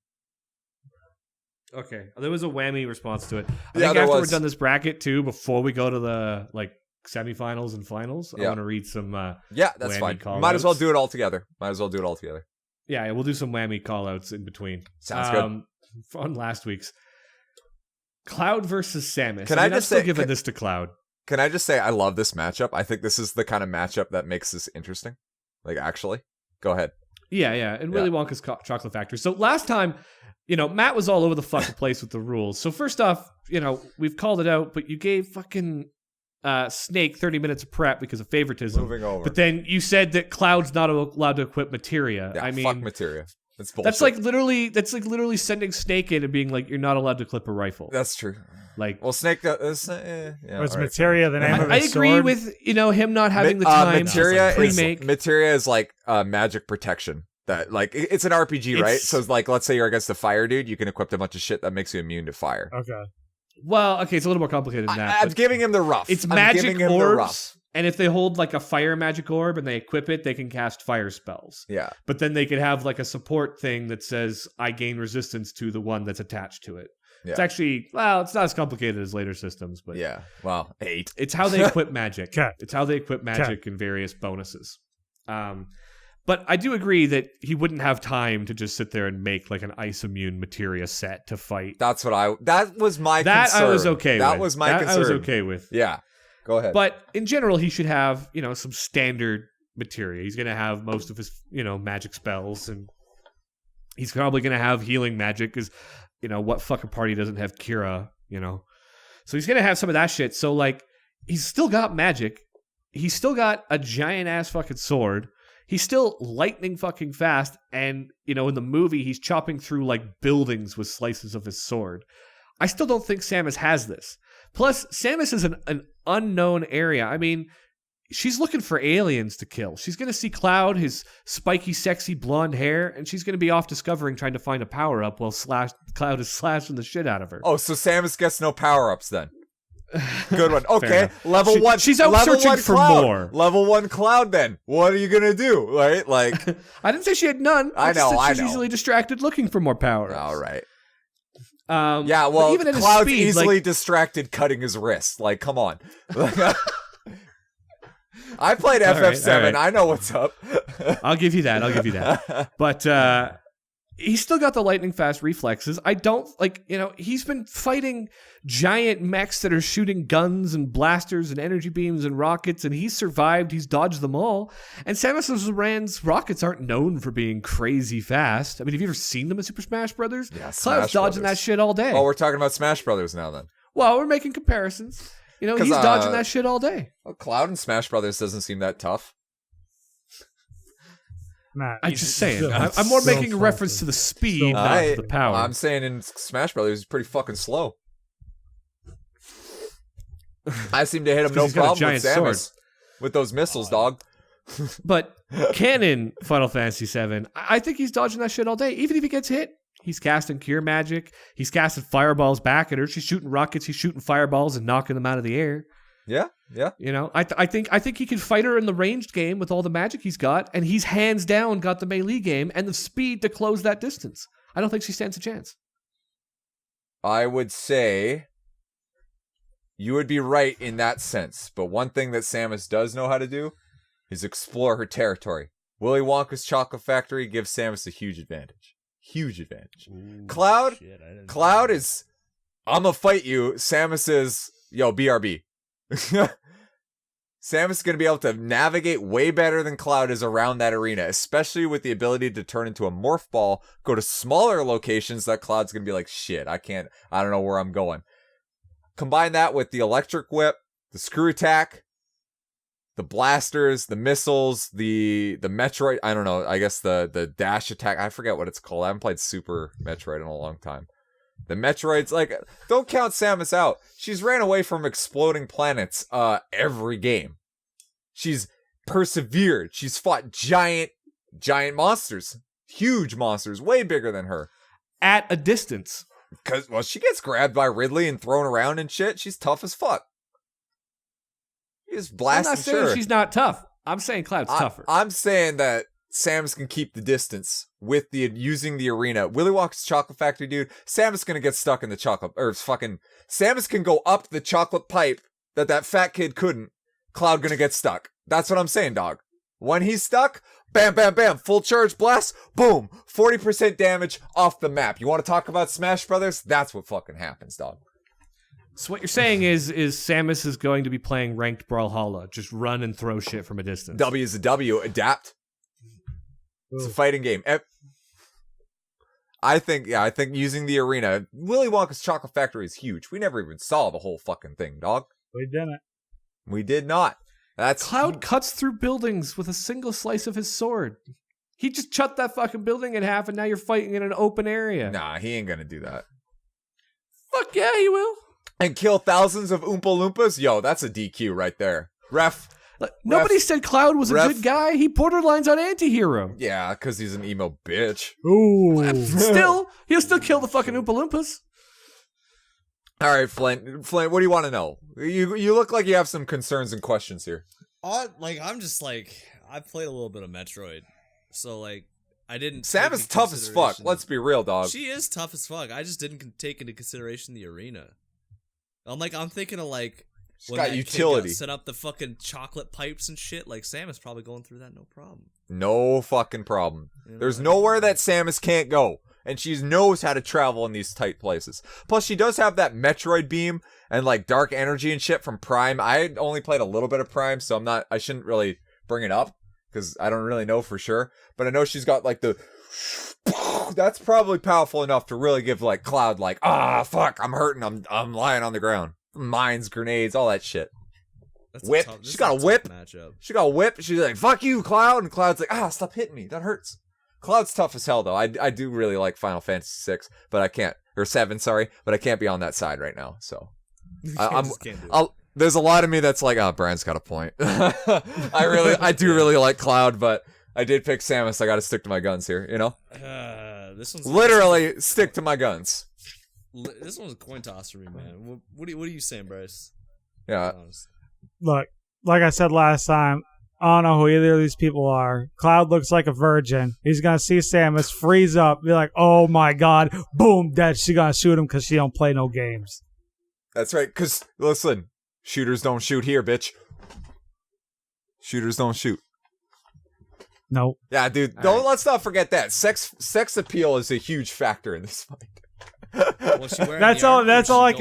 Okay, there was a whammy response to it. I Yeah, think there after was. we're done this bracket too, before we go to the like semifinals and finals, I Yeah. want to read some. yeah, that's Whammy fine. call Might as well outs. do it all together. Yeah, we'll do some whammy callouts in between. Sounds good. On last week's Cloud versus Samus. Can I I'm just still say- giving can- this to Cloud? Can I just say I love this matchup? I think this is the kind of matchup that makes this interesting. Like, actually, go ahead. Yeah, and Willy Wonka's Chocolate Factory. So last time, Matt was all over the fucking place with the rules. So first off, we've called it out, but you gave fucking Snake 30 minutes of prep because of favoritism. Moving over. But then you said that Cloud's not allowed to equip materia. Yeah, I mean, fuck materia. That's bullshit. That's like literally sending Snake in and being like, you're not allowed to clip a rifle. That's true. Like, well, Snake. Was materia the name of I his agree sword? with him not having the time materia to pre-make. Materia is like magic protection. That like it's an RPG, right? So it's like, let's say you're against a fire dude, you can equip a bunch of shit that makes you immune to fire. Okay. Well, okay, it's a little more complicated than that. I'm giving him the rough. It's I'm magic him orbs, and if they hold like a fire magic orb and they equip it, they can cast fire spells. Yeah. But then they could have like a support thing that says, I gain resistance to the one that's attached to it. Yeah. It's actually, well, it's not as complicated as later systems, but yeah. Well, 8. It's how they equip magic. Okay. It's how they equip magic and various bonuses. But I do agree that he wouldn't have time to just sit there and make like an ice immune materia set to fight. That was my concern. That I was okay with. That was my concern. I was okay with. Yeah. Go ahead. But in general, he should have, some standard materia. He's going to have most of his, magic spells, and he's probably going to have healing magic because, what fucking party doesn't have Kira, So he's going to have some of that shit. So, like, he's still got magic. He's still got a giant ass fucking sword. He's still lightning fucking fast, and, in the movie, he's chopping through, like, buildings with slices of his sword. I still don't think Samus has this. Plus, Samus is an unknown area. I mean, she's looking for aliens to kill. She's going to see Cloud, his spiky, sexy blonde hair, and she's going to be off discovering trying to find a power-up while Cloud is slashing the shit out of her. Oh, so Samus gets no power-ups then. Good one. Okay, level 1. She's out searching for more. Level 1 Cloud then. What are you going to do, right? Like, I didn't say she had none. I know. She's easily distracted looking for more power. All right. Yeah, well, even at Cloud's his speed, easily distracted cutting his wrist. Like, come on. I played FF7. All right. I know what's up. I'll give you that. But he's still got the lightning fast reflexes. I don't he's been fighting giant mechs that are shooting guns and blasters and energy beams and rockets, and he's survived. He's dodged them all. And Samus Aran's rockets aren't known for being crazy fast. I mean, have you ever seen them in Super Smash Brothers? Yeah, Cloud's dodging that shit all day. Oh, we're talking about Smash Brothers now then. Well, we're making comparisons. He's dodging that shit all day. Well, Cloud in Smash Brothers doesn't seem that tough. Matt, I'm just saying. I'm more making a reference to the speed, not to the power. I'm saying in Smash Brothers, he's pretty fucking slow. I seem to hit him no problem with Samus. With those missiles, dog. But canon Final Fantasy VII, I think he's dodging that shit all day. Even if he gets hit, he's casting Cure Magic. He's casting fireballs back at her. She's shooting rockets. He's shooting fireballs and knocking them out of the air. Yeah. I think he can fight her in the ranged game with all the magic he's got, and he's hands down got the melee game and the speed to close that distance. I don't think she stands a chance. I would say you would be right in that sense, but one thing that Samus does know how to do is explore her territory. Willy Wonka's Chocolate Factory gives Samus a huge advantage. Huge advantage. Ooh, Cloud shit, is, I'm gonna fight you. Samus is, yo, BRB. Samus is going to be able to navigate way better than Cloud is around that arena, especially with the ability to turn into a morph ball, go to smaller locations that Cloud's going to be like, shit, I don't know where I'm going. Combine that with the electric whip, the screw attack, the blasters, the missiles, the Metroid, I don't know, I guess the dash attack, I forget what it's called. I haven't played Super Metroid in a long time. The Metroids, like, don't count Samus out. She's ran away from exploding planets every game. She's persevered. She's fought giant monsters. Huge monsters, way bigger than her. At a distance. Because, well, she gets grabbed by Ridley and thrown around and shit. She's tough as fuck. She's blasting. I'm not saying she's not tough. I'm saying Cloud's tougher. I'm saying that Samus can keep the distance with using the arena. Willy Wonka's Chocolate Factory, dude. Samus gonna get stuck in the chocolate, or fucking Samus can go up the chocolate pipe that fat kid couldn't. Cloud gonna get stuck. That's what I'm saying, dog. When he's stuck, bam, bam, bam, full charge blast, boom, 40% damage off the map. You want to talk about Smash Brothers? That's what fucking happens, dog. So what you're saying is Samus is going to be playing ranked Brawlhalla, just run and throw shit from a distance. W is a W, adapt. It's a fighting game. I think using the arena, Willy Wonka's Chocolate Factory is huge. We never even saw the whole fucking thing, dog. We didn't. We did not. That's Cloud cuts through buildings with a single slice of his sword. He just cut that fucking building in half, and now you're fighting in an open area. Nah, he ain't gonna do that. Fuck yeah, he will. And kill thousands of Oompa Loompas? Yo, that's a DQ right there. Ref. Nobody said Cloud was a good guy. He borderlines on anti-hero. Yeah, because he's an emo bitch. Ooh. Still, he'll still kill the fucking Oompa Loompas. All right, Flint. Flint, what do you want to know? You look like you have some concerns and questions here. I'm just like, I played a little bit of Metroid, so like, I didn't. Sam is tough as fuck. Let's be real, dog. She is tough as fuck. I just didn't take into consideration the arena. I'm thinking of like. She's got utility. Set up the fucking chocolate pipes and shit. Like Samus probably going through that, no problem. No fucking problem. You know, There's nowhere that Samus can't go, and she knows how to travel in these tight places. Plus, she does have that Metroid beam and like dark energy and shit from Prime. I only played a little bit of Prime, so I shouldn't really bring it up because I don't really know for sure. But I know she's got like the. That's probably powerful enough to really give like Cloud like fuck, I'm hurting, I'm lying on the ground. Mines, grenades, all that shit. Whip. She got a whip. She got a whip. She's like, fuck you, Cloud. And Cloud's like, stop hitting me. That hurts. Cloud's tough as hell, though. I do really like Final Fantasy 6, but I can't. Or 7, sorry. But I can't be on that side right now. So. There's a lot of me that's like, Brian's got a point. I do really like Cloud, but I did pick Samus. I got to stick to my guns here, you know? This one's literally stick to my guns. This one's a coin toss for me, man. What are you saying, Bryce? Yeah. Look, like I said last time, I don't know who either of these people are. Cloud looks like a virgin. He's going to see Samus, freeze up, be like, oh my god, boom, dead. She's going to shoot him because she don't play no games. That's right, because, listen, shooters don't shoot here, bitch. Shooters don't shoot. Nope. Yeah, dude, let's not forget that. Sex appeal is a huge factor in this fight. That's all I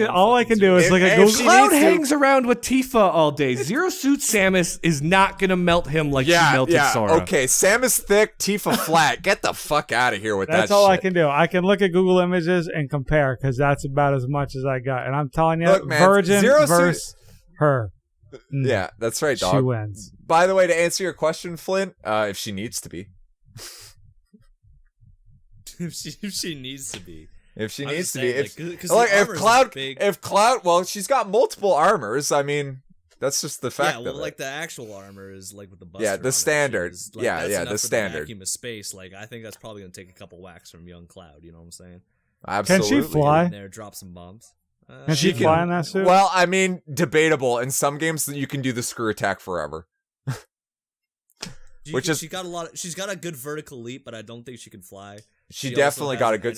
can do is look at Google. Cloud hangs around with Tifa all day. Zero Suit Samus is not gonna melt him like she melted Sora. Okay, Samus thick, Tifa flat. Get the fuck out of here with that shit. That's all I can do. I can look at Google Images and compare because that's about as much as I got. And I'm telling you, look, man, virgin versus her. Yeah, that's right, dog. She wins. By the way, to answer your question, Flint, if she needs to be. if she needs to be. If she needs to be, if Cloud, well, she's got multiple armors. I mean, that's just the fact. Yeah, well, of like it. the actual armor is like with the buster. Yeah, the standard. Like, the standard. Vacuum of space. Like I think that's probably gonna take a couple whacks from young Cloud. You know what I'm saying? Absolutely. Can she fly? There, drop some bombs. Can she fly in that suit? Well, I mean, debatable. In some games, you can do the screw attack forever. She's got a good vertical leap, but I don't think she can fly. She definitely got a good.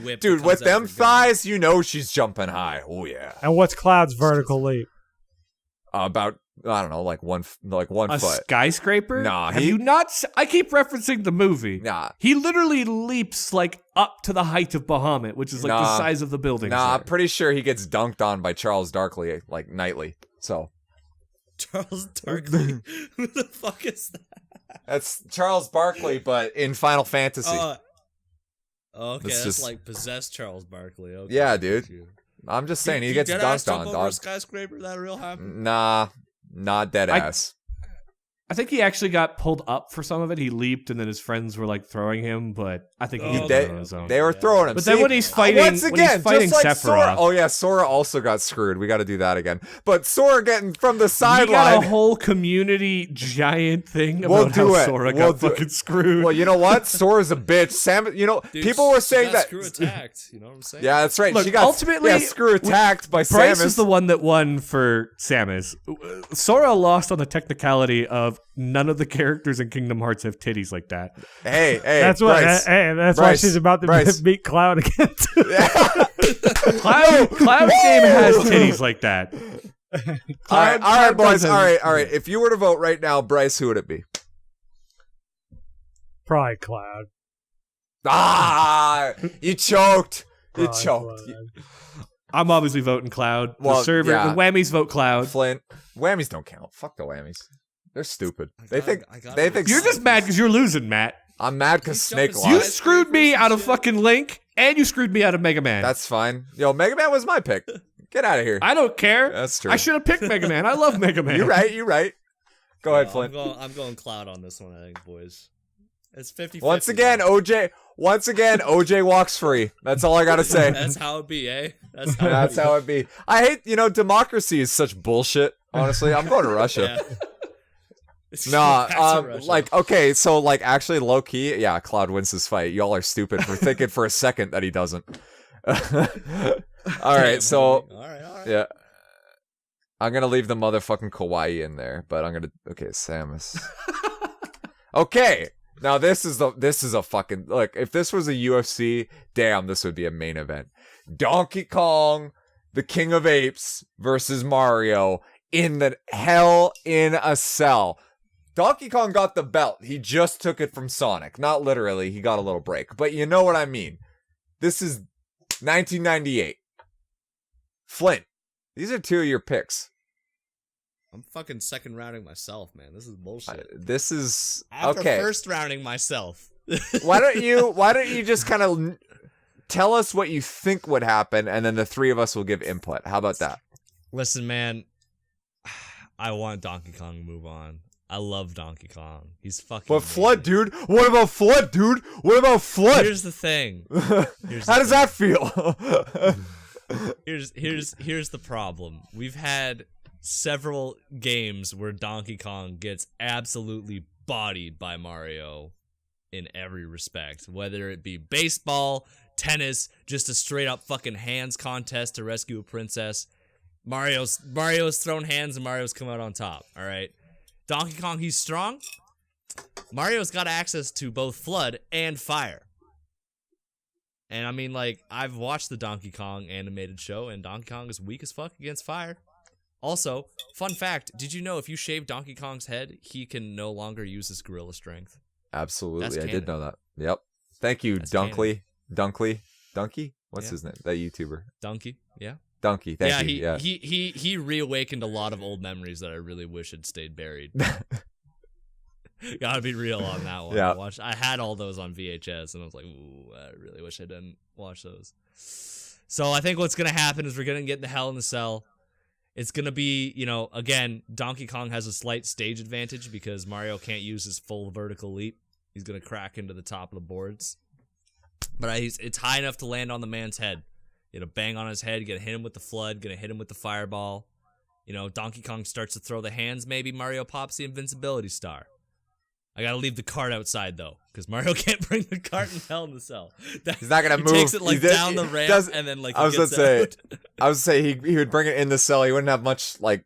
Whip dude, with them thighs, you know she's jumping high. Oh yeah. And what's Cloud's vertical leap? About I don't know, like one foot. A skyscraper? Nah, have you not? I keep referencing the movie. Nah, he literally leaps like up to the height of Bahamut, which is like the size of the building. Nah, I'm pretty sure he gets dunked on by Charles Darkley like nightly. So. Charles Darkley, who the fuck is that? That's Charles Barkley, but in Final Fantasy. Okay, that's like possessed Charles Barkley. Okay, yeah, dude. I'm just saying, he gets dunked on, dog. Over a skyscraper, that real happened? Nah, not dead ass. I think he actually got pulled up for some of it. He leaped, and then his friends were like throwing him, but I think he did on his own. They were throwing him. But then when he's fighting, once again, just like Sephiroth, Sora. Oh yeah, Sora also got screwed. We got to do that again. But Sora getting from the sideline. We got a whole community giant thing about how Sora got fucking screwed. Well, you know what? Sora's a bitch. Sam, you know, dude, people were saying that screw attacked. You know what I'm saying? Yeah, that's right. Look, she got ultimately screw attacked by Samus. Bryce is the one that won for Samus. Sora lost on the technicality of none of the characters in Kingdom Hearts have titties like that. Hey, that's Bryce, that's why she's about to beat Cloud again. Cloud's name has titties like that. All right, boys. All right. If you were to vote right now, Bryce, who would it be? Probably Cloud. You choked. You Probably choked. Cloud. I'm obviously voting Cloud. Well, the server, yeah. the whammies vote Cloud. Flint, whammies don't count. Fuck the whammies. They're stupid. They think You're just mad because you're losing, Matt. I'm mad because He's Snake jumping You lost. screwed me out of fucking Link, and you screwed me out of Mega Man. That's fine. Yo, Mega Man was my pick. Get out of here. I don't care. That's true. I should have picked Mega Man. I love Mega Man. You're right. Go ahead, Flint. I'm going Cloud on this one, I think, boys. It's 50-50. Once again, OJ walks free. That's all I gotta say. That's how it be, eh? That's how it be. I hate, democracy is such bullshit. Honestly, I'm going to Russia. Yeah. Nah, Back to Russia. like, okay, so, like, actually, low-key, yeah, Cloud wins this fight. Y'all are stupid for thinking for a second that he doesn't. Alright, so, All right. yeah. I'm gonna leave the motherfucking kawaii in there, but I'm gonna, okay, Samus. Okay, now this is a fucking, look, if this was a UFC, damn, this would be a main event. Donkey Kong, the King of Apes, versus Mario in the Hell in a Cell. Donkey Kong got the belt. He just took it from Sonic. Not literally, he got a little break. But you know what I mean. This is 1998. Flint, these are two of your picks. I'm fucking second rounding myself, man. This is bullshit. This is After okay. first rounding myself. Why don't you just kind of tell us what you think would happen, and then the three of us will give input. How about that? Listen, man. I want Donkey Kong to move on. I love Donkey Kong. He's fucking. But Flood, dude. What about Flood, dude? What about Flood? Here's the thing. How does that feel? Here's the problem. We've had several games where Donkey Kong gets absolutely bodied by Mario in every respect, whether it be baseball, tennis, just a straight up fucking hands contest to rescue a princess. Mario's thrown hands and Mario's come out on top. All right, Donkey Kong, he's strong. Mario's got access to both Flood and Fire. And I mean, like, I've watched the Donkey Kong animated show, and Donkey Kong is weak as fuck against fire. Also, fun fact, did you know if you shave Donkey Kong's head, he can no longer use his gorilla strength? Absolutely, That's I did canon. know that. Yep. Thank you, That's Dunkley. Dunky? What's Yeah. his name? That YouTuber. Donkey, yeah. Donkey, thank you. Yeah. He reawakened a lot of old memories that I really wish had stayed buried. Gotta be real on that one. Yeah. I had all those on VHS, and I was like, ooh, I really wish I didn't watch those. So I think what's gonna happen is we're gonna get in the Hell in the Cell. It's gonna be, again, Donkey Kong has a slight stage advantage because Mario can't use his full vertical leap. He's gonna crack into the top of the boards, but it's high enough to land on the man's head. Bang on his head, gonna hit him with the Flood, gonna hit him with the Fireball. Donkey Kong starts to throw the hands, maybe Mario pops the Invincibility Star. I gotta leave the cart outside though, because Mario can't bring the cart in Hell in the Cell. He's not gonna he move. Takes it like He down the ramp and then like. I was he gets gonna out. I would say he would bring it in the cell. He wouldn't have much like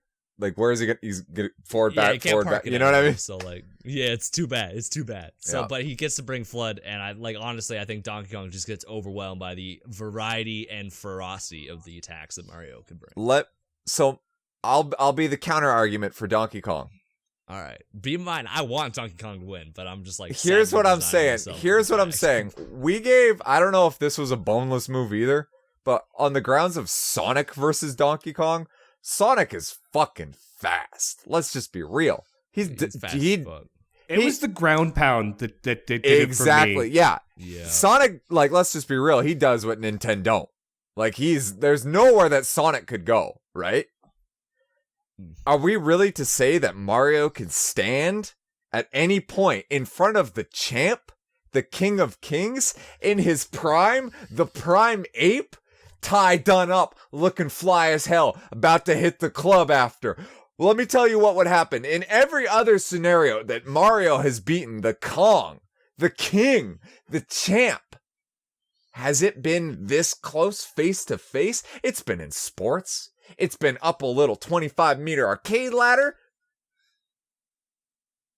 where is he gonna? He's gonna forward Yeah, he back can't forward park back. it You know what I anywhere, mean? So like, yeah, it's too bad. It's too bad. So, Yeah. but he gets to bring Flood, and honestly, I think Donkey Kong just gets overwhelmed by the variety and ferocity of the attacks that Mario can bring. So I'll be the counter argument for Donkey Kong. All right, be in mind, I want Donkey Kong to win, but I'm just like. Here's what I'm designing saying. myself Here's for what I'm the saying. fact. We gave, I don't know if this was a boneless move either, but on the grounds of Sonic versus Donkey Kong, Sonic is fucking fast. Let's just be real. He's fast as fuck. It was the ground pound that did it exactly. for me. Yeah. Yeah. Sonic, let's just be real. He does what Nintendo don't. There's nowhere that Sonic could go, right? Are we really to say that Mario can stand at any point in front of the champ, the King of Kings, in his prime, the prime ape, tie done up, looking fly as hell, about to hit the club after? Well, let me tell you what would happen. In every other scenario that Mario has beaten the Kong, the King, the champ, has it been this close face to face? It's been in sports. It's been up a little 25-meter arcade ladder.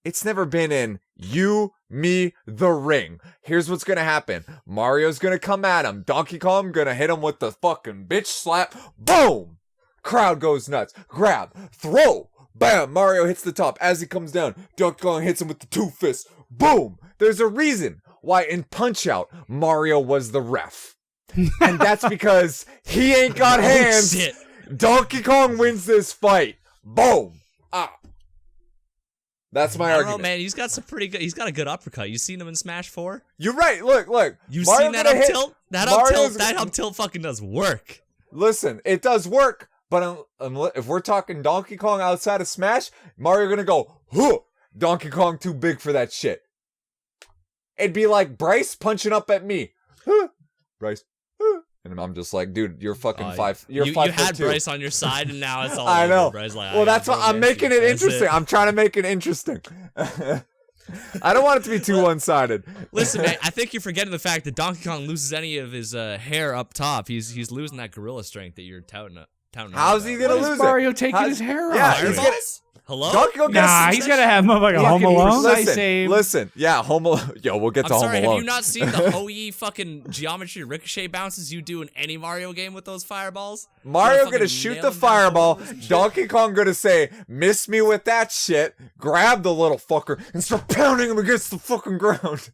It's never been in you, me, the ring. Here's what's gonna happen. Mario's gonna come at him. Donkey Kong gonna hit him with the fucking bitch slap. Boom! Crowd goes nuts. Grab. Throw. Bam! Mario hits the top. As he comes down, Donkey Kong hits him with the two fists. Boom! There's a reason why in Punch-Out, Mario was the ref. And that's because he ain't got hands. Shit. Donkey Kong wins this fight. Boom. Ah. That's my I don't know, argument. man. He's got some pretty good. He's got a good uppercut. You seen him in Smash 4? You're right. Look. You Mario seen that gonna up hit- tilt? That Mario's- up tilt fucking does work. Listen, it does work, but if we're talking Donkey Kong outside of Smash, Mario gonna go, huh, Donkey Kong too big for that shit. It'd be like Bryce punching up at me. Huh, Bryce. Huh. And I'm just like, dude, you're fucking five. You're you 5'2". had Bryce on your side, and now it's all I over. know. Bryce like, Well, that's why I'm making it interesting. It. I'm trying to make it interesting. I don't want it to be too one-sided. Listen, man, I think you're forgetting the fact that Donkey Kong loses any of his hair up top. He's losing that gorilla strength that you're touting. How's he gonna What is lose Mario it? taking his hair Yeah, off? he's Fireballs? gonna. Hello? Donkey Kong Nah, gets he's gonna have motherfucking Home Fucking Alone. precise aim. Listen. Yeah, Home Alone. Yo, we'll get I'm to Home sorry, Alone. have you not seen the Hoi fucking geometry ricochet bounces you do in any Mario game with those fireballs? Mario You gonna fucking shoot nail the them down fireball. forward and shit. Donkey Kong gonna say, "Miss me with that shit." Grab the little fucker and start pounding him against the fucking ground.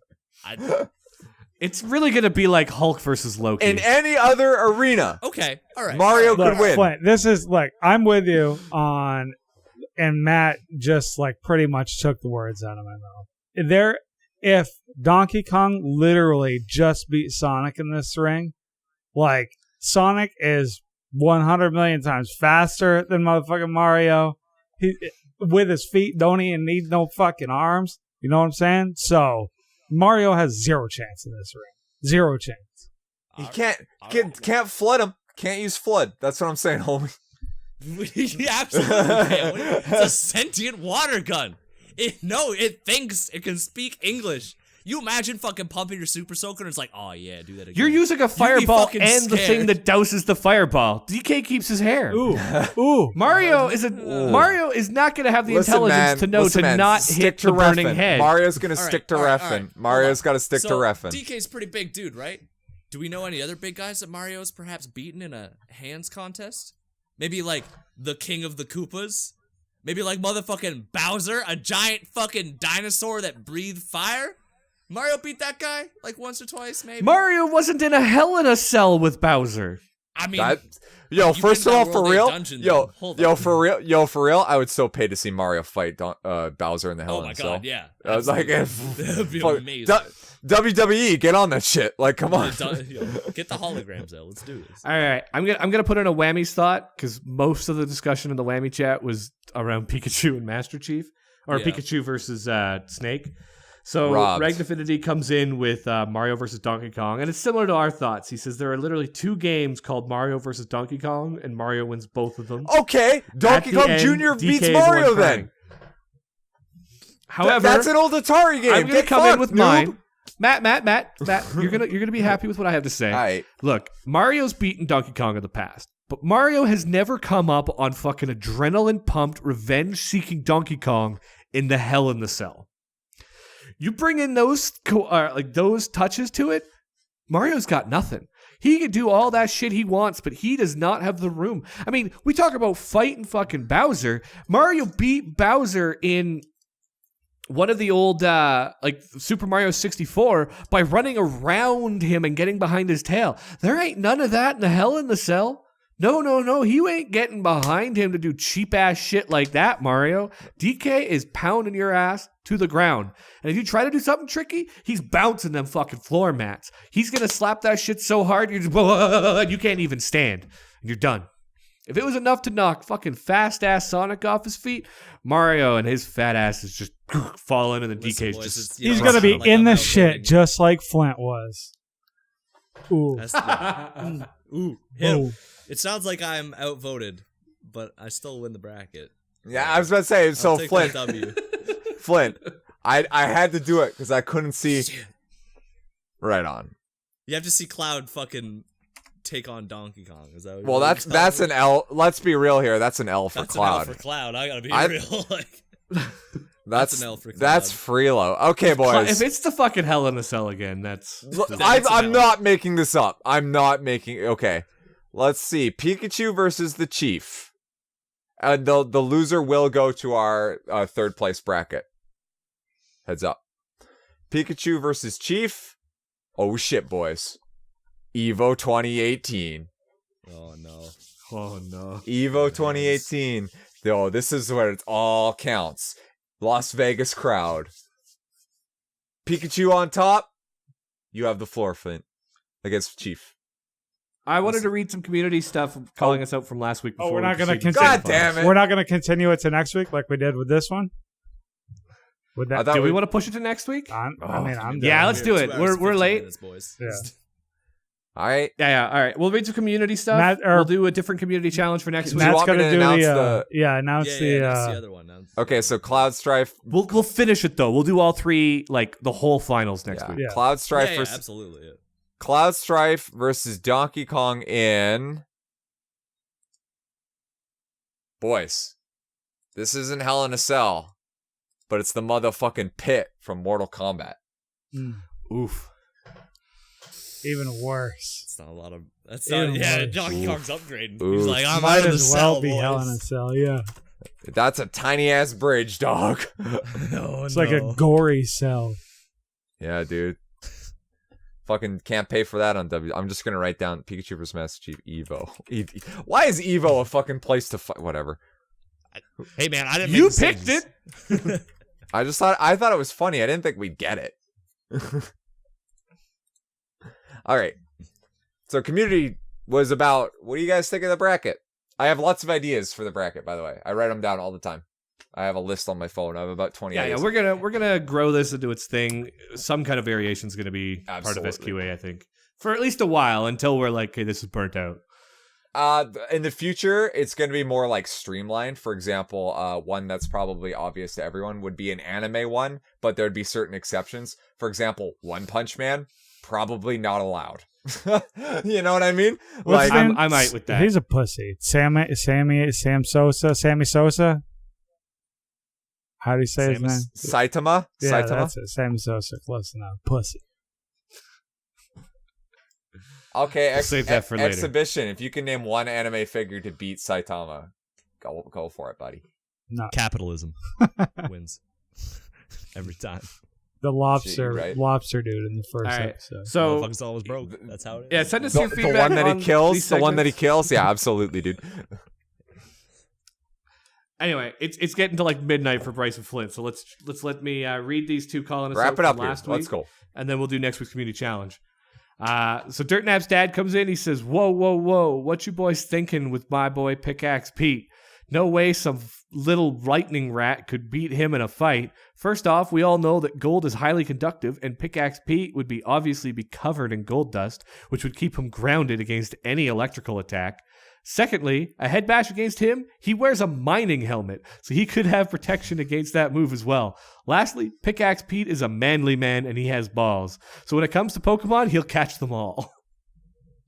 It's really gonna be like Hulk versus Loki. In any other arena, Okay, all right. Mario Look, could win. Flint, this is like I'm with you on, and Matt just like pretty much took the words out of my mouth. If Donkey Kong literally just beat Sonic in this ring, like Sonic is 100 million times faster than motherfucking Mario. He with his feet don't even need no fucking arms. You know what I'm saying? So Mario has zero chance in this ring. Zero chance. He can't flood him. Can't use flood. That's what I'm saying, homie. You absolutely can't. It's a sentient water gun. It thinks it can speak English. You imagine fucking pumping your super soaker and it's like, oh yeah, do that again. You're using a fireball fucking and the thing scared. that douses the fireball. DK keeps his hair. Ooh. Mario is not gonna have the intelligence to know Listen, to man, not stick hit to the burning reffing. head. Mario's gonna All right, stick to all right, reffing. all right. Mario's Hold got to on. stick to So, reffing. DK's a pretty big dude, right? Do we know any other big guys that Mario's perhaps beaten in a hands contest? Maybe like the King of the Koopas? Maybe like motherfucking Bowser, a giant fucking dinosaur that breathed fire? Mario beat that guy like once or twice, maybe? Mario wasn't in a Hell in a Cell with Bowser. I mean, Yo, you've first been of to all, that for World real, Eight Dungeon, though. Hold on. for real, I would so pay to see Mario fight Bowser in the Hell oh in my a Cell. god, yeah. I was like, absolutely. That'd be fuck, amazing. WWE, get on that shit. Like, come on. Get the holograms out. Let's do this. All right, I'm gonna put in a whammies thought because most of the discussion in the whammy chat was around Pikachu and Master Chief, or Yeah. Pikachu versus Snake. So Robbed. Ragnafinity comes in with Mario versus Donkey Kong, and it's similar to our thoughts. He says there are literally 2 games called Mario versus Donkey Kong, and Mario wins both of them. Okay, Donkey At the Kong end, Jr. DK beats is the one Mario then. crying. However, That's an old Atari game. I'm gonna Get come fucked, in with noob. mine. Matt, you're gonna be happy with what I have to say. All right. Look, Mario's beaten Donkey Kong in the past, but Mario has never come up on fucking adrenaline-pumped, revenge-seeking Donkey Kong in the Hell in the Cell. You bring in those those touches to it, Mario's got nothing. He can do all that shit he wants, but he does not have the room. I mean, we talk about fighting fucking Bowser. Mario beat Bowser in one of the old Super Mario 64 by running around him and getting behind his tail. There ain't none of that in the Hell in the Cell. No. You ain't getting behind him to do cheap ass shit like that, Mario. DK is pounding your ass to the ground. And if you try to do something tricky, he's bouncing them fucking floor mats. He's gonna slap that shit so hard you can't even stand. And you're done. If it was enough to knock fucking fast ass Sonic off his feet, Mario and his fat ass is just falling, and the Listen, DK's boys, just. it's, you He's know, gonna be it's not in like the I'm shit outvoting just like Flint was. Ooh. you. Ooh, hit him. Ooh. It sounds like I'm outvoted, but I still win the bracket. Yeah, I was about to say, so I'll take Flint, that W. Flint, I had to do it because I couldn't see. Right on. You have to see Cloud fucking take on Donkey Kong. Is that what Well, you're that's telling me? an L. Let's be real here. That's an L for That's Cloud. an L for Cloud. I gotta be I- real. Like, That's an L for Cloud. That's Freelo. Okay, boys. If it's the fucking Hell in the Cell again, that's. I'm not making this up. I'm not making. Okay, let's see. Pikachu versus the Chief. The loser will go to our third place bracket. Heads up. Pikachu versus Chief. Oh shit, boys. Evo 2018. oh no. Oh no. Evo 2018. Yo, this is where it all counts. Las Vegas crowd. Pikachu on top. You have the floor, Flint, against Chief. I wanted to read some community stuff calling us out from last week. Oh, before we're not we going to proceed. continue. God damn it. We're not going to continue it to next week like we did with this one. Would I that? thought Do we want to push it to next week? I'm Yeah, down. let's do it. 2 hours, We're 15 late. minutes, boys. Yeah. All right. Yeah. All right. We'll read some community stuff. Matt- we'll do a different community challenge for next Do week. you Matt's want me going to to do announce announce Yeah, the. that's the other one. Okay, so Cloud Strife. We'll finish it though. We'll do all three, like the whole finals next Yeah. week. Yeah. Cloud Strife Yeah, versus absolutely. Yeah. Cloud Strife versus Donkey Kong in. Boys, this isn't Hell in a Cell, but it's the motherfucking pit from Mortal Kombat. Oof. Even worse. It's not a lot of. That's Ew, not. Yeah, boy. Donkey Kong's upgrading. Ooh. He's like, I'm Might out of the as well cell, be boys. Hell in a Cell. Yeah, That's a tiny ass bridge, dog. No, it's like a gory cell. Yeah, dude. Fucking can't pay for that on W. I'm just gonna write down Pikachu vs Master Chief Evo. Why is Evo a fucking place to fight? Whatever. Hey man, I didn't. You make the picked decisions. it. I thought it was funny. I didn't think we'd get it. All right. So community was about, what do you guys think of the bracket? I have lots of ideas for the bracket, by the way. I write them down all the time. I have a list on my phone. I have about 20 Yeah, ideas. we're gonna grow this into its thing. Some kind of variation is gonna be part of Absolutely. SQA, I think, for at least a while until we're like, okay, this is burnt out. In the future, it's going to be more like streamlined. For example, one that's probably obvious to everyone would be an anime one, but there'd be certain exceptions. For example, One Punch Man, probably not allowed. You know what I mean? What's Like, his name? I might with that. He's a pussy. Sammy Sosa. How do you say his name? Saitama? Yeah, Saitama? that's it. Sammy Sosa. Close enough. Pussy. Okay, We'll save that for later. Exhibition. If you can name one anime figure to beat Saitama, go for it, buddy. No, Capitalism wins every time. the lobster, Gee, right. lobster dude in the first All right. episode. So Motherfuckers always broke. That's how it is. yeah, send us The, your the feedback one that on he kills, these the one that he segments. kills. Yeah, absolutely, dude. Anyway, it's getting to like midnight for Bryce and Flint, so let's let me read these two calling us Wrap out it up from here. last week. Let's go. And then we'll do next week's community challenge. So Dirt Nap's dad comes in. He says, whoa, what you boys thinking with my boy Pickaxe Pete? No way some little lightning rat could beat him in a fight. First off, we all know that gold is highly conductive, and Pickaxe Pete would obviously be covered in gold dust, which would keep him grounded against any electrical attack. Secondly, a head bash against him, he wears a mining helmet, so he could have protection against that move as well. Lastly, Pickaxe Pete is a manly man and he has balls. So when it comes to Pokemon, he'll catch them all.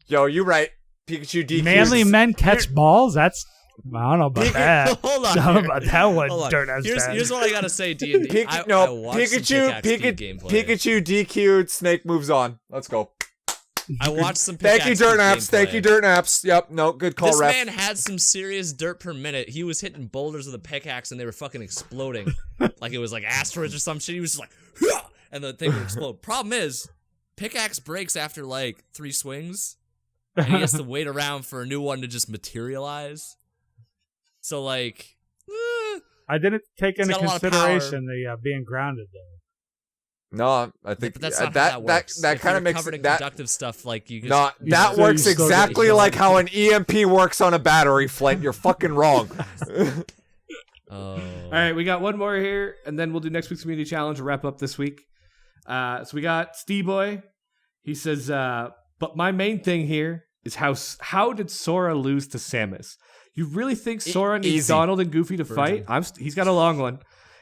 Yo, you right. Pikachu DQ. Manly men catch balls? That's, I don't know about that. Hold on. I don't know here. about that one. Hold on. Dirt Nap's dad. Here's what I gotta say, D&D. I watched some Pikachu Pickaxe Pete gameplay. DQ'd, Snake moves on. Let's go. I watched some Thank you, Pickaxe Dirt Pete Naps. Thank gameplay. you, Dirt Naps. Yep, no, good call, This ref. man had some serious dirt per minute. He was hitting boulders with a pickaxe and they were fucking exploding. Like it was like asteroids or some shit. He was just like, "Hua!" And the thing would explode. Problem is, pickaxe breaks after like 3 swings. And he has to wait around for a new one to just materialize. So like, I didn't take into got a lot of consideration the being grounded though. No, I think but that's not how that works. that If kind you're of makes covered in that. conductive stuff. Like you. No, You that still- works you still get exactly shot. like how an EMP works on a battery, Flint. You're fucking wrong. Oh. All right, we got one more here, and then we'll do next week's community challenge and wrap up this week. So we got Steve Boy. He says, but my main thing here is how did Sora lose to Samus? You really think Sora needs easy. Donald and Goofy to fight? He's got a long one.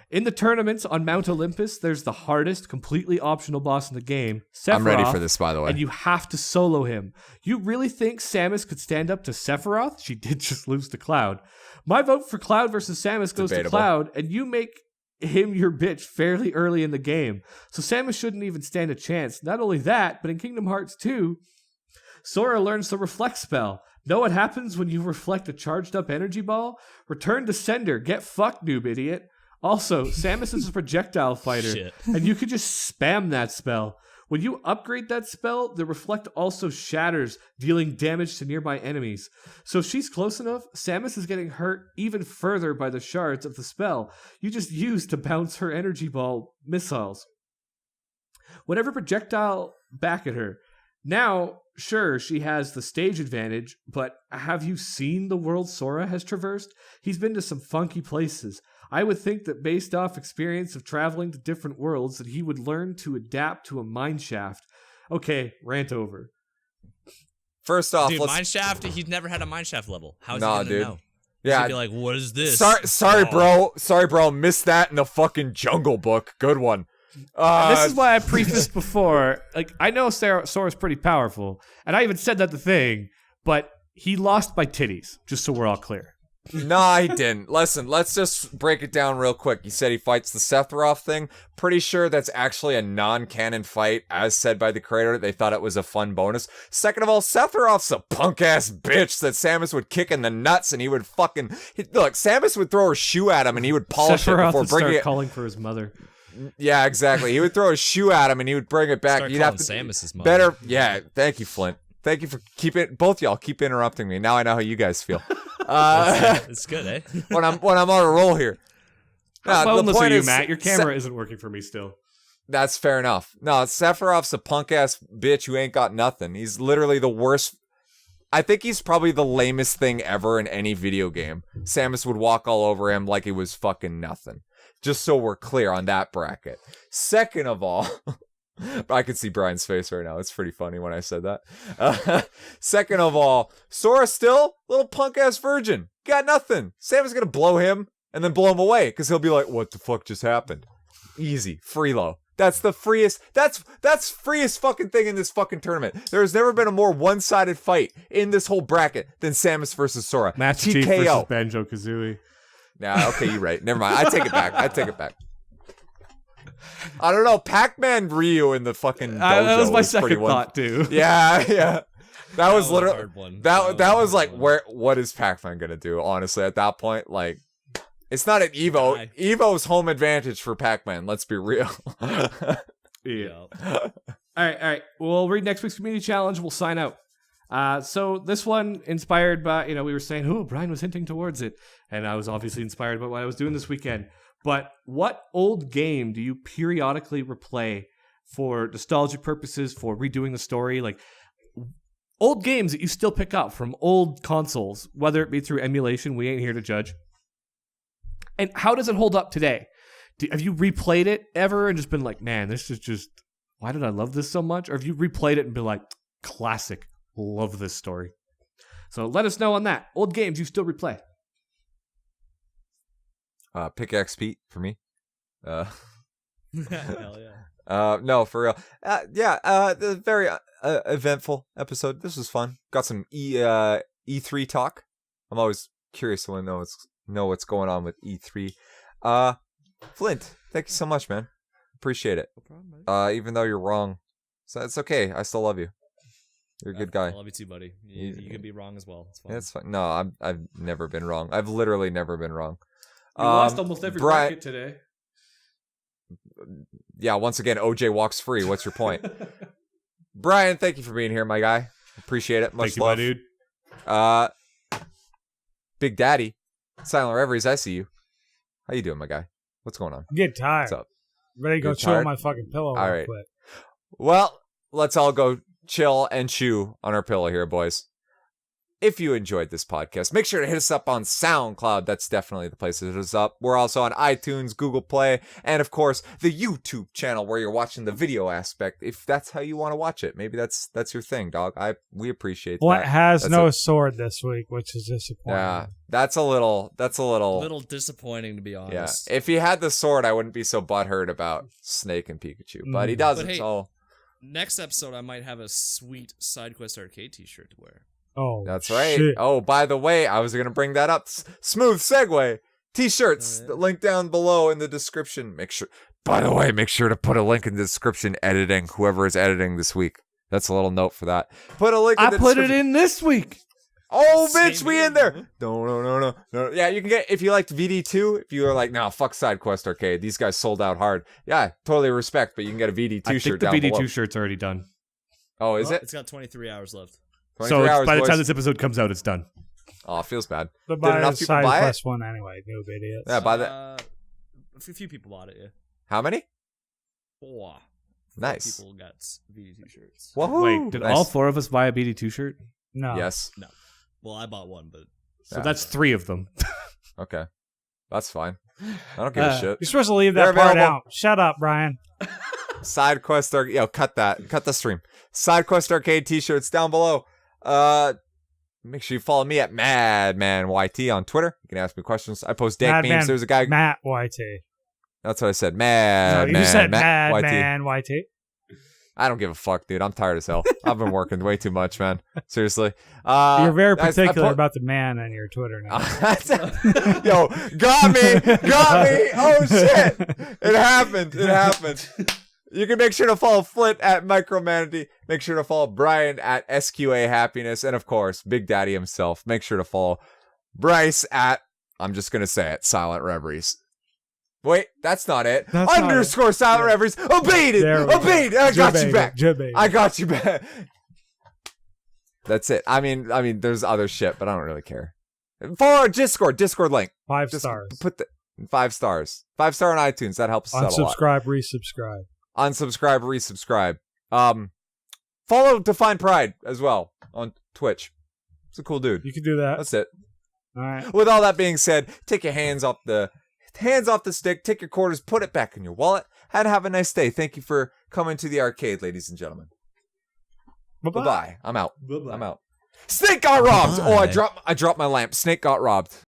In the tournaments on Mount Olympus, there's the hardest, completely optional boss in the game, Sephiroth, I'm ready for this, by the way. and you have to solo him. You really think Samus could stand up to Sephiroth? She did just lose to Cloud. My vote for Cloud versus Samus goes to Debatable. Cloud, and you make him your bitch fairly early in the game. So Samus shouldn't even stand a chance. Not only that, but in Kingdom Hearts 2, Sora learns the Reflect spell. Know what happens when you reflect a charged up energy ball? Return to sender. Get fucked, noob idiot. Also, Samus is a projectile fighter, Shit. and you could just spam that spell. When you upgrade that spell, the reflect also shatters, dealing damage to nearby enemies. So if she's close enough, Samus is getting hurt even further by the shards of the spell you just used to bounce her energy ball missiles. Whatever projectile back at her. Now, sure, she has the stage advantage, but have you seen the world Sora has traversed? He's been to some funky places. I would think that based off experience of traveling to different worlds that he would learn to adapt to a mine shaft. Okay, rant over. First off, Dude, let's... mineshaft, he's never had a mineshaft level. How's Nah, he gonna dude. know? Yeah. He'd be like, what is this? Sorry, bro. Sorry, bro. Missed that in the fucking Jungle Book. Good one. This is why I prefaced before. Like, I know Sora's pretty powerful, and I even said that the thing, but he lost by titties, just so we're all clear. Nah, he didn't. Listen, let's just break it down real quick. You said he fights the Sephiroth thing. Pretty sure that's actually a non-canon fight, as said by the creator. They thought it was a fun bonus. Second of all, Sephiroth's a punk-ass bitch that Samus would kick in the nuts, and he would fucking... Look, Samus would throw her shoe at him, and he would polish it Sephiroth before would bringing start it... calling for his mother. Yeah, exactly. He would throw his shoe at him, and he would bring it back. Start You'd have to calling Samus's mom. better. Yeah, thank you, Flint. Thank you for both y'all keep interrupting me. Now I know how you guys feel. It's good, eh? when I'm on a roll here. How the boneless are point you, is, Matt? Your camera isn't working for me still. That's fair enough. No, Sephiroth's a punk ass bitch who ain't got nothing. He's literally the worst. I think he's probably the lamest thing ever in any video game. Samus would walk all over him like it was fucking nothing. Just so we're clear on that bracket. Second of all, I can see Brian's face right now. It's pretty funny when I said that. Second of all, Sora still little punk ass virgin. Got nothing. Samus gonna blow him and then blow him away because he'll be like, "What the fuck just happened?" Easy, freelo. That's the freest. That's freest fucking thing in this fucking tournament. There has never been a more one-sided fight in this whole bracket than Samus versus Sora. Master Chief versus Banjo Kazooie. Nah, okay, you're right. Never mind. I take it back. I don't know. Pac-Man Ryu in the fucking dojo that was my second one. thought too. Yeah. That was literally a hard one. that was like what is Pac-Man gonna do? Honestly, at that point, like it's not an Evo. Die. Evo's home advantage for Pac-Man. Let's be real. Yeah. All right. We'll read next week's community challenge. We'll sign out. So this one inspired by, we were saying, Brian was hinting towards it. And I was obviously inspired by what I was doing this weekend. But what old game do you periodically replay for nostalgic purposes, for redoing the story? Like old games that you still pick up from old consoles, whether it be through emulation, we ain't here to judge. And how does it hold up today? Have you replayed it ever and just been like, man, this is just, why did I love this so much? Or have you replayed it and been like, classic, love this story? So let us know on that. Old games you still replay. Pickaxe Pete for me. Hell yeah. No, for real. The very eventful episode. This was fun. Got some E3 talk. I'm always curious to know what's going on with E3. Flint, thank you so much, man. Appreciate it. No problem, man. Even though you're wrong, so it's okay. I still love you. You're a good guy. I love you too, buddy. You can be wrong as well. It's fine. Yeah, it's fine. No, I've never been wrong. I've literally never been wrong. You lost almost every bracket today. Yeah, once again, OJ walks free. What's your point? Brian, thank you for being here, my guy. Appreciate it. Much Thank you, love. my dude. Big Daddy, Silent Reveries, I see you. How you doing, my guy? What's going on? I'm getting tired. What's up? Ready to go You're chill on tired? my fucking pillow All real right. quick. Well, let's all go chill and chew on our pillow here, boys. If you enjoyed this podcast, make sure to hit us up on SoundCloud. That's definitely the place to hit us up. We're also on iTunes, Google Play, and of course, the YouTube channel where you're watching the video aspect. If that's how you want to watch it, maybe that's your thing, dog. We appreciate Flint that. has That's no sword this week, which is disappointing. Yeah, that's a little. A little disappointing, to be Yeah, honest. if he had the sword, I wouldn't be so butthurt about Snake and Pikachu. But he doesn't. But hey, so Next episode, I might have a sweet SideQuest Arcade t-shirt to wear. Oh, that's right. shit. Oh, by the way, I was gonna bring that up. Smooth segue. T-shirts. Oh, yeah. The link down below in the description. By the way, make sure to put a link in the description. Editing. Whoever is editing this week. That's a little note for that. Put a link. In I the put it description. in this week. Oh, Same bitch, we here, in there. bro. No. Yeah, you can get, if you liked VD2, if you were like, nah, fuck Side Quest Arcade. These guys sold out hard. Yeah, totally respect, but you can get a VD2 I shirt think the down VD2 below. shirt's already done. Oh, is it? It's got 23 hours left. 23 So hours, by the boys. time this episode comes out, it's done. Oh, it feels bad. But Did buy enough a people side buy it? quest one anyway, noob idiots. Yeah, buy that. A few people bought it, yeah. How many? 4 Nice. people got VD2 shirts. Woohoo! Wait, did Nice. all 4 of us buy a BD2 shirt? No. Yes. Well, I bought one, but So Yeah. that's 3 of them. Okay. That's fine. I don't give a shit. You're supposed to leave They're that part available. out. Shut up, Brian. Side Quest Arcade. Yo, cut that. Cut the stream. Side Quest Arcade t-shirts down below. Make sure you follow me at MadmanYT on Twitter. You can ask me questions. I post dank Madman memes. There's a guy. Matt YT. That's what I said. No, Madman. you said Matt YT. Madman YT. I don't give a fuck, dude. I'm tired as hell. I've been working way too much, man. Seriously. You're very I particular po- about the man on your Twitter now. Yo, got me. Oh shit! It happened. You can make sure to follow Flint at Micromanity. Make sure to follow Brian at SQA Happiness, and of course, Big Daddy himself. Make sure to follow Bryce at, I'm just gonna say it, Silent Reveries. Wait, that's not it. That's not _ Silent Reveries. Obeyed There we go. I got you Jabba, back. Jabba. I got you back. That's it. I mean, there's other shit, but I don't really care. Follow our Discord link. 5 Just stars. put the 5 stars. 5-star on iTunes. That helps us out a lot. Unsubscribe, resubscribe. Unsubscribe, resubscribe. Follow Define Pride as well on Twitch. He's a cool dude. You can do that. That's it. All right. With all that being said, take your hands off the stick, take your quarters, put it back in your wallet, and have a nice day. Thank you for coming to the arcade, ladies and gentlemen. Bye-bye. Bye-bye. I'm out. I'm out. Snake got robbed. Oh, I dropped my lamp. Snake got robbed.